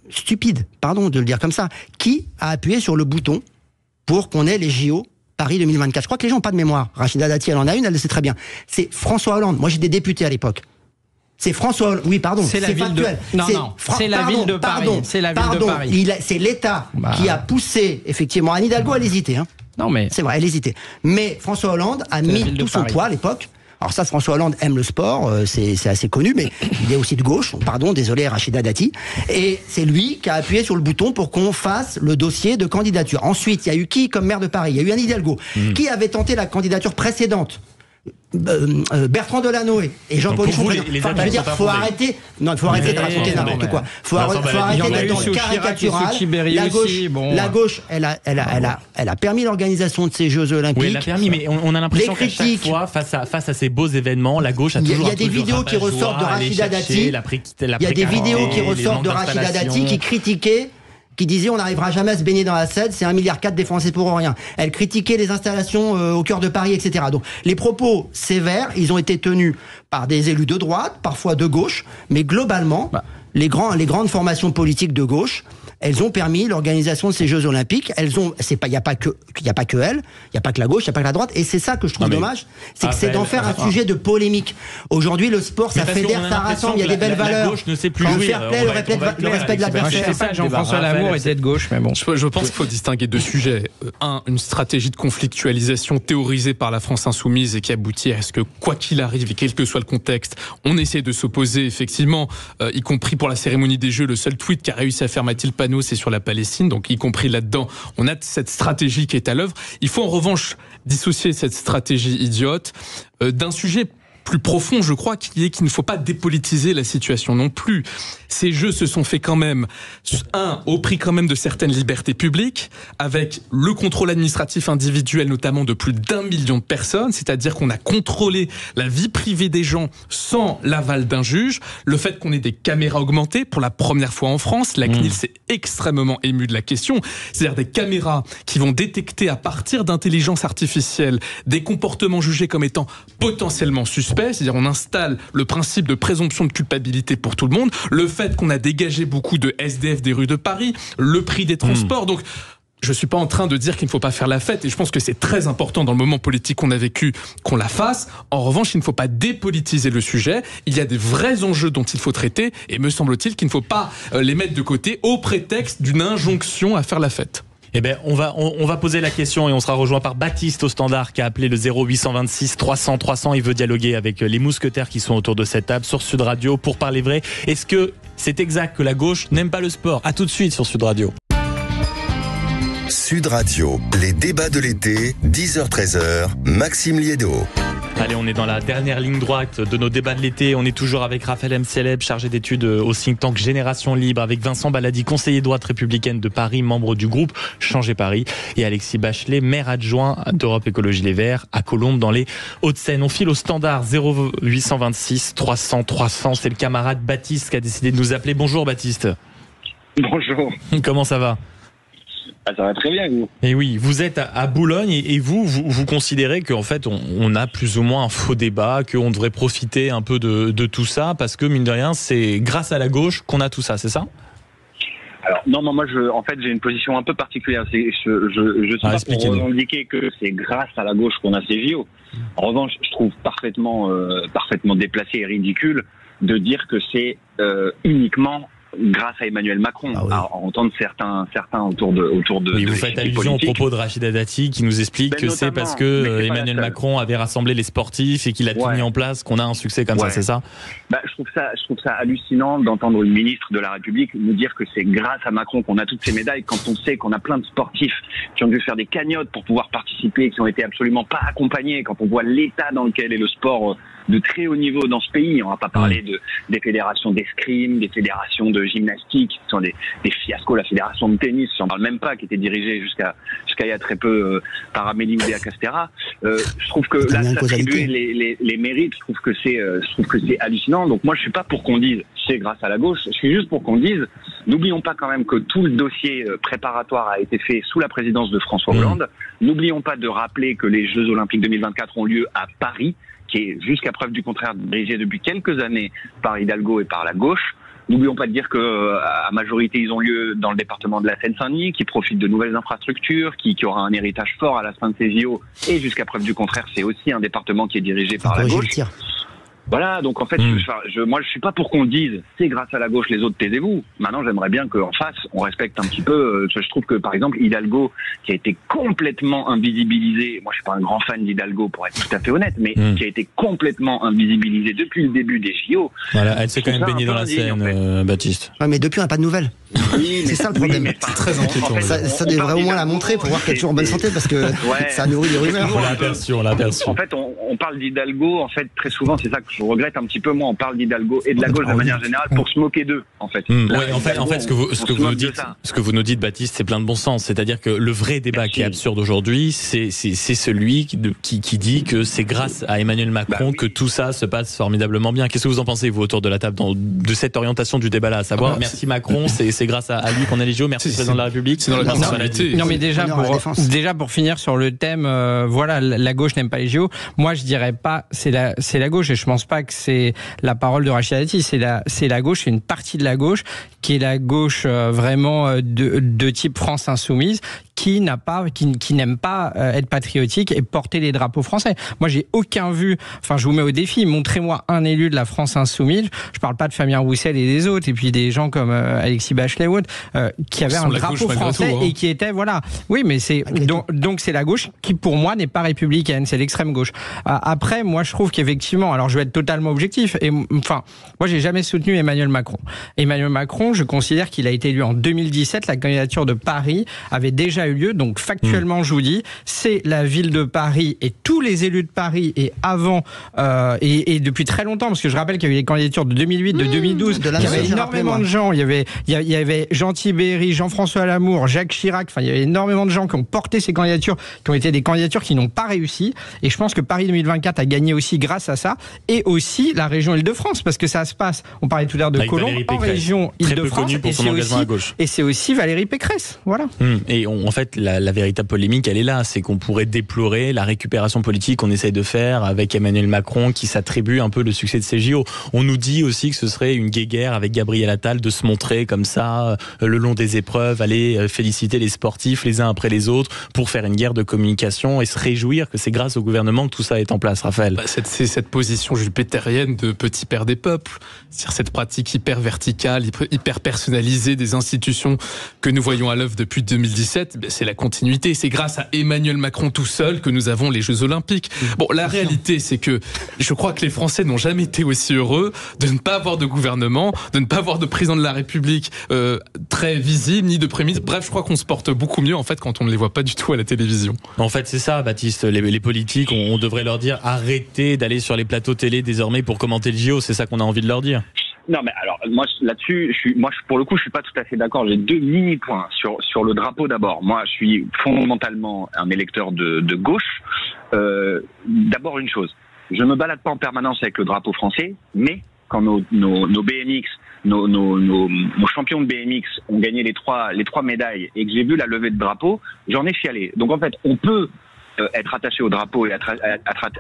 stupide, pardon de le dire comme ça, qui a appuyé sur le bouton pour qu'on ait les JO Paris 2024. Je crois que les gens n'ont pas de mémoire. Rachida Dati, elle en a une, elle le sait très bien. C'est François Hollande. Moi, j'étais député à l'époque. C'est François Hollande. Oui, pardon.
C'est factuel. C'est la ville de Paris. C'est la ville de Paris.
C'est l'État qui a poussé, effectivement. Anne Hidalgo, elle hésitait.
Non, mais.
C'est vrai, elle hésitait. Mais François Hollande a mis tout son poids à l'époque. Alors ça, François Hollande aime le sport, c'est assez connu, mais il est aussi de gauche, pardon, désolé Rachida Dati, et c'est lui qui a appuyé sur le bouton pour qu'on fasse le dossier de candidature. Ensuite, il y a eu qui comme maire de Paris? Il y a eu Anne Hidalgo, qui avait tenté la candidature précédente. Bertrand Delanoë et Jean-Paul Huchon. Je veux dire, faut arrêter. Non, il faut arrêter de raconter n'importe quoi. Faut arrêter d'être dans le caricatural. La gauche, elle a permis l'organisation de ces Jeux Olympiques.
Oui, elle a permis, mais on a l'impression qu'à chaque fois, face à ces beaux événements, la gauche a toujours.
Il y a des vidéos qui ressortent de Rachida Dati. Il y a des vidéos qui ressortent de Rachida Dati qui critiquaient, qui disait on n'arrivera jamais à se baigner dans la Seine, c'est 1,4 milliard des Français pour rien. Elle critiquait les installations au cœur de Paris, etc. Donc les propos sévères, ils ont été tenus par des élus de droite, parfois de gauche, mais globalement, les grandes formations politiques de gauche, elles ont permis l'organisation de ces Jeux Olympiques. Il n'y a pas que elle, il n'y a pas que la gauche, il n'y a pas que la droite, et c'est ça que je trouve dommage, c'est que c'est d'en faire un sujet de polémique. Aujourd'hui, le sport, ça fédère, ça rassemble, il y a des belles valeurs.
La gauche ne sait plus
le fair play, le respect de l'adversaire.
Je sais pas, Jean-François Lamour était de gauche, mais bon.
Je pense qu'il faut distinguer deux sujets. Un, une stratégie de conflictualisation théorisée par la France insoumise et qui aboutit à ce que, quoi qu'il arrive et quel que soit le contexte, on essaie de s'opposer, effectivement, y compris pour la cérémonie des Jeux. Le seul tweet qui a réussi à faire Mathilde Panot, c'est sur la Palestine, donc y compris là-dedans, on a cette stratégie qui est à l'œuvre. Il faut en revanche dissocier cette stratégie idiote d'un sujet plus profond, je crois, qu'il ne faut pas dépolitiser la situation non plus. Ces Jeux se sont faits quand même, au prix quand même de certaines libertés publiques, avec le contrôle administratif individuel, notamment de plus d'1 million de personnes, c'est-à-dire qu'on a contrôlé la vie privée des gens sans l'aval d'un juge, le fait qu'on ait des caméras augmentées pour la première fois en France, la CNIL s'est extrêmement émue de la question, c'est-à-dire des caméras qui vont détecter à partir d'intelligence artificielle des comportements jugés comme étant potentiellement suspects, c'est-à-dire on installe le principe de présomption de culpabilité pour tout le monde, le fait qu'on a dégagé beaucoup de SDF des rues de Paris, le prix des transports, donc je suis pas en train de dire qu'il ne faut pas faire la fête, et je pense que c'est très important dans le moment politique qu'on a vécu qu'on la fasse. En revanche, il ne faut pas dépolitiser le sujet, il y a des vrais enjeux dont il faut traiter, et me semble-t-il qu'il ne faut pas les mettre de côté au prétexte d'une injonction à faire la fête.
Eh ben, on va poser la question et on sera rejoint par Baptiste au standard qui a appelé le 0826 300 300. Il veut dialoguer avec les mousquetaires qui sont autour de cette table sur Sud Radio pour parler vrai. Est-ce que c'est exact que la gauche n'aime pas le sport? À tout de suite sur Sud Radio.
Sud Radio, les débats de l'été, 10h-13h, Maxime Liédo.
Allez, on est dans la dernière ligne droite de nos débats de l'été. On est toujours avec Raphaël Mceleb, chargé d'études au think tank Génération Libre, avec Vincent Baladi, conseiller droite républicaine de Paris, membre du groupe Changer Paris, et Alexis Bachelet, maire adjoint d'Europe Écologie Les Verts à Colombes dans les Hauts-de-Seine. On file au standard 0826 300 300. C'est le camarade Baptiste qui a décidé de nous appeler. Bonjour Baptiste.
Bonjour.
Comment ça va ?
Ça va très bien, vous.
Et oui, vous êtes à Boulogne et vous considérez qu'en fait on a plus ou moins un faux débat, qu'on devrait profiter un peu de tout ça parce que mine de rien c'est grâce à la gauche qu'on a tout ça, c'est ça ?
Alors non, moi en fait j'ai une position un peu particulière. Je suis pas pour revendiquer que c'est grâce à la gauche qu'on a ces JO. En revanche, je trouve parfaitement déplacé et ridicule de dire que c'est uniquement grâce à Emmanuel Macron, à entendre certains autour de.
Oui, vous faites allusion au propos de Rachida Dati qui nous explique que c'est parce que Emmanuel Macron avait rassemblé les sportifs et qu'il a tout mis en place qu'on a un succès comme ça, c'est ça ?
Je trouve ça hallucinant d'entendre une ministre de la République nous dire que c'est grâce à Macron qu'on a toutes ces médailles quand on sait qu'on a plein de sportifs qui ont dû faire des cagnottes pour pouvoir participer, qui ont été absolument pas accompagnés, quand on voit l'état dans lequel est le sport de très haut niveau dans ce pays. On va pas parler des fédérations d'escrime, des fédérations de gymnastique, qui sont des fiascos, la fédération de tennis, j'en parle même pas, qui était dirigée jusqu'à il y a très peu par Amélie Oudéa-Castéra. Je trouve que là, s'attribuer les mérites, je trouve que c'est hallucinant. Donc moi, je suis pas pour qu'on dise c'est grâce à la gauche, je suis juste pour qu'on dise, n'oublions pas quand même que tout le dossier préparatoire a été fait sous la présidence de François Hollande. N'oublions pas de rappeler que les Jeux Olympiques 2024 ont lieu à Paris, qui est jusqu'à preuve du contraire dirigé depuis quelques années par Hidalgo et par la gauche. N'oublions pas de dire que à majorité ils ont lieu dans le département de la Seine-Saint-Denis, qui profite de nouvelles infrastructures, qui aura un héritage fort à la fin de ces JO, et jusqu'à preuve du contraire, c'est aussi un département qui est dirigé par la gauche. Voilà, donc en fait, moi je suis pas pour qu'on dise c'est grâce à la gauche, les autres taisez-vous. Maintenant, j'aimerais bien qu'en face, on respecte un petit peu. Je trouve que par exemple Hidalgo, qui a été complètement invisibilisé, moi je suis pas un grand fan d'Hidalgo pour être tout à fait honnête, mais qui a été complètement invisibilisé depuis le début des JO.
Voilà, elle s'est quand même baignée dans la Seine, Baptiste.
Ouais, mais depuis on n'a pas de nouvelles.
Oui,
c'est ça le problème.
C'est très inquiétant.
En fait, ça devrait au moins la montrer pour voir qu'elle est toujours en bonne santé, parce que ça nourrit les rumeurs.
On l'a aperçu.
En fait, on parle d'Hidalgo, en fait, très souvent, c'est ça que je regrette un petit peu. Moi, on parle d'Hidalgo et de la gauche de manière générale pour se moquer d'eux, en fait.
En fait, ce que vous nous dites, Baptiste, c'est plein de bon sens. C'est-à-dire que le vrai débat qui est absurde aujourd'hui, c'est celui qui dit que c'est grâce à Emmanuel Macron que tout ça se passe formidablement bien. Qu'est-ce que vous en pensez, vous, autour de la table, de cette orientation du débat-là, à savoir, merci Macron, c'est grâce à lui qu'on a les JO, merci président de la République.
C'est dans la personnalité.
Non, mais déjà pour finir sur le thème, la gauche n'aime pas les JO. Moi, je dirais pas c'est la gauche, et je pense pas que c'est la parole de Rachida Dati. C'est la gauche, c'est une partie de la gauche qui est la gauche vraiment de type France insoumise, qui n'aime pas être patriotique et porter les drapeaux français. Moi, j'ai aucun vu. Enfin, je vous mets au défi. Montrez-moi un élu de la France insoumise. Je parle pas de Fabien Roussel et des autres, et puis des gens comme Alexis Bachelet ou autres, qui avaient un drapeau français et qui étaient Oui, mais c'est donc c'est la gauche qui, pour moi, n'est pas républicaine. C'est l'extrême gauche. Après, moi, je trouve qu'effectivement, alors je vais être totalement objectif. Et enfin, moi, j'ai jamais soutenu Emmanuel Macron. Emmanuel Macron, je considère qu'il a été élu en 2017. La candidature de Paris avait déjà eu lieu. Donc factuellement, je vous dis, c'est la ville de Paris et tous les élus de Paris et avant et depuis très longtemps, parce que je rappelle qu'il y avait les candidatures de 2008, de 2012, il y avait énormément de gens. Il y avait Jean Tibéry, Jean-François Lamour, Jacques Chirac. Enfin, il y avait énormément de gens qui ont porté ces candidatures, qui ont été des candidatures qui n'ont pas réussi. Et je pense que Paris 2024 a gagné aussi grâce à ça, et aussi la région Île-de-France, parce que ça se passe. On parlait tout à l'heure de Colombes, en région Île-de-France, et c'est aussi Valérie Pécresse. Voilà.
Et en fait, la véritable polémique, elle est là. C'est qu'on pourrait déplorer la récupération politique qu'on essaye de faire avec Emmanuel Macron, qui s'attribue un peu le succès de ces JO. On nous dit aussi que ce serait une guéguerre avec Gabriel Attal de se montrer comme ça le long des épreuves, aller féliciter les sportifs les uns après les autres pour faire une guerre de communication et se réjouir que c'est grâce au gouvernement que tout ça est en place, Raphaël.
C'est cette position jupitérienne de petit père des peuples, c'est-à-dire cette pratique hyper verticale, hyper manière personnalisée des institutions que nous voyons à l'œuvre depuis 2017, c'est la continuité. C'est grâce à Emmanuel Macron tout seul que nous avons les Jeux Olympiques. Bon, la réalité, c'est que je crois que les Français n'ont jamais été aussi heureux de ne pas avoir de gouvernement, de ne pas avoir de président de la République très visible, ni de Premier ministre. Bref, je crois qu'on se porte beaucoup mieux en fait quand on ne les voit pas du tout à la télévision.
En fait, c'est ça, Baptiste. Les politiques, on devrait leur dire arrêtez d'aller sur les plateaux télé désormais pour commenter le JO. C'est ça qu'on a envie de leur dire.
Non, mais alors, moi, là-dessus, pour le coup, je suis pas tout à fait d'accord. J'ai 2 mini-points sur le drapeau d'abord. Moi, je suis fondamentalement un électeur de gauche. D'abord, une chose. Je me balade pas en permanence avec le drapeau français, mais quand nos BMX, nos champions de BMX ont gagné les trois médailles et que j'ai vu la levée de drapeau, j'en ai chialé. Donc, en fait, on peut être attaché au drapeau et être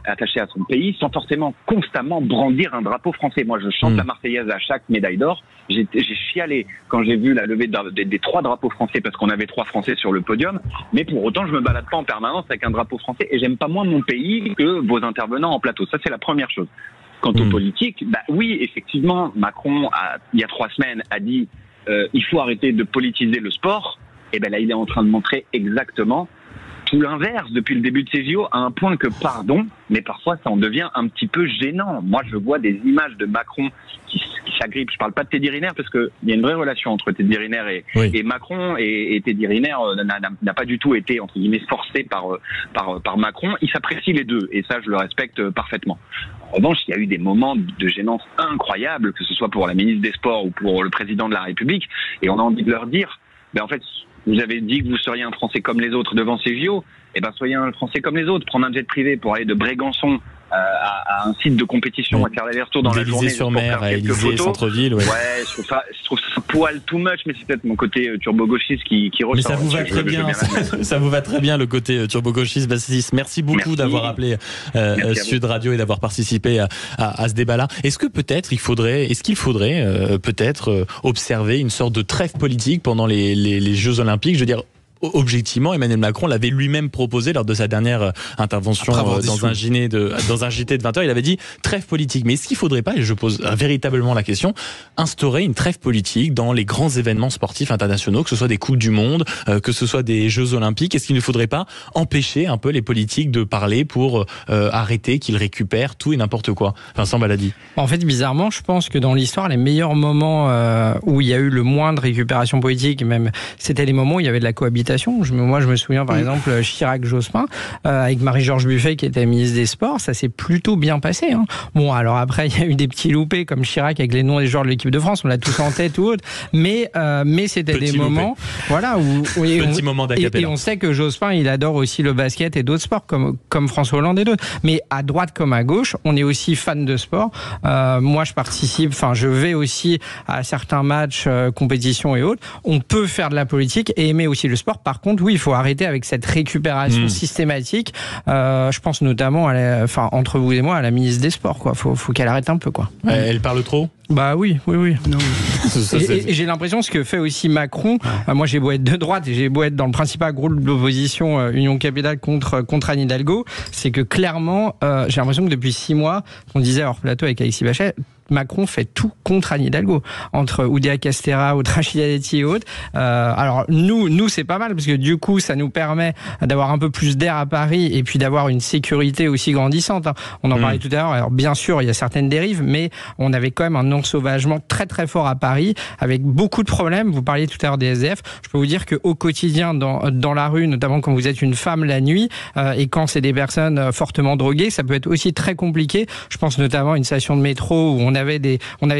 attaché à son pays sans forcément constamment brandir un drapeau français. Moi, je chante la Marseillaise à chaque médaille d'or. J'ai chialé quand j'ai vu la levée des 3 drapeaux français parce qu'on avait 3 Français sur le podium. Mais pour autant, je me balade pas en permanence avec un drapeau français et j'aime pas moins mon pays que vos intervenants en plateau. Ça, c'est la première chose. Quant aux politiques, oui, effectivement, Macron, il y a 3 semaines, a dit il faut arrêter de politiser le sport. Et là, il est en train de montrer exactement tout l'inverse depuis le début de ces JO, à un point que, pardon, mais parfois ça en devient un petit peu gênant. Moi, je vois des images de Macron qui s'agrippe. Je parle pas de Teddy Riner parce qu'il y a une vraie relation entre Teddy Riner et Macron, et Teddy Riner n'a pas du tout été, entre guillemets, forcé par Macron. Ils s'apprécient les deux, et ça, je le respecte parfaitement. En revanche, il y a eu des moments de gênance incroyables, que ce soit pour la ministre des Sports ou pour le président de la République, et on a envie de leur dire, en fait, vous avez dit que vous seriez un Français comme les autres devant ces JO, soyez un Français comme les autres. Prendre un jet privé pour aller de Brégançon à un site de compétition, à faire l'aller-retour dans la journée.
Élysée-sur-Mer, à Élysée, centre-ville. Ouais,
je trouve ça poil too much, mais c'est peut-être mon côté turbo-gauchiste qui ressort.
Mais ça vous va très bien, ça vous va très bien le côté turbo-gauchiste, Baptiste. Merci beaucoup d'avoir appelé Sud Radio et d'avoir participé à ce débat-là. Est-ce qu'il faudrait peut-être observer une sorte de trêve politique pendant les Jeux Olympiques? Je veux dire, objectivement, Emmanuel Macron l'avait lui-même proposé lors de sa dernière intervention dans un JT de 20h. Il avait dit trêve politique. Mais est-ce qu'il ne faudrait pas, et je pose véritablement la question, instaurer une trêve politique dans les grands événements sportifs internationaux, que ce soit des Coupes du Monde, que ce soit des Jeux Olympiques? Est-ce qu'il ne faudrait pas empêcher un peu les politiques de parler pour arrêter qu'ils récupèrent tout et n'importe quoi? Vincent Baladi.
En fait, bizarrement, je pense que dans l'histoire, les meilleurs moments où il y a eu le moins de récupération politique, même, c'était les moments où il y avait de la cohabitation. Moi, je me souviens par exemple Chirac-Jospin avec Marie-Georges Buffet qui était ministre des Sports, ça s'est plutôt bien passé. Hein. Bon, alors après, il y a eu des petits loupés comme Chirac avec les noms des joueurs de l'équipe de France, on l'a tous en tête ou autre, mais c'était des moments, voilà, où et on sait que Jospin, il adore aussi le basket et d'autres sports comme François Hollande et d'autres. Mais à droite comme à gauche, on est aussi fan de sport. Moi, je vais aussi à certains matchs, compétitions et autres. On peut faire de la politique et aimer aussi le sport. Par contre, oui, il faut arrêter avec cette récupération systématique. Je pense notamment, entre vous et moi, à la ministre des Sports. Faut qu'elle arrête un peu.
Elle parle trop?
Bah oui. Non. Et j'ai l'impression ce que fait aussi Macron. Moi, j'ai beau être de droite et j'ai beau être dans le principal groupe de l'opposition Union Capitale contre Anne Hidalgo, c'est que clairement, j'ai l'impression que depuis 6 mois, on disait hors plateau avec Alexis Bachet, Macron fait tout contre Anne Hidalgo, entre Oudéa Castéra, Rachida Dati et autres. Alors nous c'est pas mal parce que du coup ça nous permet d'avoir un peu plus d'air à Paris et puis d'avoir une sécurité aussi grandissante. On en parlait tout à l'heure. Alors bien sûr il y a certaines dérives, mais on avait quand même un ensauvagement très très fort à Paris avec beaucoup de problèmes. Vous parliez tout à l'heure des SDF. Je peux vous dire que au quotidien dans la rue, notamment quand vous êtes une femme la nuit et quand c'est des personnes fortement droguées, ça peut être aussi très compliqué. Je pense notamment à une station de métro où on avait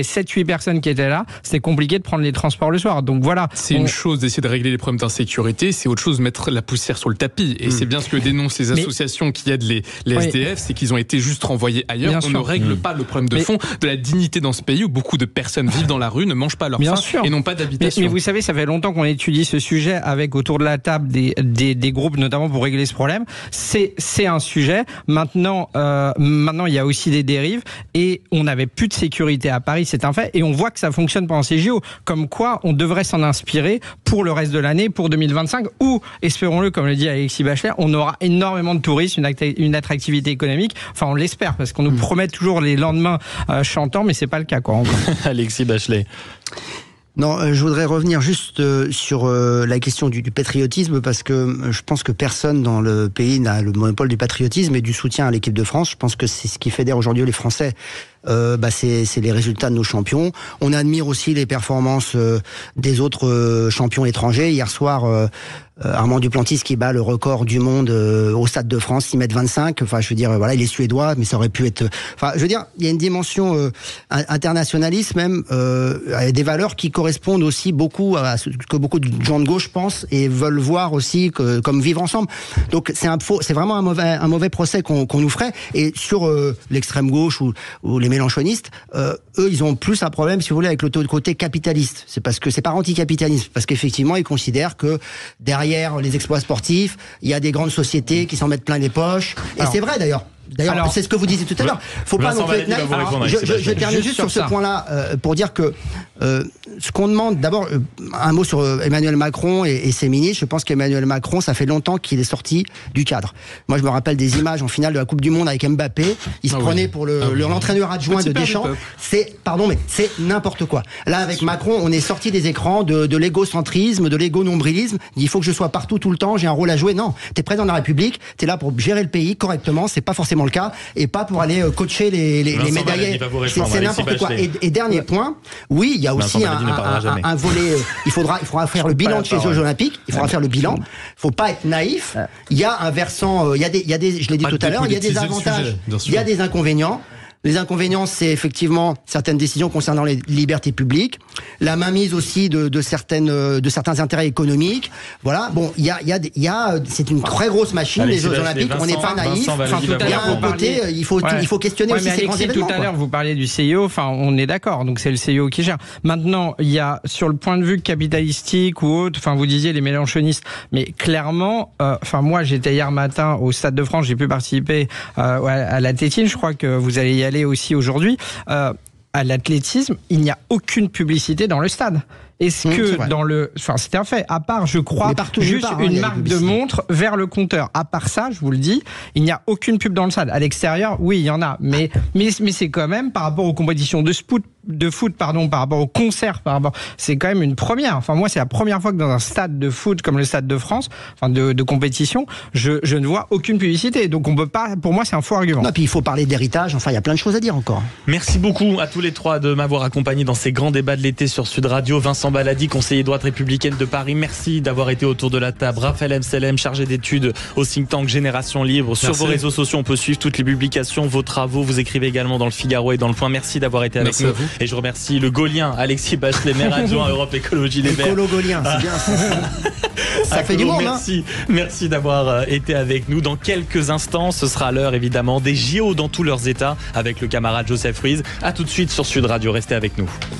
7-8 personnes qui étaient là, c'était compliqué de prendre les transports le soir. Donc voilà.
C'est une chose d'essayer de régler les problèmes d'insécurité, c'est autre chose de mettre la poussière sur le tapis. Et c'est bien ce que dénoncent les associations qui aident les SDF, c'est qu'ils ont été juste renvoyés ailleurs. On ne règle pas le problème de fond de la dignité dans ce pays où beaucoup de personnes vivent dans la rue, ne mangent pas leur faim et n'ont pas d'habitation.
Mais vous savez, ça fait longtemps qu'on étudie ce sujet avec autour de la table des groupes, notamment pour régler ce problème. C'est un sujet. Maintenant, il y a aussi des dérives et on n'avait plus de sécurité à Paris, c'est un fait, et on voit que ça fonctionne pendant ces JO, comme quoi on devrait s'en inspirer pour le reste de l'année, pour 2025, où, espérons-le, comme le dit Alexis Bachelard, on aura énormément de touristes, une attractivité économique, enfin on l'espère, parce qu'on nous promet toujours les lendemains chantants, mais c'est pas le cas, encore.
Alexis Bachelard.
Non, je voudrais revenir juste sur la question du patriotisme, parce que je pense que personne dans le pays n'a le monopole du patriotisme et du soutien à l'équipe de France. Je pense que c'est ce qui fédère aujourd'hui les Français. C'est les résultats de nos champions. On admire aussi les performances des autres champions étrangers. Hier soir, Armand Duplantis qui bat le record du monde au Stade de France, 6,25 m. Enfin, je veux dire, voilà, il est suédois, mais ça aurait pu être... Enfin, je veux dire, il y a une dimension internationaliste même, des valeurs qui correspondent aussi beaucoup à ce que beaucoup de gens de gauche pensent et veulent voir aussi comme vivre ensemble. Donc, c'est vraiment un mauvais procès qu'on nous ferait. Et sur l'extrême gauche ou les mélenchonistes, eux, ils ont plus un problème, si vous voulez, avec le côté capitaliste. C'est parce que c'est pas anticapitalisme, parce qu'effectivement, ils considèrent que derrière les exploits sportifs, il y a des grandes sociétés qui s'en mettent plein les poches. Et c'est vrai d'ailleurs. D'ailleurs, c'est ce que vous disiez tout à l'heure. Faut pas non plus être naïf. Je termine juste sur ce point-là pour dire que ce qu'on demande, d'abord, un mot sur Emmanuel Macron et ses ministres. Je pense qu'Emmanuel Macron, ça fait longtemps qu'il est sorti du cadre. Moi, je me rappelle des images en finale de la Coupe du Monde avec Mbappé. Il se prenait pour l'entraîneur adjoint de Deschamps. C'est n'importe quoi. Là, avec Macron, on est sorti des écrans de l'égocentrisme, de l'égo-nombrilisme. Il faut que je sois partout tout le temps, j'ai un rôle à jouer. Non, t'es président de la République, t'es là pour gérer le pays correctement. C'est pas forcément le cas, et pas pour aller coacher les médaillés. C'est n'importe quoi. Et dernier point, oui, il y a aussi un volet. Il faudra faire le bilan de ces Jeux Olympiques. Il faudra faire le bilan. Il faut pas être naïf. Il y a un versant. Il y a des. Je l'ai dit tout à l'heure. Il y a des avantages. Il y a des inconvénients. Les inconvénients, c'est effectivement certaines décisions concernant les libertés publiques, la mainmise aussi de certains intérêts économiques. Voilà. Bon, c'est une très grosse machine, les Jeux Olympiques. On n'est pas naïf. Il y a un côté, il faut questionner aussi ces grands événements.
Tout à l'heure, vous parliez du CIO. Enfin, on est d'accord. Donc, c'est le CIO qui gère. Maintenant, il y a, sur le point de vue capitalistique ou autre, enfin, vous disiez les mélenchonistes, mais clairement, moi, j'étais hier matin au Stade de France, j'ai pu participer à l'athlétisme. Je crois que vous allez y aller aussi aujourd'hui. À l'athlétisme, il n'y a aucune publicité dans le stade. Est-ce que c'était un fait, à part, je crois, juste une marque de montre vers le compteur. À part ça, je vous le dis, il n'y a aucune pub dans le stade. À l'extérieur, oui, il y en a. Mais c'est quand même, par rapport aux compétitions de foot, par rapport aux concerts, c'est quand même une première. Enfin, moi, c'est la première fois que dans un stade de foot comme le Stade de France, de compétition, je ne vois aucune publicité. Donc, on peut pas, pour moi, c'est un faux argument.
Non, puis il faut parler d'héritage. Enfin, il y a plein de choses à dire encore.
Merci beaucoup à tous les trois de m'avoir accompagné dans ces grands débats de l'été sur Sud Radio. Vincent Baladi, conseiller droite républicaine de Paris. Merci d'avoir été autour de la table. Raphaël Amselem, chargé d'études au think tank Génération Libre. Sur vos réseaux sociaux, on peut suivre toutes les publications, vos travaux. Vous écrivez également dans le Figaro et dans le Point. Merci d'avoir été avec nous. Et je remercie le Gaulien, Alexis Bachelet, maire adjoint Europe Écologie Les Verts.
Écolo-Gaulien, c'est bien ça. Ça fait du monde,
merci d'avoir été avec nous. Dans quelques instants, ce sera l'heure évidemment des JO dans tous leurs états avec le camarade Joseph Ruiz. À tout de suite sur Sud Radio, restez avec nous.